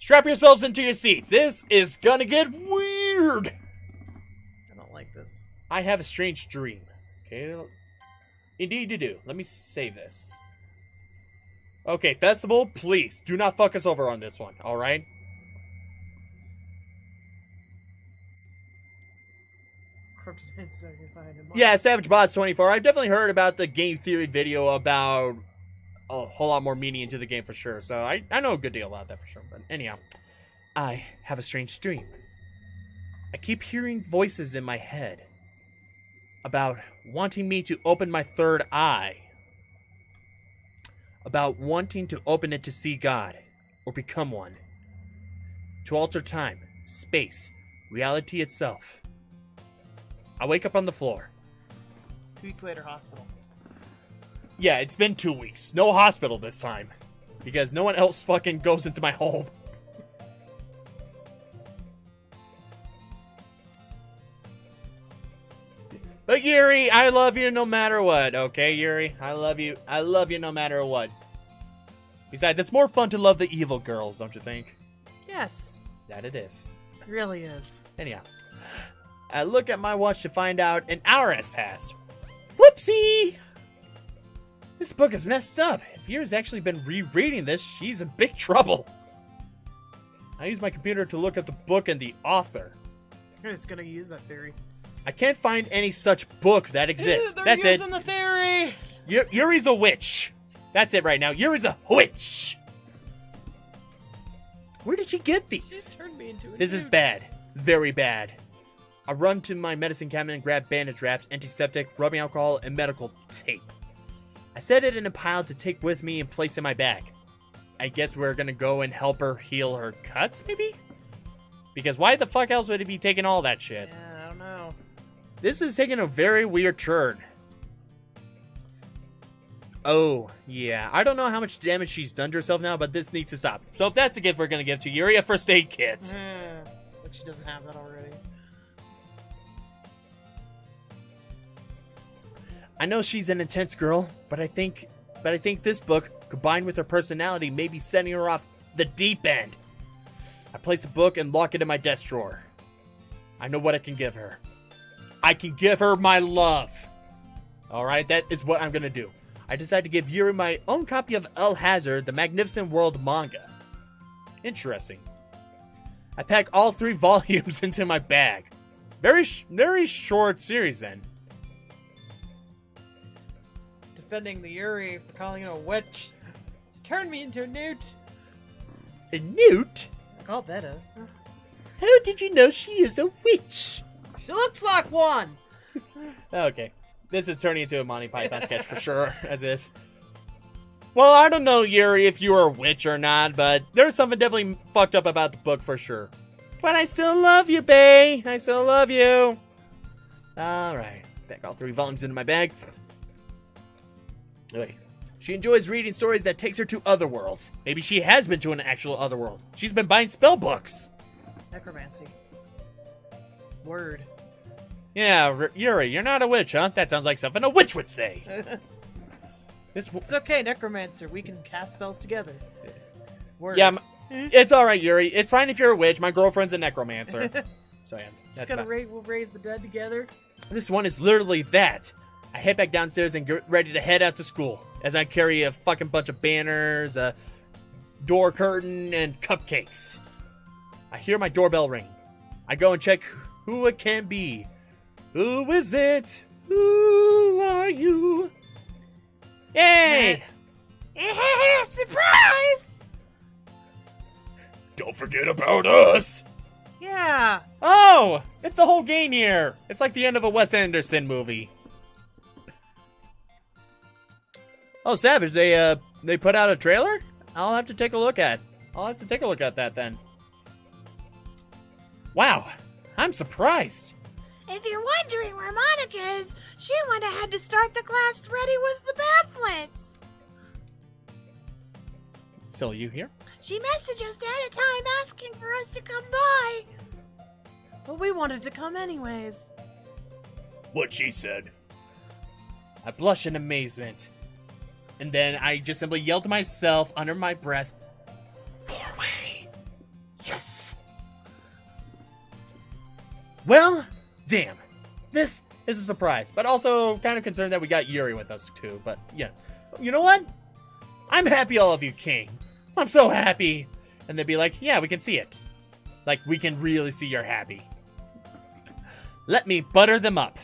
strap yourselves into your seats. This is gonna get weird. I don't like this. I have a strange dream. Okay. Indeed you do. Let me save this. Okay, Festival, please, do not fuck us over on this one, alright? Yeah, Savage Boss 24. I've definitely heard about the game theory video about a whole lot more meaning into the game for sure. So I know a good deal about that for sure. But anyhow, I have a strange dream. I keep hearing voices in my head about wanting me to open my third eye. About wanting to open it to see God, or become one. To alter time, space, reality itself. I wake up on the floor. 2 weeks later, hospital. Yeah, it's been 2 weeks. No hospital this time. Because no one else fucking goes into my home. But Yuri, I love you no matter what, okay, Yuri? I love you no matter what. Besides, it's more fun to love the evil girls, don't you think? Yes. That it is. It really is. Anyhow, I look at my watch to find out an hour has passed. Whoopsie! This book is messed up. If Yuri's actually been rereading this, she's in big trouble. I use my computer to look at the book and the author. I'm just gonna use that theory. I can't find any such book that exists. They're That's it. using the theory! Yuri's a witch. That's it right now. Yuri's a witch. Where did she get these? She turned me into a This is newt. bad. Very bad. I run to my medicine cabinet and grab bandage wraps, antiseptic, rubbing alcohol, and medical tape. I set it in a pile to take with me and place in my bag. I guess we're gonna go and help her heal her cuts, maybe? Because why the fuck else would it be taking all that shit? Yeah, I don't know. This is taking a very weird turn. Oh, yeah. I don't know how much damage she's done to herself now, but this needs to stop. So if that's the gift we're gonna give to Yuri, a first aid kit. But she doesn't have that already. I know she's an intense girl, but I think this book, combined with her personality, may be setting her off the deep end. I place the book and lock it in my desk drawer. I know what I can give her. I can give her my love. Alright, that is what I'm gonna do. I decide to give Yuri my own copy of El Hazard, the Magnificent World manga. Interesting. I pack all 3 volumes into my bag. Very short series then. Defending the Yuri for calling it a witch. Turned me into a newt. A newt? I call better. How did you know she is a witch? She looks like one! Okay. This is turning into a Monty Python sketch for sure, as is. Well, I don't know, Yuri, if you are a witch or not, but there's something definitely fucked up about the book for sure. But I still love you, bae. I still love you. Alright. Pack all 3 volumes into my bag. Wait. She enjoys reading stories that takes her to other worlds. Maybe she has been to an actual other world. She's been buying spell books. Necromancy. Word. Yeah, Yuri, you're not a witch, huh? That sounds like something a witch would say. It's okay, Necromancer. We can cast spells together. Word. Yeah, it's alright, Yuri. It's fine if you're a witch. My girlfriend's a necromancer. So yeah, that's fine. We'll raise the dead together. This one is literally that. I head back downstairs and get ready to head out to school. as I carry a fucking bunch of banners, a door curtain, and cupcakes. I hear my doorbell ring. I go and check who it can be. Who is it? Who are you? Yay! Surprise! Don't forget about us! Yeah. Oh! It's the whole game here! It's like the end of a Wes Anderson movie. Oh, Savage, they put out a trailer? I'll have to take a look at. That then. Wow, I'm surprised. If you're wondering where Monika is, she went ahead to start the class ready with the pamphlets. So, you here? She messaged us ahead of time asking for us to come by. But we wanted to come anyways. What she said. I blush in amazement. And then I just simply yelled to myself under my breath, 4-way! Yes! Well, damn. This is a surprise. But also kind of concerned that we got Yuri with us too. But yeah. You know what? I'm happy all of you came. I'm so happy. And they'd be like, yeah, we can see it. Like, we can really see you're happy. Let me butter them up.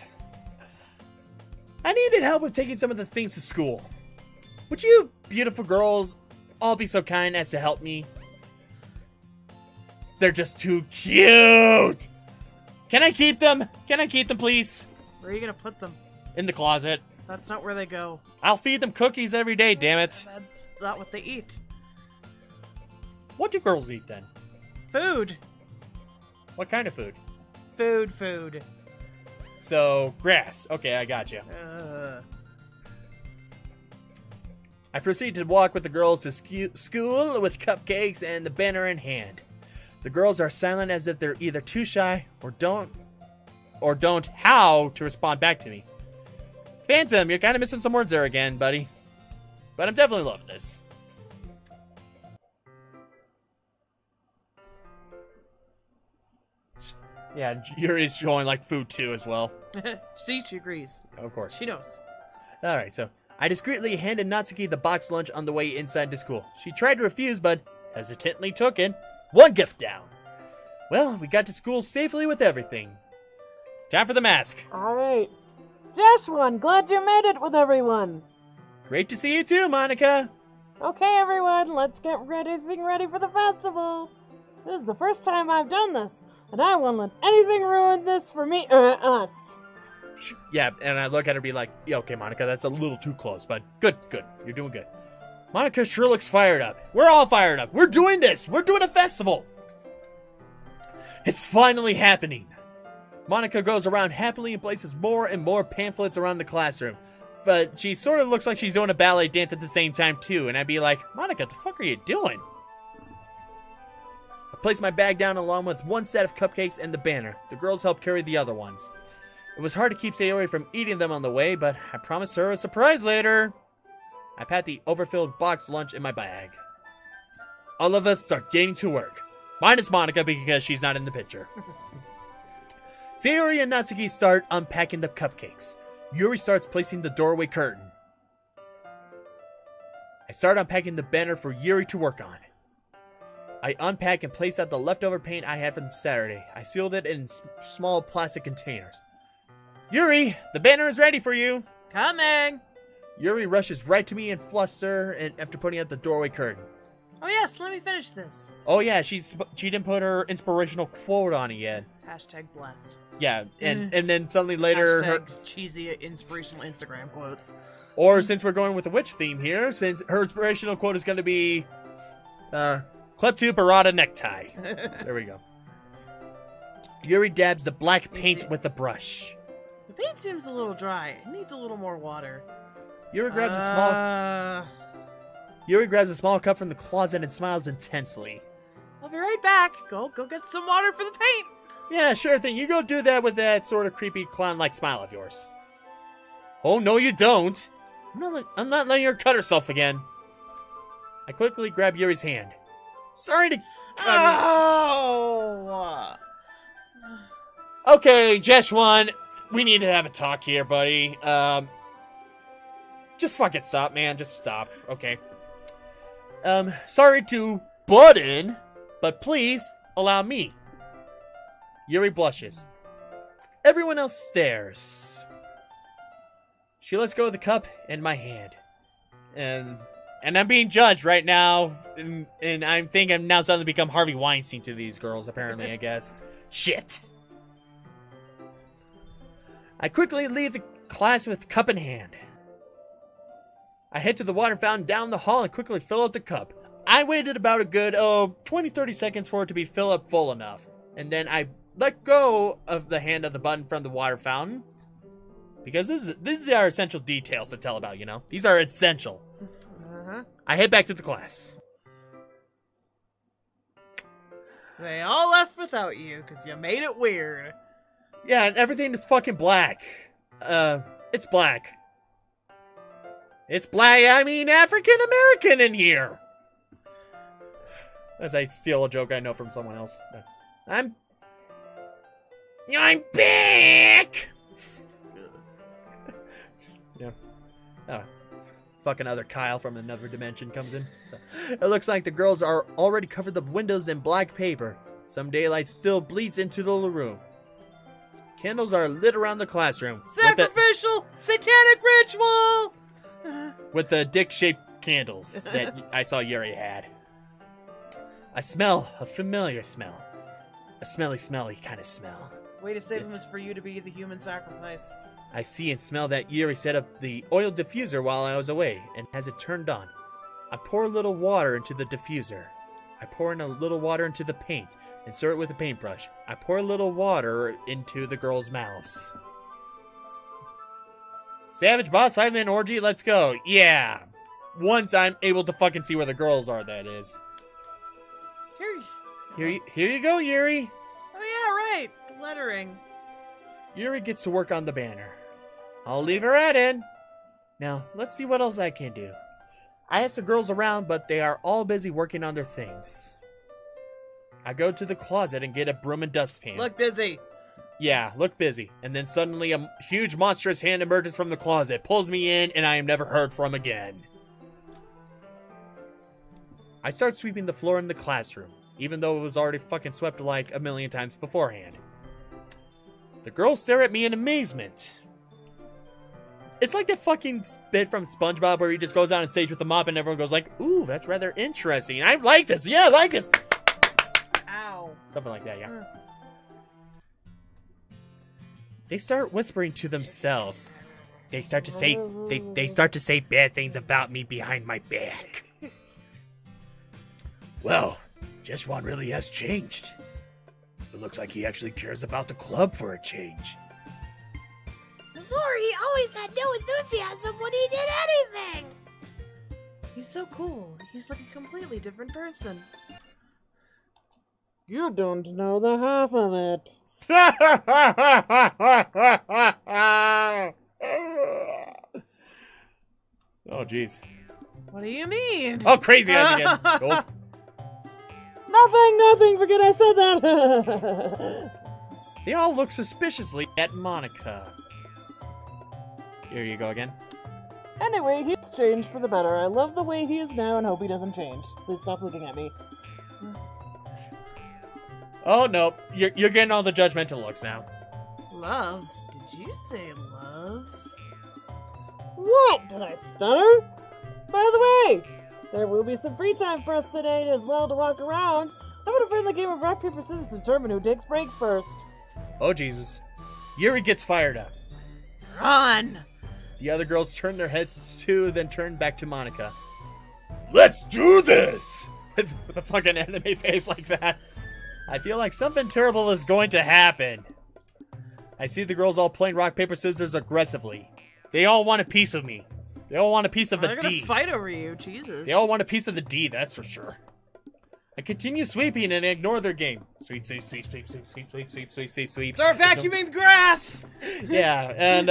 I needed help with taking some of the things to school. Would you beautiful girls all be so kind as to help me? They're just too cute! Can I keep them? Can I keep them, please? Where are you gonna put them? In the closet. That's not where they go. I'll feed them cookies every day, damn it. That's not what they eat. What do girls eat, then? Food. What kind of food? Food. So, grass. Okay, I got you. I proceed to walk with the girls to school with cupcakes and the banner in hand. The girls are silent as if they're either too shy or don't how to respond back to me. Phantom, you're kind of missing some words there again, buddy. But I'm definitely loving this. Yeah, Yuri's showing like food too as well. See, she agrees. Of course. She knows. Alright, so I discreetly handed Natsuki the box lunch on the way inside the school. She tried to refuse, but hesitantly took it. One gift down. Well, we got to school safely with everything. Time for the mask. Alright. Jesh, glad you made it with everyone. Great to see you too, Monika. Okay, everyone, let's get everything ready for the festival. This is the first time I've done this, and I won't let anything ruin this for me or us. Yeah, and I look at her and be like, yeah, okay, Monika, that's a little too close, but good. You're doing good. Monika sure looks fired up. We're all fired up. We're doing this. We're doing a festival. It's finally happening. Monika goes around happily and places more and more pamphlets around the classroom. But she sort of looks like she's doing a ballet dance at the same time, too. And I'd be like, Monika, the fuck are you doing? I place my bag down along with one set of cupcakes and the banner. The girls help carry the other ones. It was hard to keep Sayori from eating them on the way, but I promised her a surprise later. I pat the overfilled box lunch in my bag. All of us start getting to work. Minus Monika because she's not in the picture. Sayori and Natsuki start unpacking the cupcakes. Yuri starts placing the doorway curtain. I start unpacking the banner for Yuri to work on. I unpack and place out the leftover paint I had from Saturday. I sealed it in small plastic containers. Yuri, the banner is ready for you. Coming. Yuri rushes right to me in fluster and after putting out the doorway curtain. Oh yes, let me finish this. Oh yeah, she didn't put her inspirational quote on it yet. Hashtag blessed. Yeah, and then suddenly later Hashtag cheesy inspirational Instagram quotes. Or since we're going with the witch theme here, since her inspirational quote is going to be, Kleptu Parada necktie. There we go. Yuri dabs the black paint with the brush. The paint seems a little dry. It needs a little more water. Yuri grabs a small cup from the closet and smiles intensely. I'll be right back. Go get some water for the paint. Yeah, sure thing. You go do that with that sort of creepy clown-like smile of yours. Oh, no you don't. I'm not letting her cut herself again. I quickly grab Yuri's hand. Sorry to... Oh! Okay, Jesh 1, we need to have a talk here, buddy. Just fucking stop, man. Just stop. Okay. Sorry to butt in, but please allow me. Yuri blushes. Everyone else stares. She lets go of the cup in my hand. And I'm being judged right now. And I think I'm now suddenly become Harvey Weinstein to these girls, apparently, I guess. Shit. I quickly leave the class with the cup in hand. I head to the water fountain down the hall and quickly fill up the cup. I waited about a good, 20-30 seconds for it to be filled up full enough. And then I let go of the hand of the button from the water fountain. Because this is our essential details to tell about, you know? These are essential. I head back to the class. They all left without you, because you made it weird. Yeah, and everything is fucking black. It's black. It's black, I mean African-American in here! As I steal a joke I know from someone else. I'm back! Yeah. Oh. Fucking other Kyle from another dimension comes in. So, it looks like the girls are already covered the windows in black paper. Some daylight still bleeds into the room. Candles are lit around the classroom. Sacrificial satanic ritual! With the dick-shaped candles that I saw Yuri had. I smell a familiar smell. A smelly kind of smell. Way to save them is for you to be the human sacrifice. I see and smell that Yuri set up the oil diffuser while I was away and has it turned on. I pour a little water into the diffuser. I pour in a little water into the paint. Insert it with a paintbrush. I pour a little water into the girls' mouths. Savage boss, 5-minute orgy, let's go. Yeah. Once I'm able to fucking see where the girls are, that is. Here you go, Yuri. Oh yeah, right. The lettering. Yuri gets to work on the banner. I'll leave her at it. Now, let's see what else I can do. I ask the girls around, but they are all busy working on their things. I go to the closet and get a broom and dustpan. Look busy. Yeah, look busy. And then suddenly a huge monstrous hand emerges from the closet, pulls me in, and I am never heard from again. I start sweeping the floor in the classroom, even though it was already fucking swept like a million times beforehand. The girls stare at me in amazement. It's like that fucking bit from SpongeBob where he just goes out on stage with the mop and everyone goes like, ooh, that's rather interesting. I like this. Yeah, I like this. Ow. Something like that, yeah. They start whispering to themselves. They start to say they start to say bad things about me behind my back. Well, Jeshwan really has changed. It looks like he actually cares about the club for a change. Before, he always had no enthusiasm when he did anything. He's so cool. He's like a completely different person. You don't know the half of it. Oh, jeez. What do you mean? Oh, crazy eyes again. Nope. Nothing. Forget I said that. They all look suspiciously at Monika. Here you go again. Anyway, he's changed for the better. I love the way he is now and hope he doesn't change. Please stop looking at me. Oh, no. You're getting all the judgmental looks now. Love? Did you say love? What? Did I stutter? By the way, there will be some free time for us today as well to walk around. How about a friendly game of rock, paper, scissors to determine who takes breaks first? Oh, Jesus. Yuri gets fired up. Run! The other girls turn their heads to, then turn back to Monika. Let's do this! With a fucking anime face like that. I feel like something terrible is going to happen. I see the girls all playing rock, paper, scissors aggressively. They all want a piece of me. They all want a piece of the They're D. gonna fight over you, Jesus. They all want a piece of the D, that's for sure. I continue sweeping and ignore their game. Sweep. Start vacuuming the grass! Yeah, and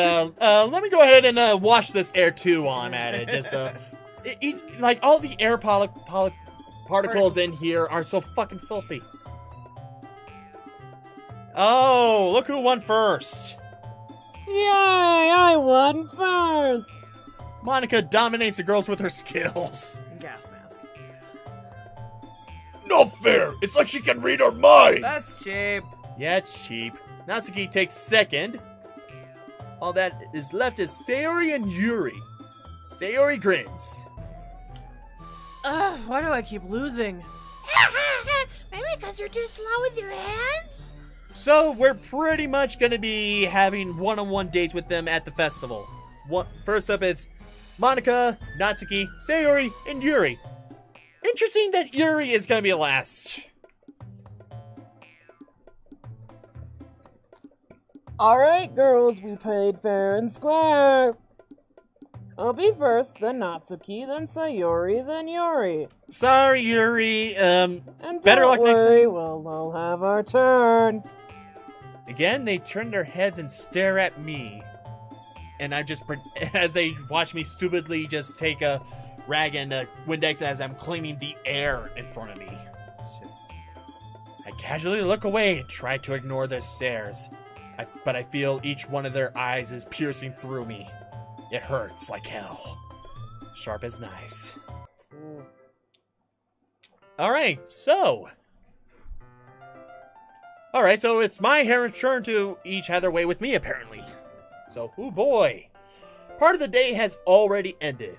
let me go ahead and wash this air too while I'm at it. Just like all the air particles in here are so fucking filthy. Oh, look who won first. Yay, I won first! Monika dominates the girls with her skills. And gas mask. Not fair! It's like she can read our minds! That's cheap. Yeah, it's cheap. Natsuki takes second. All that is left is Sayori and Yuri. Sayori grins. Ugh, why do I keep losing? Maybe because you're too slow with your hands? So we're pretty much going to be having one-on-one dates with them at the festival. First up, it's Monika, Natsuki, Sayori, and Yuri. Interesting that Yuri is going to be last. Alright, girls, we played fair and square. I'll be first, then Natsuki, then Sayori, then Yuri. Sorry, Yuri. And better don't luck next worry, time. we'll have our turn. Again, they turn their heads and stare at me. And I just, as they watch me stupidly just take a rag and a Windex as I'm cleaning the air in front of me. It's just, I casually look away and try to ignore their stares. But I feel each one of their eyes is piercing through me. It hurts like hell. Sharp as knives. Alright, so it's my parents' turn to each have their way with me, apparently. So, oh boy. Part of the day has already ended.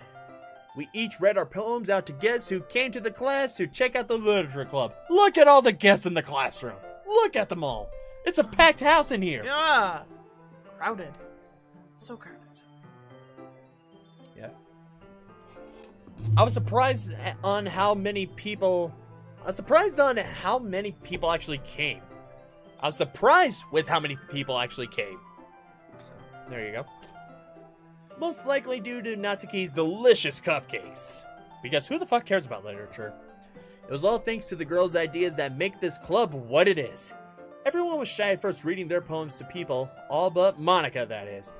We each read our poems out to guests who came to the class to check out the literature club. Look at all the guests in the classroom. Look at them all. It's a packed house in here. Yeah. Crowded. So crowded. Yeah. I was surprised on how many people actually came. I was surprised with how many people actually came. So, there you go. Most likely due to Natsuki's delicious cupcakes. Because who the fuck cares about literature? It was all thanks to the girls' ideas that make this club what it is. Everyone was shy at first reading their poems to people, all but Monika, that is.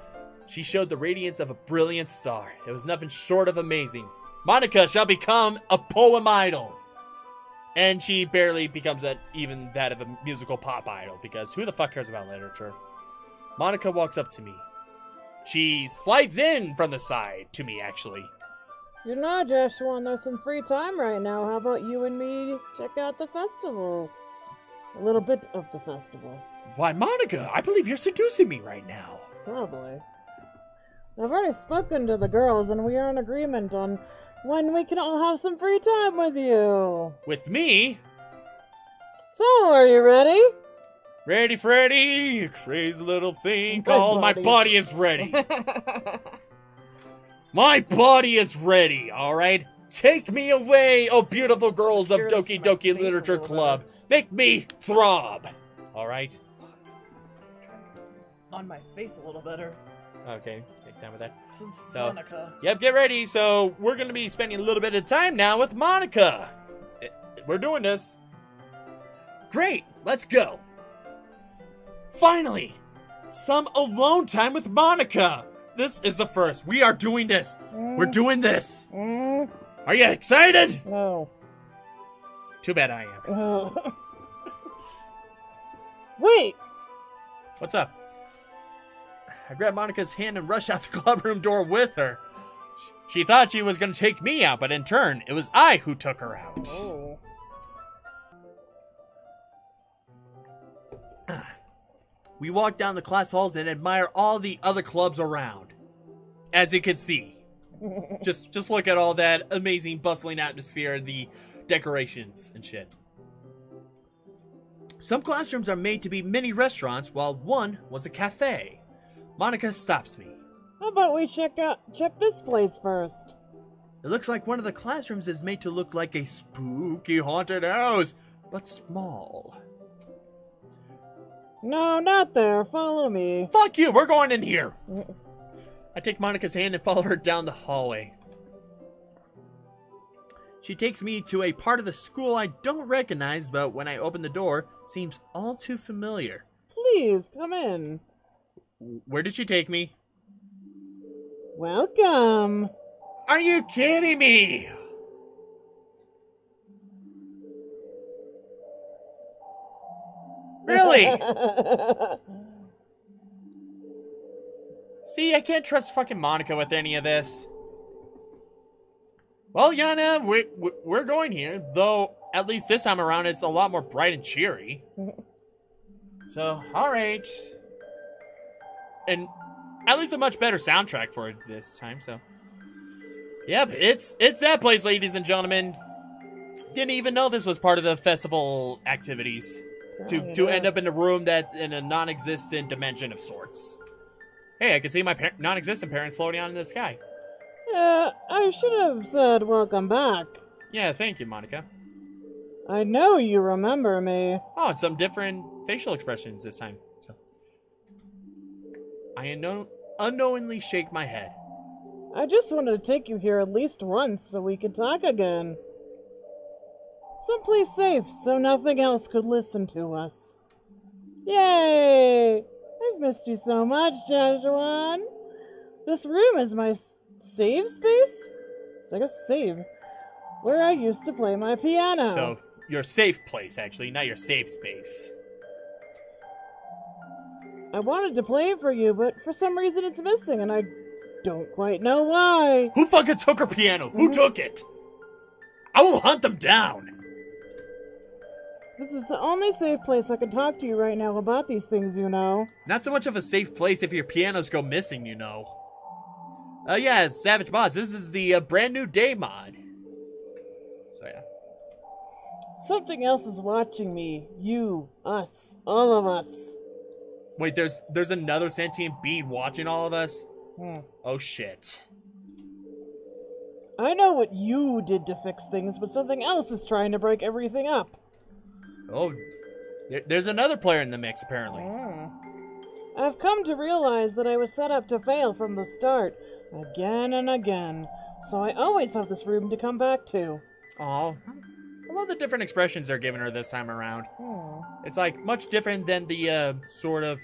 She showed the radiance of a brilliant star. It was nothing short of amazing. Monika shall become a poem idol. And she barely becomes even that of a musical pop idol, because who the fuck cares about literature? Monika walks up to me. She slides in from the side to me, actually. You know, Joshua, there's some free time right now. How about you and me check out the festival? A little bit of the festival. Why, Monika, I believe you're seducing me right now. Probably. I've already spoken to the girls, and we are in agreement on when we can all have some free time with you. With me? So, are you ready? Ready, Freddy, you crazy little thing called my body is ready. My body is ready, alright? Take me away, oh beautiful girls of Doki Doki Literature Club. Make me throb. Alright? On my face a little better. Okay, take time with that. Since it's So- Monika. Yep, get ready. So, we're going to be spending a little bit of time now with Monika. We're doing this. Great, let's go. Finally, some alone time with Monika. This is the first. We are doing this. We're doing this. Are you excited? No. Too bad I am. Wait! What's up? I grabbed Monika's hand and rushed out the clubroom door with her. She thought she was going to take me out, but in turn, it was I who took her out. Oh. We walk down the class halls and admire all the other clubs around. As you can see. Just look at all that amazing bustling atmosphere, the decorations and shit. Some classrooms are made to be mini restaurants, while one was a cafe. Monika stops me. How about we check this place first? It looks like one of the classrooms is made to look like a spooky haunted house, but small. No, not there. Follow me. Fuck you, we're going in here. I take Monika's hand and follow her down the hallway. She takes me to a part of the school I don't recognize, but when I open the door, seems all too familiar. Please, come in. Where did she take me? Welcome. Are you kidding me? Really? See, I can't trust fucking Monika with any of this. Well, Yana, we're going here, though at least this time around it's a lot more bright and cheery. So, alright. And at least a much better soundtrack for it this time, so. Yep, it's that place, ladies and gentlemen. Didn't even know this was part of the festival activities. To end up in a room that's in a non-existent dimension of sorts. Hey, I can see my non-existent parents floating out in the sky. Yeah, I should have said welcome back. Yeah, thank you, Monika. I know you remember me. Oh, and some different facial expressions this time. So, I unknowingly shake my head. I just wanted to take you here at least once so we could talk again. Someplace safe so nothing else could listen to us. Yay! I've missed you so much, Jejuan. This room is my save space? It's like a save. Where I used to play my piano. So, your safe place, actually, not your safe space. I wanted to play it for you, but for some reason it's missing, and I don't quite know why. Who fucking took her piano? Who took it? I will hunt them down. This is the only safe place I can talk to you right now about these things, you know. Not so much of a safe place if your pianos go missing, you know. Yeah, Savage Boss, this is the brand new day mod. So, yeah. Something else is watching me. You, us, all of us. Wait, there's another sentient being watching all of us? Hmm. Oh, shit. I know what you did to fix things, but something else is trying to break everything up. Oh, there's another player in the mix, apparently. I've come to realize that I was set up to fail from the start, again and again, so I always have this room to come back to. Aw, I love the different expressions they're giving her this time around. It's like much different than the sort of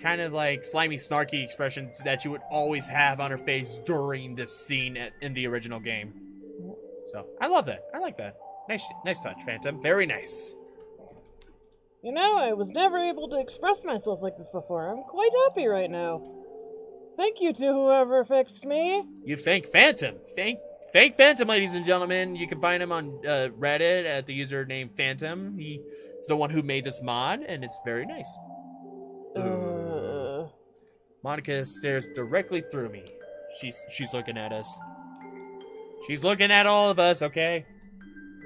kind of like slimy, snarky expressions that you would always have on her face during this scene in the original game. So, I love that. I like that. Nice touch, Phantom. Very nice. You know, I was never able to express myself like this before. I'm quite happy right now. Thank you to whoever fixed me. You thank Phantom. Thank Phantom, ladies and gentlemen. You can find him on Reddit at the username Phantom. He's the one who made this mod, and it's very nice. Monika stares directly through me. She's looking at us. She's looking at all of us, okay?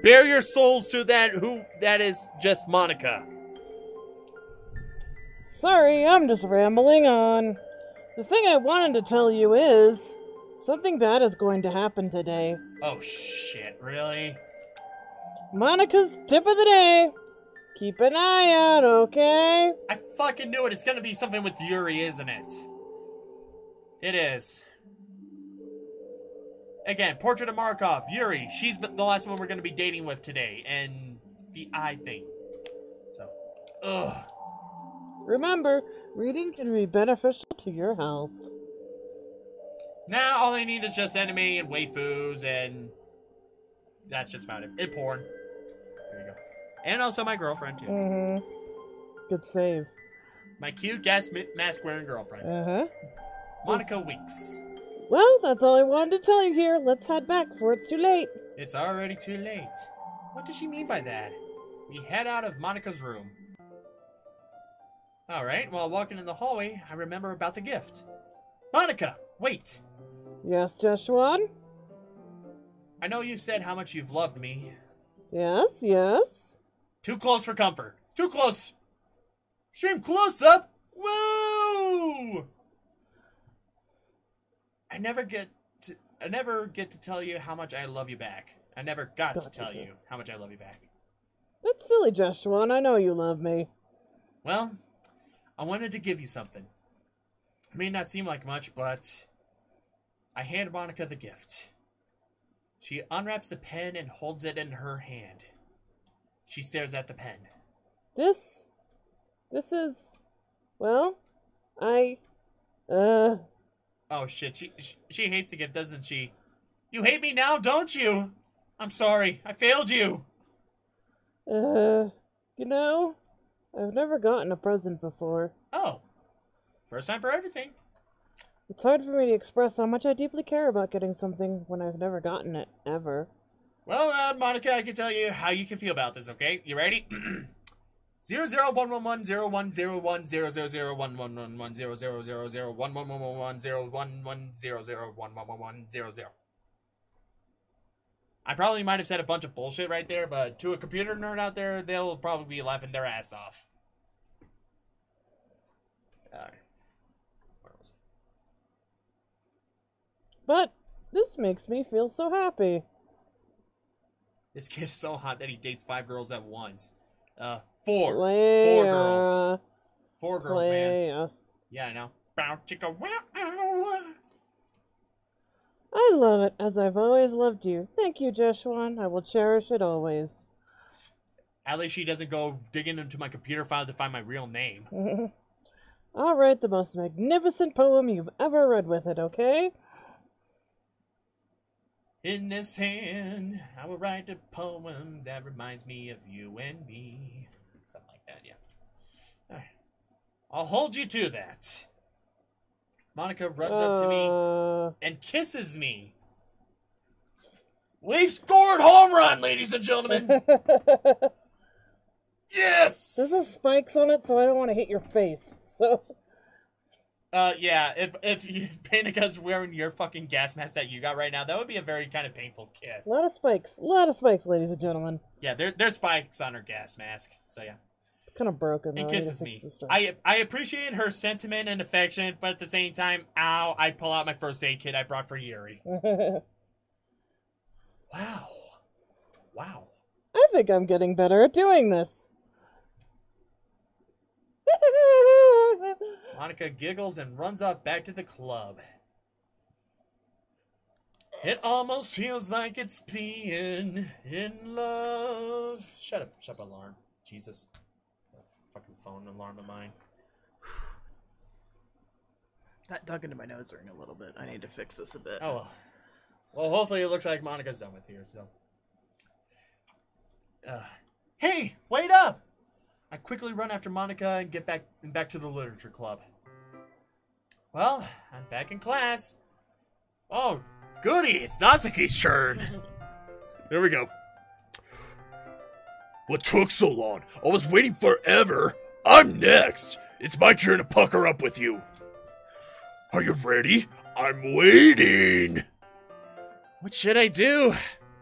Bare your souls to that is just Monika. Sorry, I'm just rambling on. The thing I wanted to tell you is, something bad is going to happen today. Oh shit, really? Monika's tip of the day. Keep an eye out, okay? I fucking knew it. It's gonna be something with Yuri, isn't it? It is. Again, Portrait of Markov, Yuri. She's the last one we're going to be dating with today. And the eye thing. So, ugh. Remember, reading can be beneficial to your health. Now, all I need is just anime and waifus, and that's just about it. And porn. There you go. And also my girlfriend, too. Good save. My cute gas mask-wearing girlfriend. Monika Weeks. Well, that's all I wanted to tell you here. Let's head back before it's too late. It's already too late. What does she mean by that? We head out of Monika's room. Alright, while walking in the hallway, I remember about the gift. Monika, wait! Yes, Joshua? I know you said how much you've loved me. Yes, yes. Too close for comfort. Too close! Stream close-up! Woo! I never get to tell you how much I love you back. I never got to tell you how much I love you back. That's silly, Joshua. I know you love me. Well, I wanted to give you something. It may not seem like much, but I hand Monika the gift. She unwraps the pen and holds it in her hand. She stares at the pen. This is, well, Oh shit, she hates the gift, doesn't she? You hate me now, don't you? I'm sorry, I failed you. You know, I've never gotten a present before. Oh, first time for everything. It's hard for me to express how much I deeply care about getting something when I've never gotten it, ever. Well, Monika, I can tell you how you can feel about this, okay? You ready? 00111010000111100111100111100. I probably might have said a bunch of bullshit right there, but to a computer nerd out there, they'll probably be laughing their ass off. Alright. Where was it? But this makes me feel so happy. This kid is so hot that he dates 5 girls at once. 4 Leia. 4 girls. 4 girls, man. Leia. Yeah, I know. I love it, as I've always loved you. Thank you, Jeshwan. I will cherish it always. At least she doesn't go digging into my computer file to find my real name. I'll write the most magnificent poem you've ever read with it, okay? In this hand, I will write a poem that reminds me of you and me. Something like that, yeah. Alright. I'll hold you to that. Monika runs up to me and kisses me. We've scored home run, ladies and gentlemen! Yes! This has spikes on it, so I don't want to hit your face. So, yeah, if Panika's wearing your fucking gas mask that you got right now, that would be a very kind of painful kiss. a lot of spikes, ladies and gentlemen. Yeah, there's spikes on her gas mask, so yeah. Kind of broken, though. And I need to kisses fix me. this stuff. I appreciate her sentiment and affection, but at the same time, ow, I pull out my first aid kit I brought for Yuri. Wow. Wow. I think I'm getting better at doing this. Monika giggles and runs off back to the club. It almost feels like it's being in love. Shut up, alarm. Jesus. Fucking phone alarm of mine. That dug into my nose ring a little bit. I need to fix this a bit. Oh well. Well, hopefully it looks like Monika's done with here, so. Hey, wait up! I quickly run after Monika and get back to the literature club. Well, I'm back in class. Oh, goody, it's Natsuki's turn. There we go. What took so long? I was waiting forever. I'm next. It's my turn to pucker up with you. Are you ready? I'm waiting. What should I do?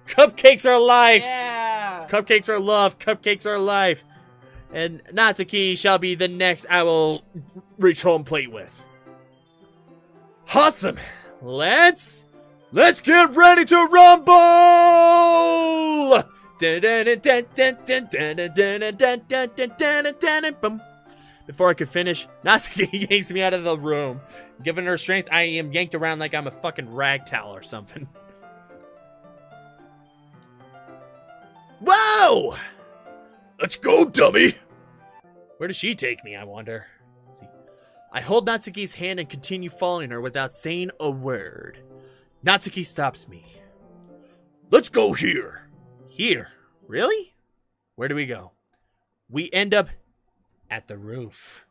Cupcakes are life. Yeah! Cupcakes are love. Cupcakes are life. And Natsuki shall be the next I will reach home plate with. Awesome. Let's get ready to rumble! Before I could finish, Natsuki yanks me out of the room. Given her strength, I am yanked around like I'm a fucking rag towel or something. Whoa! Let's go, dummy! Where does she take me, I wonder? Let's see. I hold Natsuki's hand and continue following her without saying a word. Natsuki stops me. Let's go here. Here? Really? Where do we go? We end up at the roof.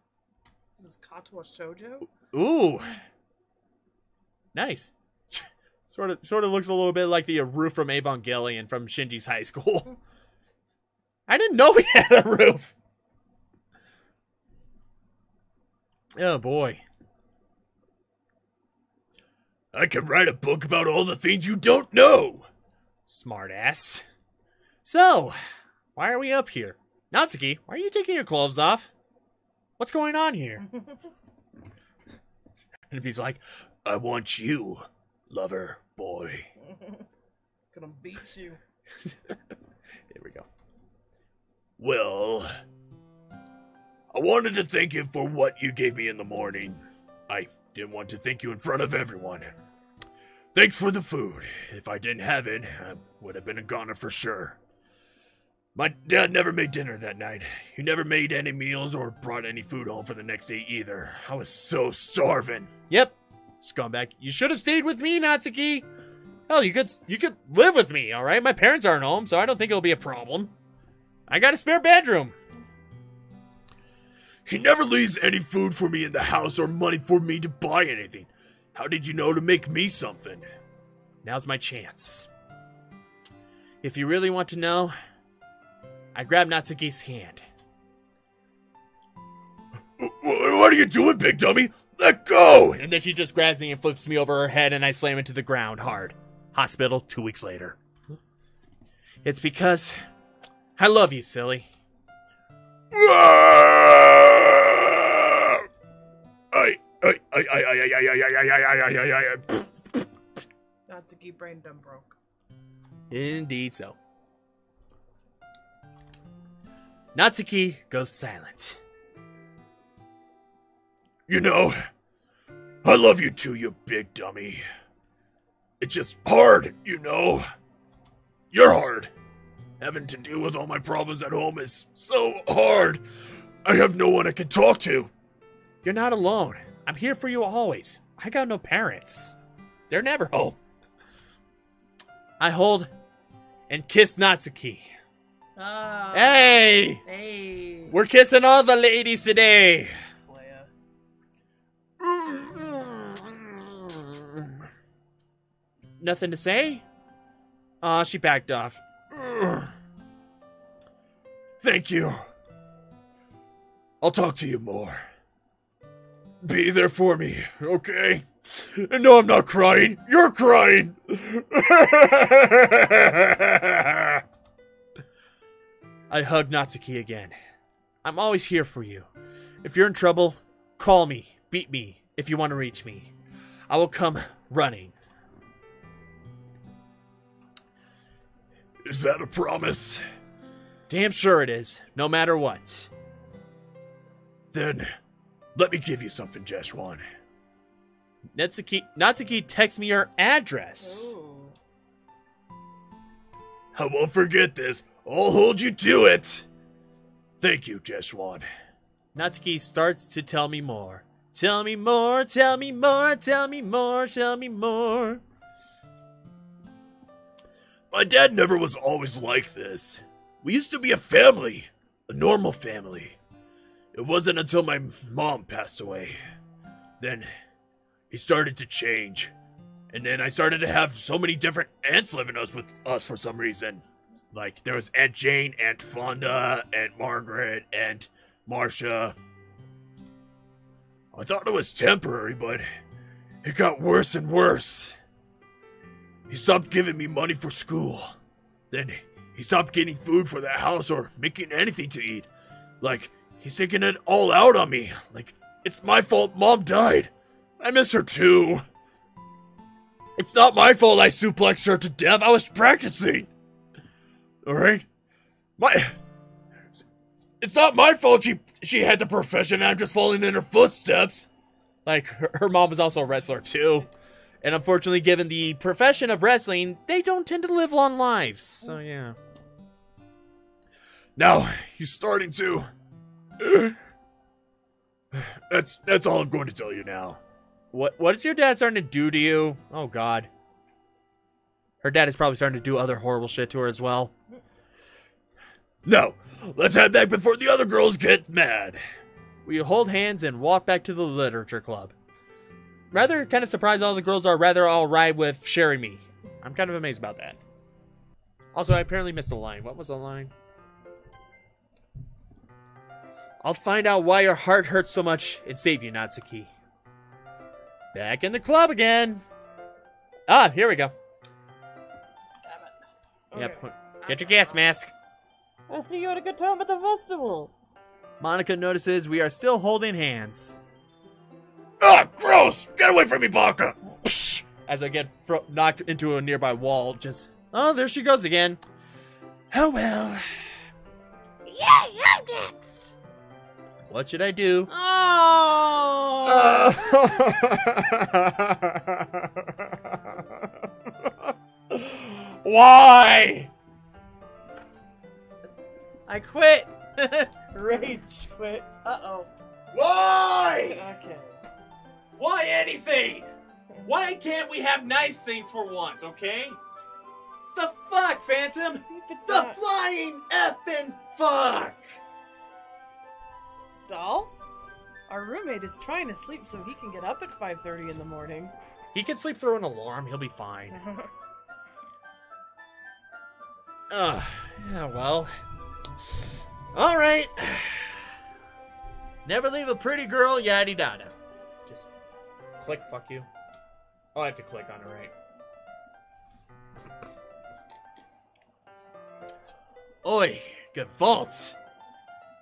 This is Katawa Shoujo? Ooh. Nice. Sort of looks a little bit like the roof from Evangelion from Shinji's high school. I didn't know we had a roof. Oh boy. I can write a book about all the things you don't know. Smartass. So, why are we up here? Natsuki, why are you taking your clothes off? What's going on here? And he's like, I want you, lover boy. Gonna beat you. Here we go. Well, I wanted to thank you for what you gave me in the morning. I didn't want to thank you in front of everyone. Thanks for the food. If I didn't have it, I would have been a goner for sure. My dad never made dinner that night. He never made any meals or brought any food home for the next day either. I was so starving. Yep. Scumbag. You should have stayed with me, Natsuki. Hell, you could live with me, alright? My parents aren't home, so I don't think it'll be a problem. I got a spare bedroom. He never leaves any food for me in the house or money for me to buy anything. How did you know to make me something? Now's my chance. If you really want to know, I grabbed Natsuki's hand. What are you doing, big dummy? Let go! And then she just grabs me and flips me over her head, and I slam into the ground hard. Hospital 2 weeks later. It's because I love you, silly. Natsuki brain dumb broke. Indeed so. Natsuki goes silent. You know, I love you too, you big dummy. It's just hard, you know. You're hard. Having to deal with all my problems at home is so hard. I have no one I can talk to. You're not alone. I'm here for you always. I got no parents. They're never home. I hold and kiss Natsuki. Ah. Hey! Hey. We're kissing all the ladies today. Nothing to say? Aw, she backed off. Thank you. I'll talk to you more. Be there for me, okay? And no, I'm not crying. You're crying. I hug Natsuki again. I'm always here for you. If you're in trouble, call me, beat me, if you want to reach me. I will come running. Is that a promise? Damn sure it is, no matter what. Then, let me give you something, Jesh-wan. Natsuki texts me her address. Ooh. I won't forget this. I'll hold you to it. Thank you, Jesh-wan. Natsuki starts to tell me more. Tell me more, tell me more, tell me more, tell me more. My dad never was always like this. We used to be a family. A normal family. It wasn't until my mom passed away. Then, he started to change. And then I started to have so many different aunts living with us for some reason. Like, there was Aunt Jane, Aunt Fonda, Aunt Margaret, Aunt Marcia. I thought it was temporary, but it got worse and worse. He stopped giving me money for school. Then he stopped getting food for the house or making anything to eat. Like, he's taking it all out on me. Like, it's my fault Mom died. I miss her too. It's not my fault I suplexed her to death. I was practicing. Alright? It's not my fault she had the profession and I'm just following in her footsteps. Like, her mom was also a wrestler too. And unfortunately, given the profession of wrestling, they don't tend to live long lives. So, yeah. Now, he's starting to... That's all I'm going to tell you now. What is your dad starting to do to you? Oh, God. Her dad is probably starting to do other horrible shit to her as well. No, let's head back before the other girls get mad. We hold hands and walk back to the literature club. Rather kind of surprised all the girls are rather alright with sharing me. I'm kind of amazed about that. Also, I apparently missed a line. What was the line? I'll find out why your heart hurts so much and save you, Natsuki. Back in the club again. Ah, here we go. Damn it. Okay. Yep. Get your gas mask. I see you had a good time at the festival. Monika notices we are still holding hands. Ah, gross! Get away from me, Baka! Psh! As I get knocked into a nearby wall, just... Oh, there she goes again. Oh, well. Yay, I'm next. What should I do? Oh. Why? I quit. Rage quit. Uh-oh. Why? Okay. Why anything? Why can't we have nice things for once, okay? The fuck, Phantom? The flying effing fuck! Doll? Our roommate is trying to sleep so he can get up at 5:30 in the morning. He can sleep through an alarm. He'll be fine. Yeah, well. Alright. Never leave a pretty girl, yada yada. Just click, fuck you. Oh, I have to click on it, right? Oi, good vault.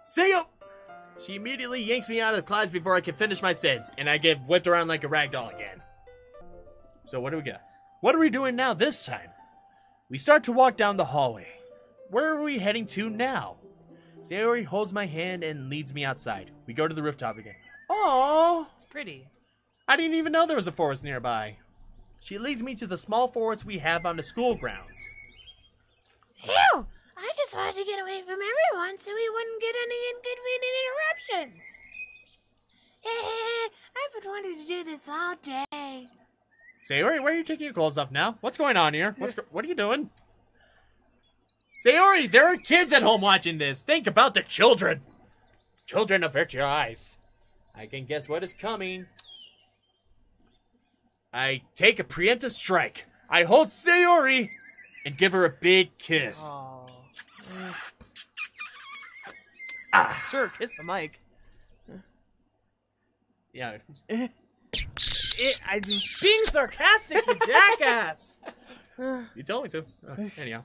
See you! She immediately yanks me out of the class before I can finish my sentence, and I get whipped around like a rag doll again. So what do we got? What are we doing now this time? We start to walk down the hallway. Where are we heading to now? Sayori holds my hand and leads me outside. We go to the rooftop again. Aww! It's pretty. I didn't even know there was a forest nearby. She leads me to the small forest we have on the school grounds. Phew! I just wanted to get away from everyone so we wouldn't get any inconvenient interruptions. I've been wanting to do this all day. Sayori, why are you taking your clothes off now? What's going on here? What are you doing? Sayori, there are kids at home watching this. Think about the children. Children avert your eyes. I can guess what is coming. I take a preemptive strike. I hold Sayori and give her a big kiss. Aww. Ah. Sure, kiss the mic. Yeah. I'm just being sarcastic, you jackass! You told me to. Anyhow.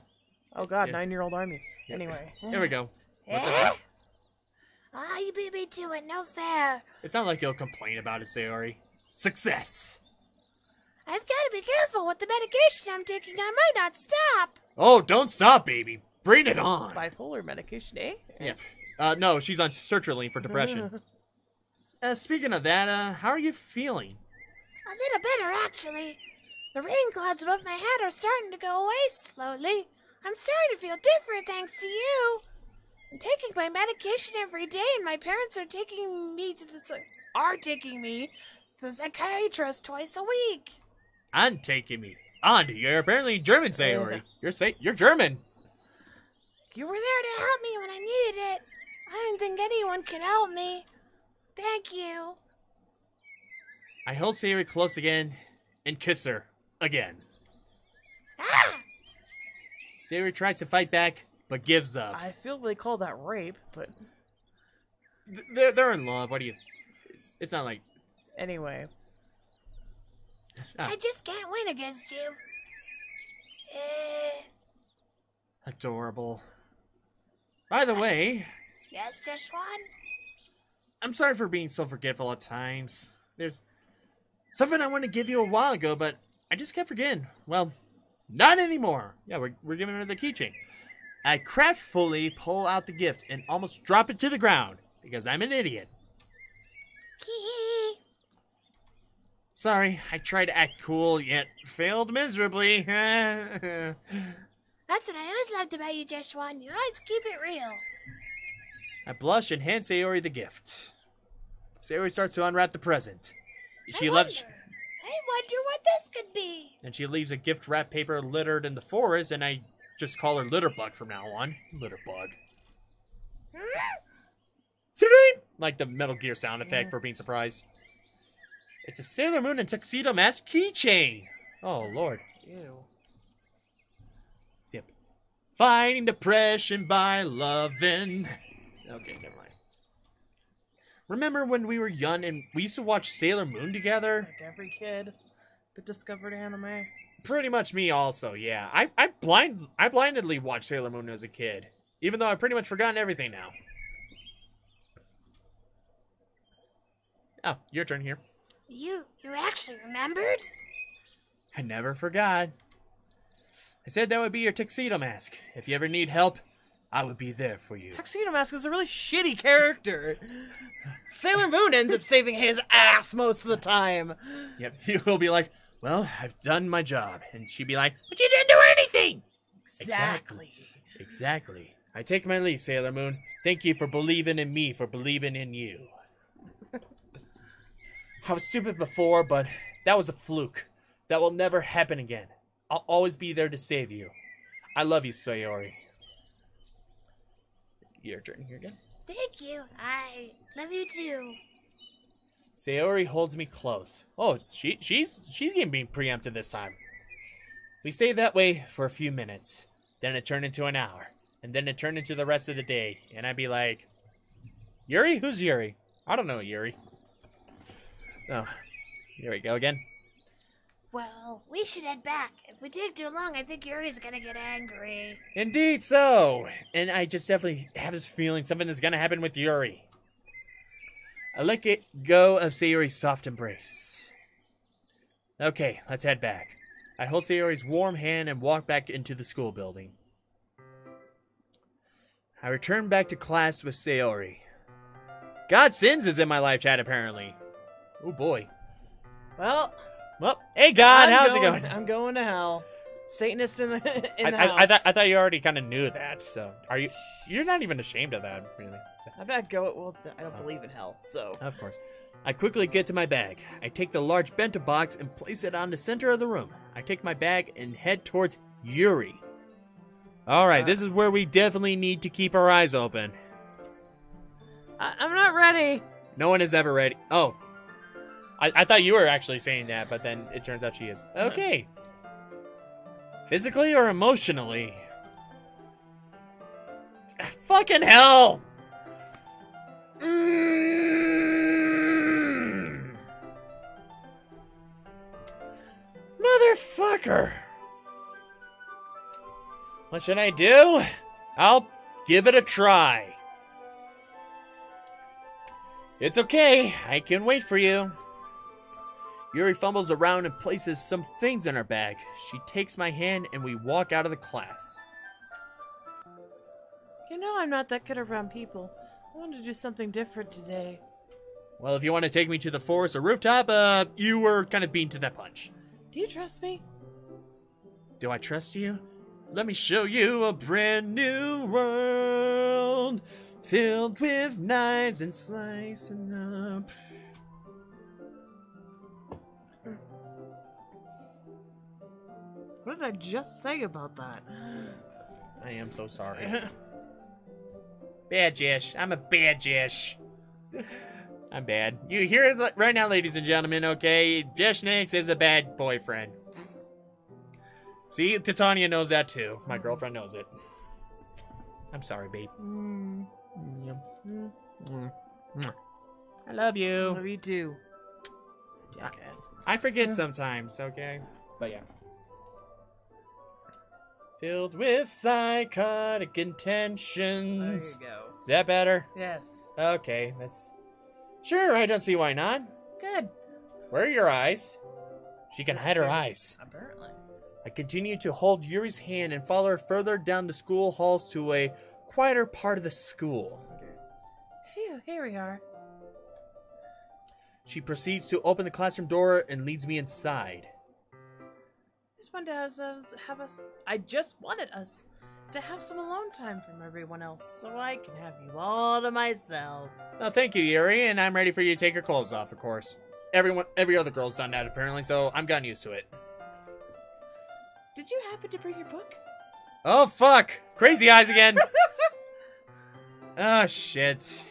Oh god, Yeah. 9-year-old army. Anyway. Here we go. What's Eh? up? Ah, you beat me to it, no fair. It's not like you'll complain about it, Sayori. Success! I've got to be careful with the medication I'm taking. I might not stop. Oh, don't stop, baby. Bring it on. Bipolar medication, eh? Yeah. No, she's on sertraline for depression. Speaking of that, how are you feeling? A little better, actually. The rain clouds above my head are starting to go away slowly. I'm starting to feel different thanks to you. I'm taking my medication every day, and my parents are taking me to the psychiatrist twice a week. I'm taking me. Andy, you're apparently German, Sayori. You're German. You were there to help me when I needed it. I didn't think anyone could help me. Thank you. I hold Sayori close again and kiss her again. Ah! Sayori tries to fight back, but gives up. I feel they call that rape, but They're in love. What do you... It's not like... anyway. I just can't win against you. Adorable. By the way, Yes, just one. I'm sorry for being so forgetful at times. There's something I wanted to give you a while ago, but I just kept forgetting. Well, not anymore. Yeah, we're giving her the keychain. I craftfully pull out the gift and almost drop it to the ground because I'm an idiot. Sorry, I tried to act cool, yet failed miserably. That's what I always loved about you, Jeshwan. You always keep it real. I blush and hand Sayori the gift. Sayori starts to unwrap the present. I wonder what this could be. And she leaves a gift wrap paper littered in the forest, and I just call her Litterbug from now on. Litterbug. Like the Metal Gear sound effect for being surprised. It's a Sailor Moon and Tuxedo Mask keychain. Oh, Lord. Ew. Yep. Fighting depression by loving. Okay, never mind. Remember when we were young and we used to watch Sailor Moon together? Like every kid that discovered anime. Pretty much me also, yeah. I blindly watched Sailor Moon as a kid. Even though I've pretty much forgotten everything now. Oh, your turn here. You actually remembered? I never forgot. I said that would be your tuxedo mask. If you ever need help, I would be there for you. Tuxedo Mask is a really shitty character. Sailor Moon ends up saving his ass most of the time. Yep, he will be like, well, I've done my job. And she'd be like, but you didn't do anything! Exactly. I take my leave, Sailor Moon. Thank you for believing in me, for believing in you. I was stupid before, but that was a fluke. That will never happen again. I'll always be there to save you. I love you, Sayori. Your turn here again. Thank you. I love you too. Sayori holds me close. Oh, she's being preempted this time. We stayed that way for a few minutes. Then it turned into an hour. And then it turned into the rest of the day. And I'd be like, Yuri? Who's Yuri? I don't know Yuri. Oh, here we go again. Well, we should head back. If we take too long, I think Yuri's gonna get angry. Indeed so. And I just definitely have this feeling something is going to happen with Yuri. I let go of Sayori's soft embrace. Okay, let's head back. I hold Sayori's warm hand and walk back into the school building. I return back to class with Sayori. God Sins is in my live chat, apparently. Oh, boy. Well, hey, God, how's it going? I'm going to hell. Satanist in the house. I thought you already kind of knew that, so... You're not even ashamed of that, really. I'm not going... Well, I don't believe in hell, so... Of course. I quickly get to my bag. I take the large bento box and place it on the center of the room. I take my bag and head towards Yuri. Alright, this is where we definitely need to keep our eyes open. I'm not ready. No one is ever ready. Oh. I thought you were actually saying that, but then it turns out she is. Okay. Physically or emotionally? Fucking hell! Motherfucker! What should I do? I'll give it a try. It's okay. I can wait for you. Yuri fumbles around and places some things in her bag. She takes my hand and we walk out of the class. You know I'm not that good around people. I want to do something different today. Well, if you want to take me to the forest or rooftop, you were kind of beaten to that punch. Do you trust me? Do I trust you? Let me show you a brand new world filled with knives and slicing up. What did I just say about that? I am so sorry. Bad Jesh. I'm a bad Jesh. I'm bad. You hear it right now, ladies and gentlemen, okay? JeshNyx is a bad boyfriend. See, Titania knows that too. My girlfriend knows it. I'm sorry, babe. I love you. Love you too. Jackass. I forget sometimes, okay? But yeah. Filled with psychotic intentions. There you go. Is that better? Yes. Okay, that's... Sure, I don't see why not. Good. Where are your eyes? She can hide her eyes. Apparently. I continue to hold Yuri's hand and follow her further down the school halls to a quieter part of the school. Phew, here we are. She proceeds to open the classroom door and leads me inside. I just wanted us to have some alone time from everyone else, so I can have you all to myself. Oh, thank you, Yuri, and I'm ready for you to take your clothes off, of course. Every other girl's done that, apparently, so I'm gotten used to it. Did you happen to bring your book? Oh, fuck! Crazy eyes again! Oh, shit.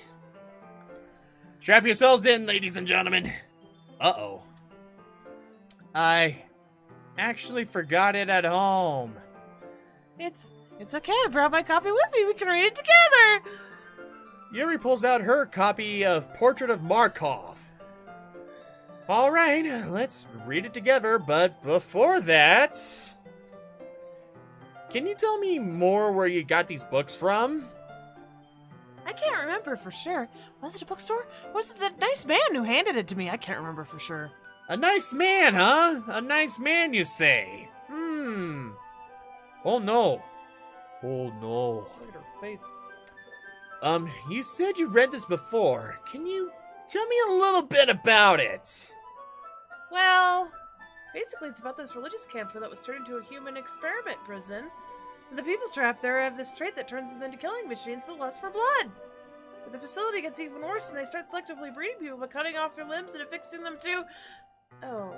Strap yourselves in, ladies and gentlemen. Uh-oh. I actually forgot it at home. It's okay, I brought my copy with me. We can read it together. Yuri pulls out her copy of Portrait of Markov. All right, let's read it together, but before that... Can you tell me more where you got these books from? I can't remember for sure. Was it a bookstore? Was it the nice man who handed it to me? I can't remember for sure. A nice man, huh? A nice man, you say? Oh, no. Oh, no. Look at her face. You said you read this before. Can you tell me a little bit about it? Well, basically it's about this religious camp that was turned into a human experiment prison. And the people trapped there have this trait that turns them into killing machines that lust for blood. But the facility gets even worse and they start selectively breeding people by cutting off their limbs and affixing them to... Oh,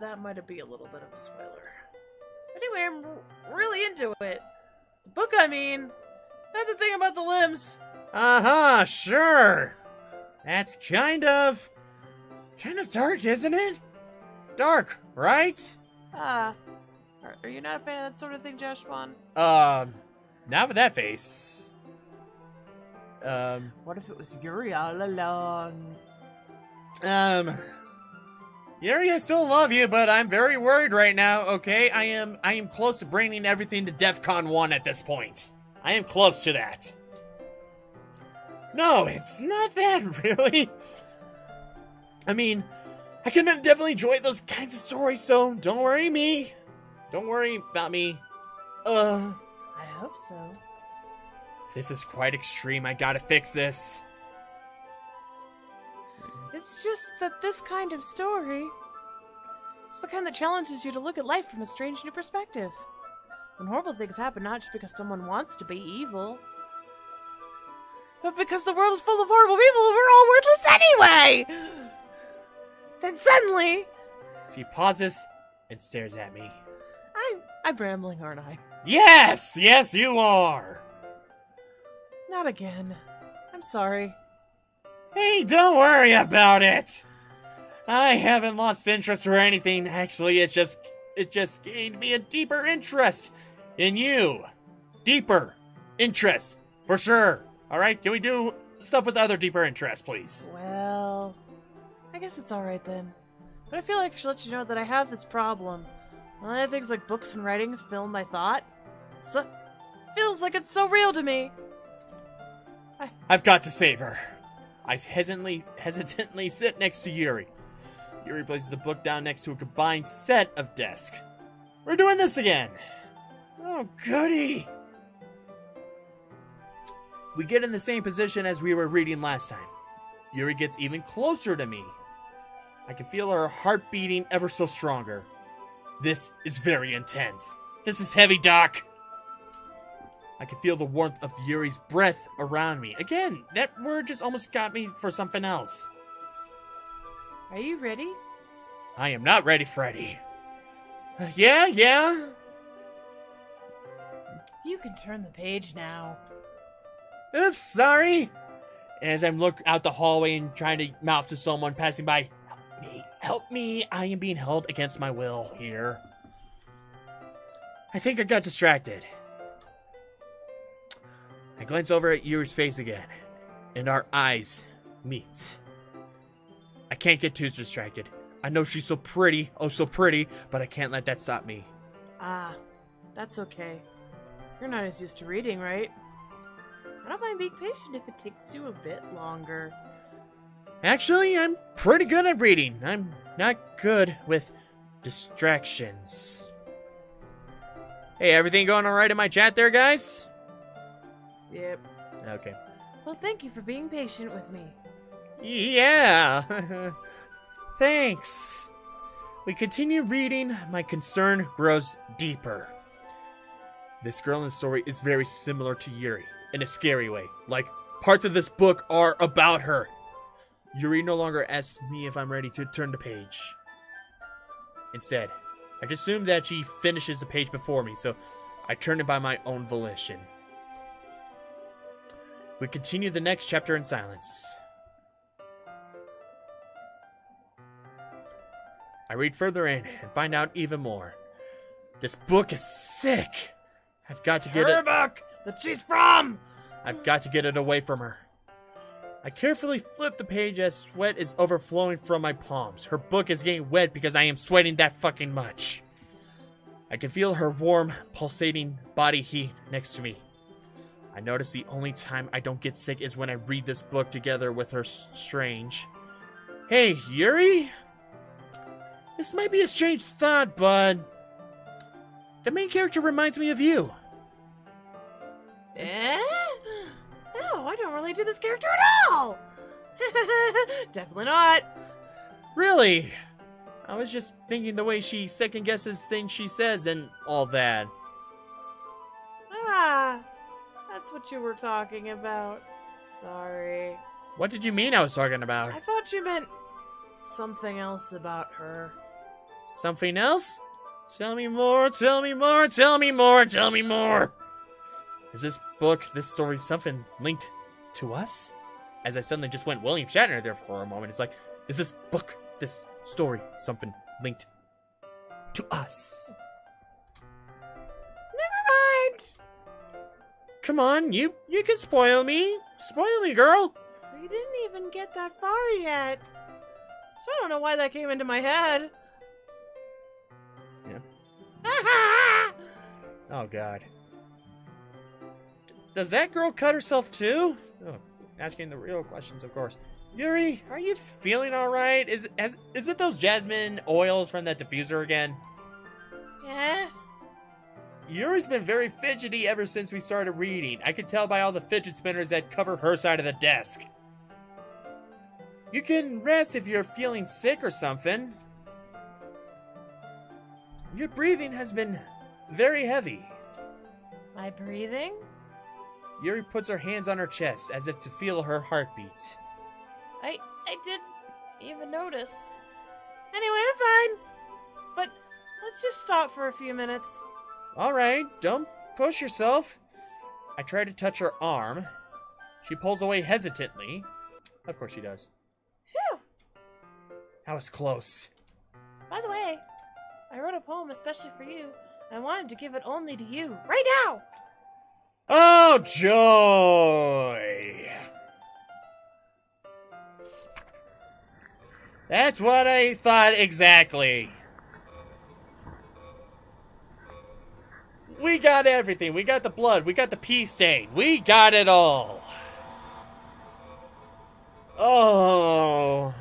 that might be a little bit of a spoiler. Anyway, I'm really into it. The book, I mean. Not the thing about the limbs. Uh-huh, sure. That's kind of It's kind of dark, isn't it? Dark, right? Are you not a fan of that sort of thing, Joshbon? Not with that face. What if it was Yuri all along? Yuri, I still love you, but I'm very worried right now, okay? I am close to bringing everything to DEFCON 1 at this point. I am close to that. No, it's not that, really. I mean, I can definitely enjoy those kinds of stories, so don't worry me. Don't worry about me. I hope so. This is quite extreme. I gotta fix this. It's just that this kind of story, it's the kind that challenges you to look at life from a strange new perspective. When horrible things happen, not just because someone wants to be evil, but because the world is full of horrible people and we're all worthless anyway! Then suddenly... She pauses and stares at me. I'm rambling, aren't I? Yes! Yes, you are! Not again. I'm sorry. Hey, don't worry about it! I haven't lost interest or anything. Actually, it just gained me a deeper interest in you. Deeper interest, for sure. Alright, can we do stuff with other deeper interests, please? Well, I guess it's alright then. But I feel like I should let you know that I have this problem. A lot of things like books and writings fill my thought. So, feels like it's so real to me. I've got to save her. I hesitantly sit next to Yuri. Yuri places the book down next to a combined set of desks. We're doing this again. Oh, goody. We get in the same position as we were reading last time. Yuri gets even closer to me. I can feel her heart beating ever so stronger. This is very intense. This is heavy, Doc. I can feel the warmth of Yuri's breath around me. Again, that word just almost got me for something else. Are you ready? I am not ready, Freddy. Yeah. You can turn the page now. Oops, sorry. As I'm looking out the hallway and trying to mouth to someone passing by, help me, I am being held against my will here. I think I got distracted. I glance over at Yuri's face again, and our eyes meet. I can't get too distracted. I know she's so pretty, oh so pretty, but I can't let that stop me. Ah, that's okay. You're not as used to reading, right? I don't mind being patient if it takes you a bit longer. Actually, I'm pretty good at reading. I'm not good with distractions. Hey, everything going alright in my chat there, guys? Yep. Okay. Well, thank you for being patient with me. Yeah. Thanks. We continue reading. My concern grows deeper. This girl in the story is very similar to Yuri in a scary way. Like, parts of this book are about her. Yuri no longer asks me if I'm ready to turn the page. Instead, I just assume that she finishes the page before me, so I turn it by my own volition. We continue the next chapter in silence. I read further in and find out even more. This book is sick. I've got to get Her book that she's from. I've got to get it away from her. I carefully flip the page as sweat is overflowing from my palms. Her book is getting wet because I am sweating that fucking much. I can feel her warm, pulsating body heat next to me. I notice the only time I don't get sick is when I read this book together with her. Strange. Hey, Yuri? This might be a strange thought, but the main character reminds me of you. Eh? No, I don't relate to this character at all. Definitely not. Really? I was just thinking the way she second guesses things she says and all that. Ah, that's what you were talking about. Sorry. What did you mean I was talking about? I thought you meant something else about her. Something else? Tell me more, tell me more, tell me more, tell me more! Is this book, this story, something linked to us? As I suddenly just went William Shatner there for a moment. It's like, Is this book, this story, something linked to us? Never mind. Come on, you can spoil me. Spoil me, girl. We didn't even get that far yet. So I don't know why that came into my head. Yeah. Oh, God. Does that girl cut herself, too? Oh, asking the real questions, of course. Yuri, are you feeling alright? Is it those jasmine oils from that diffuser again? Yeah? Yuri's been very fidgety ever since we started reading. I could tell by all the fidget spinners that cover her side of the desk. You can rest if you're feeling sick or something. Your breathing has been very heavy. My breathing? Yuri puts her hands on her chest as if to feel her heartbeat. I didn't even notice. Anyway, I'm fine. But let's just stop for a few minutes. Alright, don't push yourself. I try to touch her arm. She pulls away hesitantly. Of course she does. Phew! That was close. By the way, I wrote a poem especially for you. I wanted to give it only to you, right now! Oh, joy! That's what I thought exactly. We got everything. We got the blood. We got the peace stain. We got it all. Oh.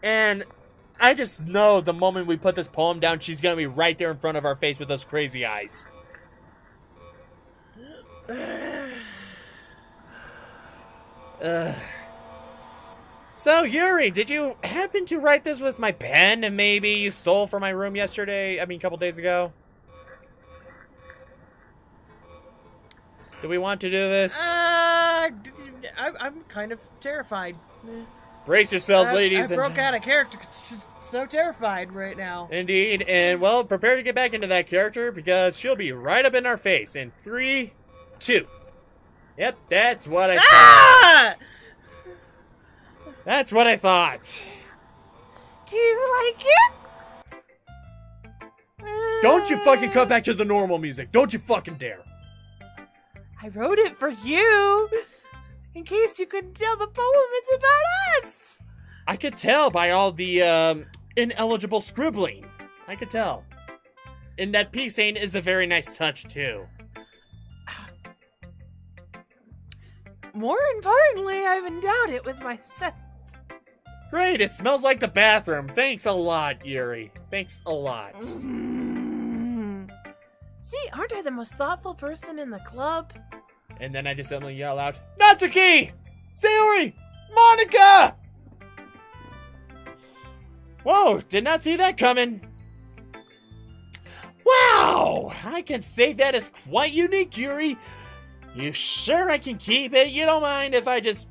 And I just know the moment we put this poem down, she's going to be right there in front of our face with those crazy eyes. So, Yuri, did you happen to write this with my pen and maybe you stole from my room yesterday? I mean, a couple days ago? Do we want to do this? I'm kind of terrified. Brace yourselves, ladies. I broke out of character because I'm just so terrified right now. Indeed, and well, prepare to get back into that character because she'll be right up in our face in 3, 2. Yep, that's what I thought. That's what I thought. Do you like it? Don't you fucking cut back to the normal music. Don't you fucking dare. I wrote it for you. In case you couldn't tell, the poem is about us. I could tell by all the ineligible scribbling. I could tell. And that peace stain is a very nice touch, too. More importantly, I've endowed it with my scent. Great, it smells like the bathroom. Thanks a lot, Yuri. Thanks a lot. See, aren't I the most thoughtful person in the club? And then I just suddenly yell out, Natsuki! Sayori! Monika! Whoa, did not see that coming. Wow! I can say that is quite unique, Yuri. You sure I can keep it? You don't mind if I just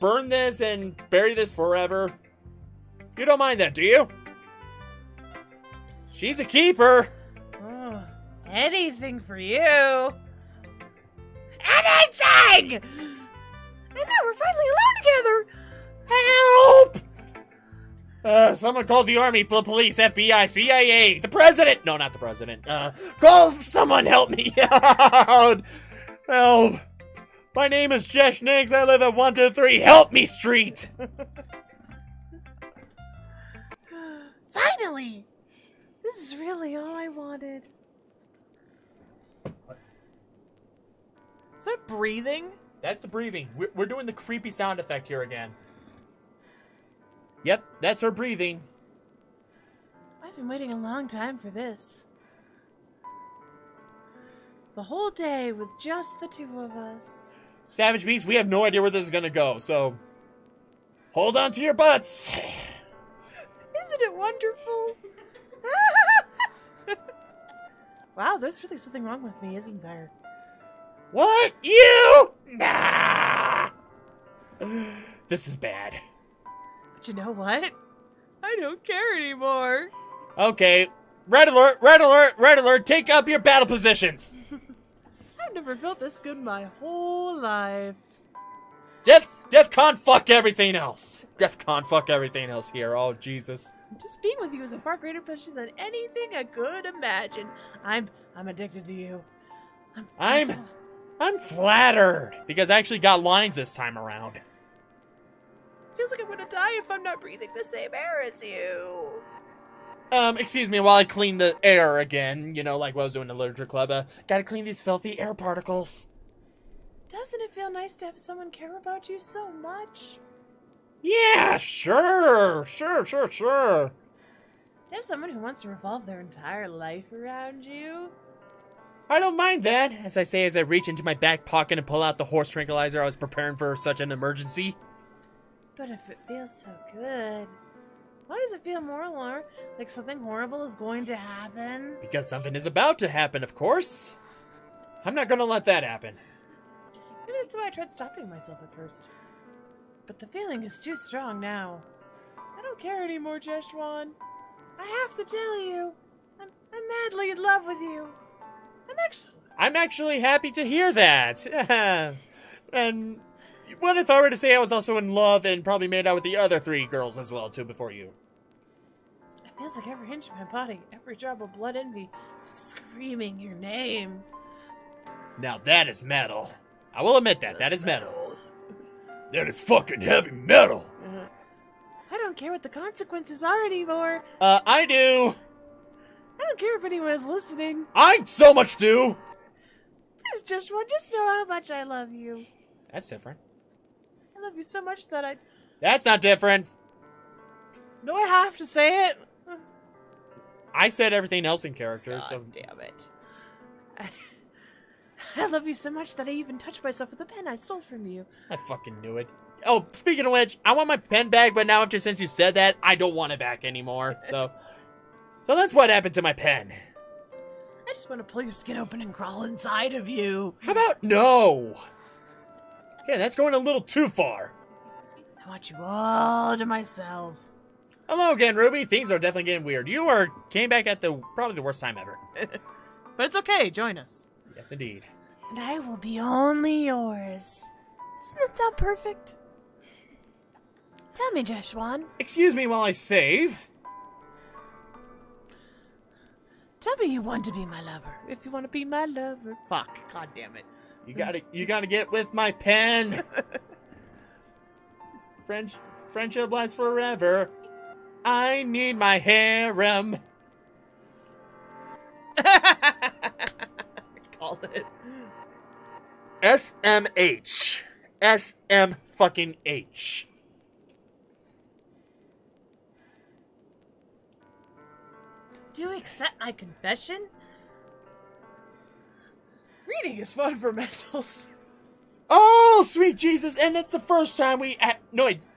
burn this and bury this forever? You don't mind that, do you? She's a keeper. Oh, anything for you. Anything! And now we're finally alone together. Help! Someone called the army, police, FBI, CIA, the president! No, not the president. Call someone, help me out! Help! My name is JeshNyx, I live at 123 Help Me Street! Finally! This is really all I wanted. Is that breathing? That's the breathing. We're doing the creepy sound effect here again. Yep, that's her breathing. I've been waiting a long time for this. The whole day with just the two of us. Savage Beast, we have no idea where this is gonna go, so hold on to your butts. Isn't it wonderful? Wow, there's really something wrong with me, isn't there? What? You? Nah. This is bad. But you know what? I don't care anymore. Okay. Red alert, red alert, red alert. Take up your battle positions. I've never felt this good my whole life. Just DEFCON fuck everything else. DEFCON fuck everything else here. Oh, Jesus. Just being with you is a far greater pleasure than anything I could imagine. I'm addicted to you. I'm flattered because I actually got lines this time around. Feels like I'm gonna die if I'm not breathing the same air as you. Excuse me while I clean the air again. You know, like what I was doing in the literature club. Gotta clean these filthy air particles. Doesn't it feel nice to have someone care about you so much? Yeah, sure. To have someone who wants to revolve their entire life around you? I don't mind that, as I say as I reach into my back pocket and pull out the horse tranquilizer I was preparing for such an emergency. But if it feels so good, why does it feel more like something horrible is going to happen? Because something is about to happen, of course. I'm not gonna let that happen. Maybe that's why I tried stopping myself at first. But the feeling is too strong now. I don't care anymore, Jeshwan. I have to tell you, I'm madly in love with you. I'm actually happy to hear that. And what if I were to say I was also in love and probably made out with the other 3 girls as well, too, before you? It feels like every inch of my body, every drop of blood in me, screaming your name. Now that is metal. I will admit that. That is metal. That is fucking heavy metal. I don't care what the consequences are anymore. I do. I don't care if anyone is listening. I so much do. Please, Joshua, just know how much I love you. That's different. I love you so much that I... That's not different. Do I have to say it? I said everything else in character, God so... damn it. I love you so much that I even touched myself with the pen I stole from you. I fucking knew it. Oh, speaking of which, I want my pen back, but now after since you said that, I don't want it back anymore, so... So that's what happened to my pen. I just want to pull your skin open and crawl inside of you. How about no? Yeah, that's going a little too far. I want you all to myself. Hello again, Ruby. Things are definitely getting weird. You came back at probably the worst time ever. But it's okay. Join us. Yes, indeed. And I will be only yours. Doesn't that sound perfect? Tell me, Jeshwan. Excuse me while I save. Tell me you want to be my lover. If you want to be my lover. Fuck. God damn it. You gotta get with my pen. Friendship lasts forever. I need my harem. Call it. SMH. SM fucking H. Do you accept my confession? Reading is fun for mentals. Oh, sweet Jesus. And it's the first time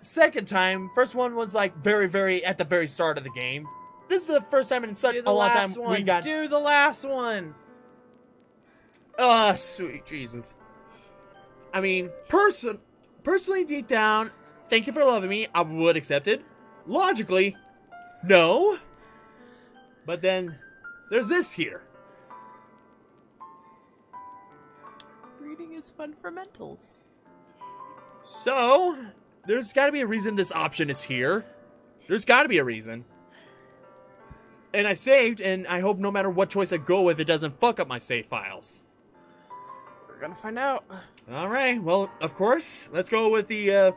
second time. First one was like very, very at the very start of the game. This is the first time in such a long time we got... Do the last one. Oh, sweet Jesus. I mean, personally deep down, thank you for loving me. I would accept it. Logically, no. But then, there's this here. Reading is fun for mentals. So, there's gotta be a reason this option is here. There's gotta be a reason. And I saved, and I hope no matter what choice I go with, it doesn't fuck up my save files. We're gonna find out. Alright, well, of course, let's go with the,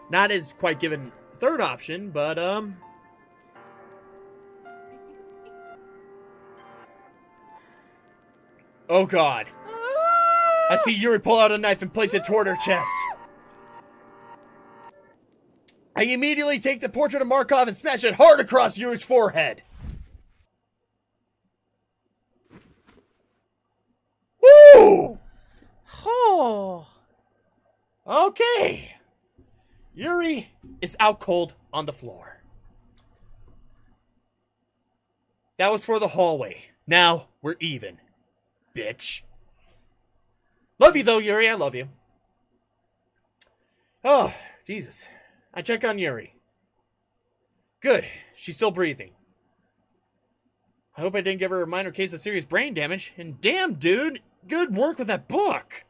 not as quite given third option, but, oh god. I see Yuri pull out a knife and place it toward her chest. I immediately take the portrait of Markov and smash it hard across Yuri's forehead. Woo! Oh. Okay. Yuri is out cold on the floor. That was for the hallway. Now we're even. Bitch. Love you though, Yuri. I love you. Oh, Jesus. I check on Yuri. Good. She's still breathing. I hope I didn't give her a minor case of serious brain damage. And damn, dude, good work with that book.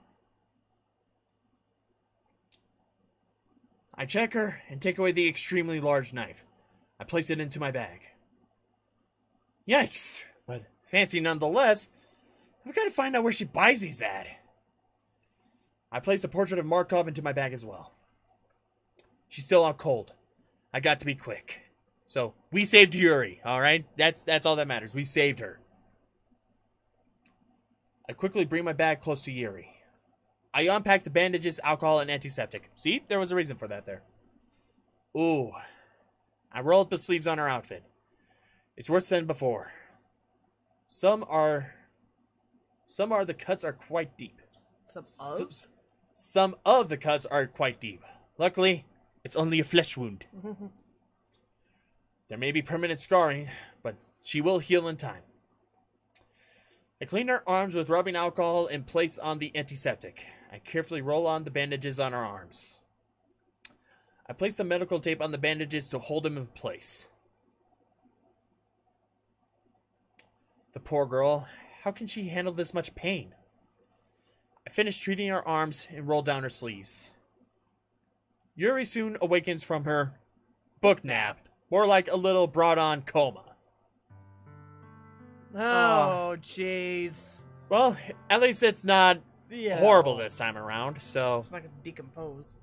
I check her and take away the extremely large knife. I place it into my bag. Yikes, but fancy nonetheless. I've got to find out where she buys these at. I place the portrait of Markov into my bag as well. She's still out cold. I got to be quick. So, we saved Yuri, alright? That's all that matters. We saved her. I quickly bring my bag close to Yuri. I unpack the bandages, alcohol, and antiseptic. See? There was a reason for that there. Ooh. I roll up the sleeves on her outfit. It's worse than before. Some are the cuts are quite deep. Some of the cuts are quite deep. Luckily, it's only a flesh wound. There may be permanent scarring, but she will heal in time. I clean her arms with rubbing alcohol and place on the antiseptic. I carefully roll on the bandages on her arms. I place some medical tape on the bandages to hold them in place. The poor girl, how can she handle this much pain? I finish treating her arms and roll down her sleeves. Yuri soon awakens from her book nap, more like a little brought-on coma. Oh, jeez. Well, at least it's not horrible this time around, so... It's not gonna decompose.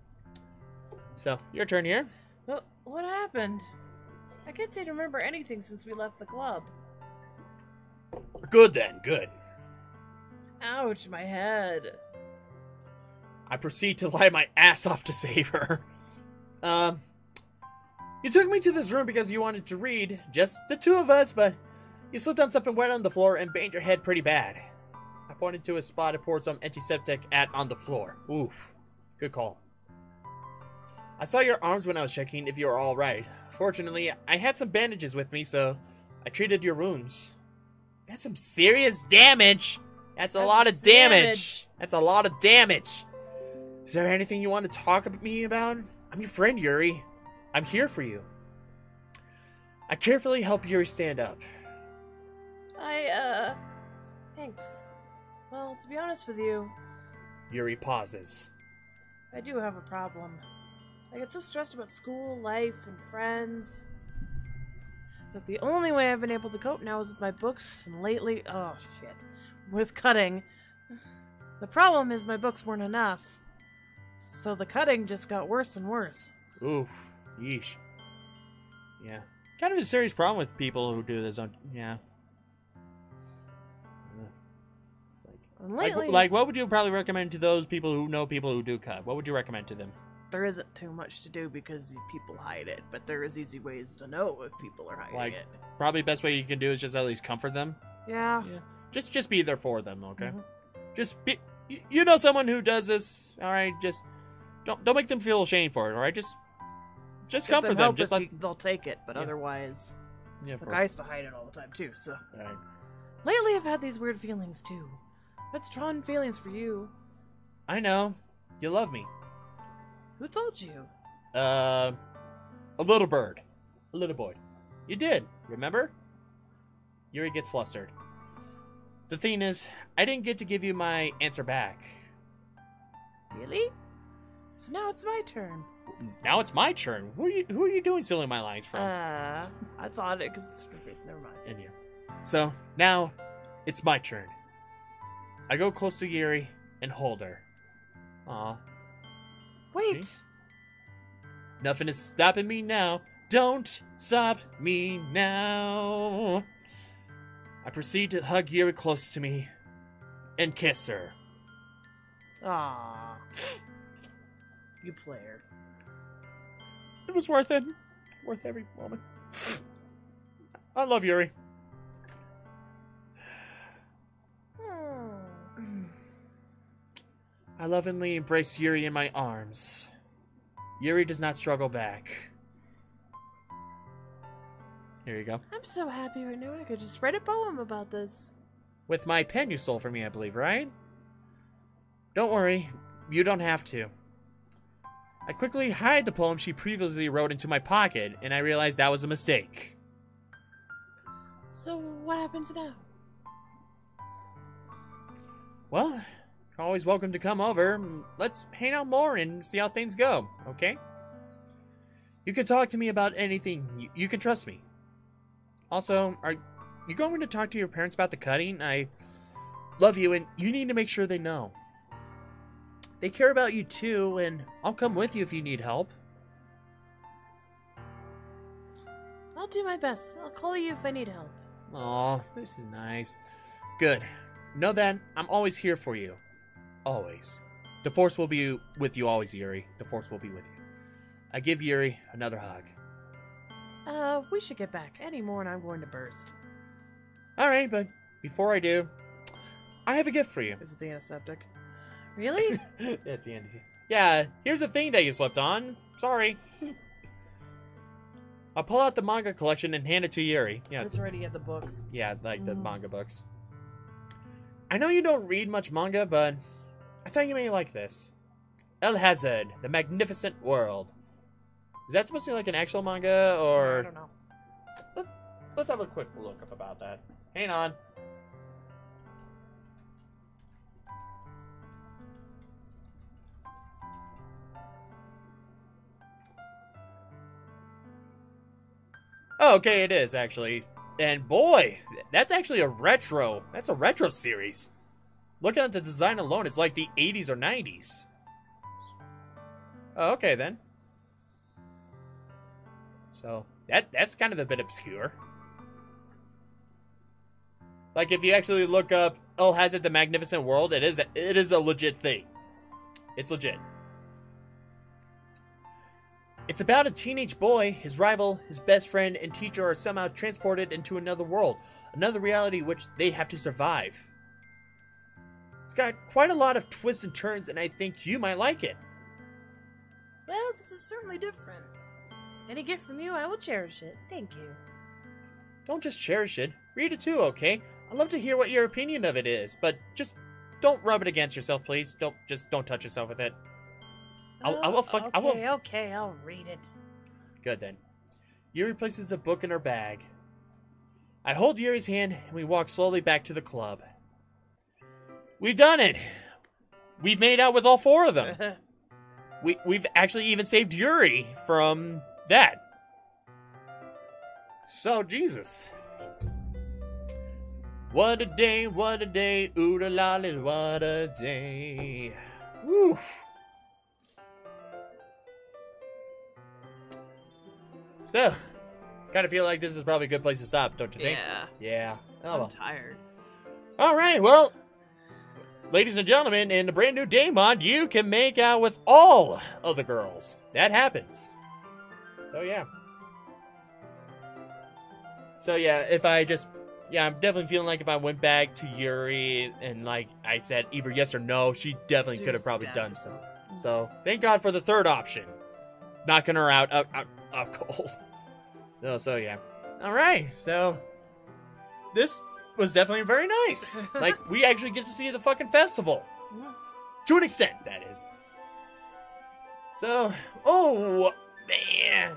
So, your turn here. Well, what happened? I can't seem to remember anything since we left the club. Good then, good. Ouch, my head. I proceed to lie my ass off to save her. You took me to this room because you wanted to read, just the two of us, but you slipped on something wet on the floor and banged your head pretty bad. I pointed to a spot and poured some antiseptic at on the floor. Oof. Good call. I saw your arms when I was checking if you were alright. Fortunately, I had some bandages with me, so I treated your wounds. That's some serious damage! That's a lot of damage! That's a lot of damage! Is there anything you want to talk to me about? I'm your friend, Yuri. I'm here for you. I carefully help Yuri stand up. Thanks. Well, to be honest with you, Yuri pauses. I do have a problem. I get so stressed about school, life, and friends that the only way I've been able to cope now is with my books, and lately, oh shit, with cutting. The problem is my books weren't enough, so the cutting just got worse and worse. Oof. Yeesh. Yeah. Kind of a serious problem with people who do this. Yeah. And lately, like, what would you probably recommend to those people who know people who do cut? What would you recommend to them? there isn't too much to do because people hide it, but there is easy ways to know if people are hiding it. Probably best way you can do is just at least comfort them. Yeah. Just be there for them, okay? Just be, you know, someone who does this, all right? Just don't make them feel ashamed for it, all right? Just comfort them. Just they'll take it, but otherwise, the guy has to hide it all the time too. So right. Lately, I've had these weird feelings too. I've had strong feelings for you. I know. You love me. Who told you? A little bird. A little boy. You did, remember? Yuri gets flustered. The thing is, I didn't get to give you my answer back. Really? So now it's my turn. Now it's my turn. Who are you doing stealing my lines from? I thought it because it's her face. Never mind. And you. So, now, it's my turn. I go close to Yuri and hold her. Aw. Wait! See? Nothing is stopping me now. Don't stop me now. I proceed to hug Yuri close to me and kiss her. Aww. You player. It was worth it. Worth every moment. I love Yuri. I lovingly embrace Yuri in my arms. Yuri does not struggle back. Here you go. I'm so happy right now I could just write a poem about this. With my pen you stole from me, I believe, right? Don't worry, you don't have to. I quickly hide the poem she previously wrote into my pocket, and I realized that was a mistake. So, what happens now? Well, you're always welcome to come over. Let's hang out more and see how things go, okay? You can talk to me about anything. You can trust me. Also, are you going to talk to your parents about the cutting? I love you, and you need to make sure they know. They care about you too, and I'll come with you if you need help. I'll do my best. I'll call you if I need help. Aw, this is nice. Good. Know that I'm always here for you. Always. The Force will be with you always, Yuri. The Force will be with you. I give Yuri another hug. We should get back. Any more and I'm going to burst. Alright, but before I do, I have a gift for you. Is it the antiseptic? Really? That's the end. Yeah, here's the thing that you slipped on. Sorry. I'll pull out the manga collection and hand it to Yuri. Yeah, It's already at the books. yeah, like the manga books. I know you don't read much manga, but I thought you may like this. El Hazard, The Magnificent World. Is that supposed to be like an actual manga, or... I don't know. Let's have a quick look up about that. Hang on. Oh, okay, it is, actually. And boy, that's actually a retro. That's a retro series. Looking at the design alone, it's like the 80s or 90s. Oh, okay, then. So, that's kind of a bit obscure. Like, if you actually look up El Hazard, The Magnificent World, it is a legit thing. It's legit. It's about a teenage boy, his rival, his best friend, and teacher are somehow transported into another world, another reality which they have to survive. It's got quite a lot of twists and turns, and I think you might like it. Well, this is certainly different. Any gift from you, I will cherish it. Thank you. Don't just cherish it. Read it too, okay? I'd love to hear what your opinion of it is, but just don't rub it against yourself, please. Don't touch yourself with it. Okay, I'll read it. Good then. Yuri places the book in her bag. I hold Yuri's hand and we walk slowly back to the club. We've done it! We've made out with all four of them. We've actually even saved Yuri from that. So, Jesus. What a day, ooh la la, what a day. Woo! So, kind of feel like this is probably a good place to stop, don't you think? Yeah. Yeah. Oh, I'm well. tired. Alright, well, ladies and gentlemen, in the brand new day mod, you can make out with all of the girls. That happens. So, yeah. So, yeah, if I just... Yeah, I'm definitely feeling like if I went back to Yuri and, like, I said either yes or no, she definitely could have probably done so. So, thank God for the third option. Knocking her out cold. So, yeah. Alright, so... This was definitely very nice. Like, we actually get to see the fucking festival. To an extent, that is. So, oh, man.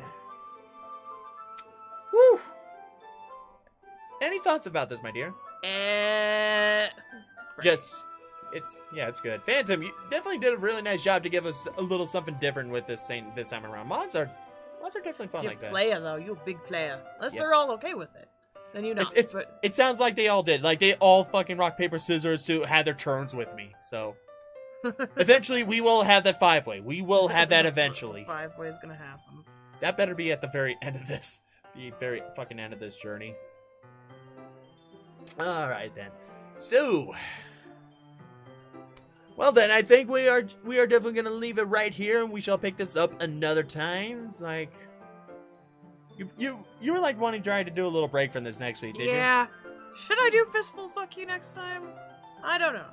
Woo. Any thoughts about this, my dear? Just, it's good. Phantom, you definitely did a really nice job to give us a little something different with this time around. Mods are definitely fun You're like that. Player though, you're a big player. Unless Yep. they're all okay with it, then you know. But It sounds like they all did. Like, they all fucking rock, paper, scissors to had their turns with me. So, eventually we will have that 5-way. We will have that eventually. 5-way is gonna happen. That better be at the very end of this. The very fucking end of this journey. Alright then. So, well then, I think we are definitely gonna leave it right here, and we shall pick this up another time. It's like you were like wanting to try to do a little break from this next week, did you? Yeah. Should I do Fistful Fuck You next time? I don't know.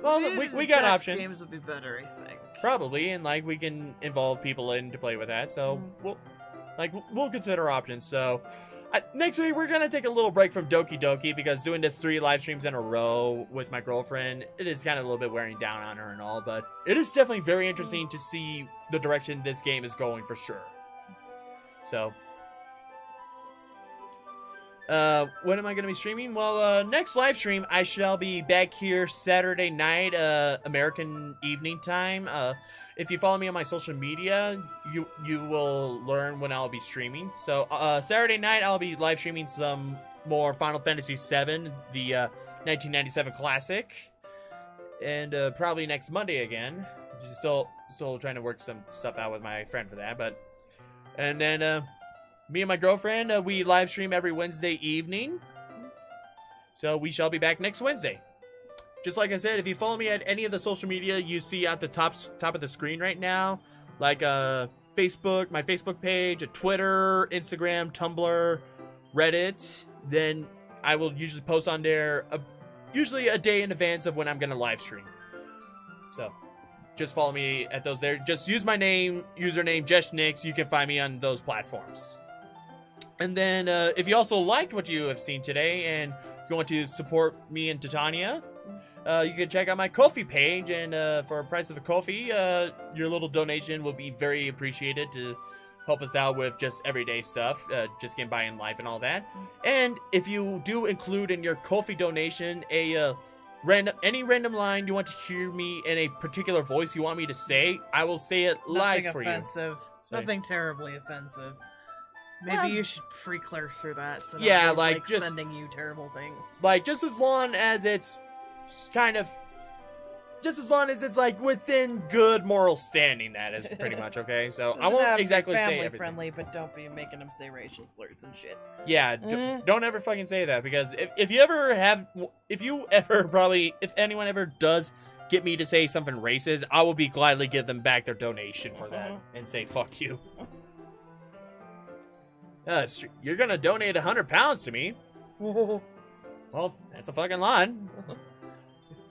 Well, we got Dex options. Games would be better, I think. Probably, and like we can involve people in to play with that. So we'll consider options. So next week we're gonna take a little break from Doki Doki because doing this 3 live streams in a row with my girlfriend, it is kind of a little bit wearing down on her and all. But it is definitely very interesting to see the direction this game is going for sure. So When am I going to be streaming? Well, next live stream, I shall be back here Saturday night, American evening time. If you follow me on my social media, you will learn when I'll be streaming. So, Saturday night, I'll be live streaming some more Final Fantasy VII, the 1997 classic. And probably next Monday again. Still trying to work some stuff out with my friend for that, but... And then, me and my girlfriend, we live stream every Wednesday evening. So we shall be back next Wednesday. Just like I said, if you follow me at any of the social media you see at the top of the screen right now, like Facebook, my Facebook page, Twitter, Instagram, Tumblr, Reddit, then I will usually post on there usually a day in advance of when I'm going to live stream. So just follow me at those there. Just use my username JeshNyx. You can find me on those platforms. And then, if you also liked what you have seen today and you want to support me and Titania, you can check out my Ko-fi page. And for a price of a Ko-fi, your little donation will be very appreciated to help us out with just everyday stuff, just getting by in life and all that. And if you do include in your Ko-fi donation any random line you want to hear me in a particular voice you want me to say, I will say it live for you. Nothing offensive. Nothing terribly offensive. Maybe you should free clear through that. So yeah, like just sending you terrible things. Like, just as long as it's like within good moral standing, that is pretty much okay. So I won't exactly say everything. Family friendly, but don't be making them say racial slurs and shit. Yeah, don't ever fucking say that, because if anyone ever does get me to say something racist, I will be gladly give them back their donation for that and say fuck you. You're gonna donate £100 to me. Well, that's a fucking lot.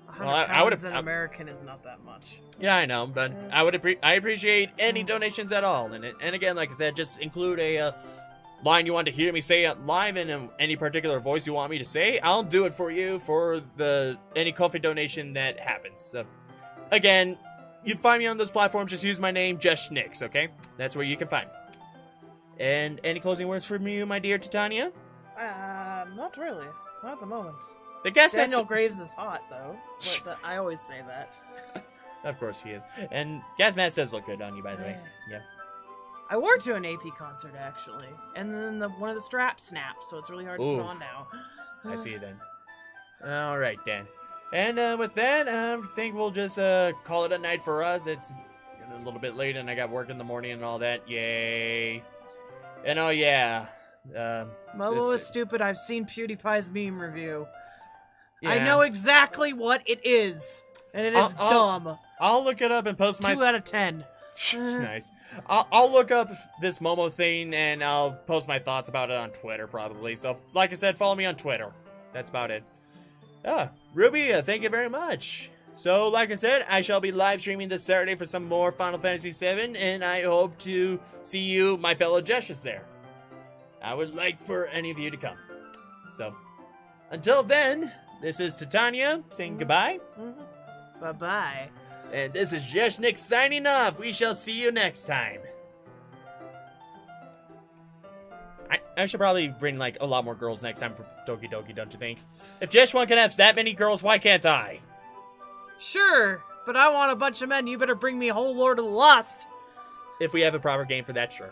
£100 in American is not that much. Yeah, I know, but I appreciate any donations at all. And again, like I said, just include a line you want to hear me say live in any particular voice you want me to say. I'll do it for you for any Ko-fi donation that happens. So, again, you find me on those platforms. Just use my name, JeshNyx. Okay, that's where you can find me. And any closing words from you, my dear Titania? Not really. Not at the moment. The gas Daniel Graves is hot, though. I always say that. Of course he is. And gas mask does look good on you, by the way. Yeah. I wore it to an AP concert, actually. And then one of the straps snapped, so it's really hard to put on now. I see then. Alright, then. And with that, I think we'll just call it a night for us. It's a little bit late, and I got work in the morning and all that. Yay. And oh yeah, Momo is stupid. I've seen PewDiePie's meme review. Yeah. I know exactly what it is, and it is dumb. I'll look it up and post my 2 out of 10. Nice. I'll look up this Momo thing and I'll post my thoughts about it on Twitter probably. So, like I said, follow me on Twitter. That's about it. Ruby, thank you very much. So, like I said, I shall be live streaming this Saturday for some more Final Fantasy VII, and I hope to see you, my fellow Jeshes, there. I would like for any of you to come. So, until then, this is Titania saying goodbye. Bye-bye. And this is JeshNyx signing off. We shall see you next time. I should probably bring, like, a lot more girls next time for Doki Doki, don't you think? If Jesh1 can have that many girls, why can't I? Sure, but I want a bunch of men. You better bring me a whole Lord of the Lost. If we have a proper game for that, sure.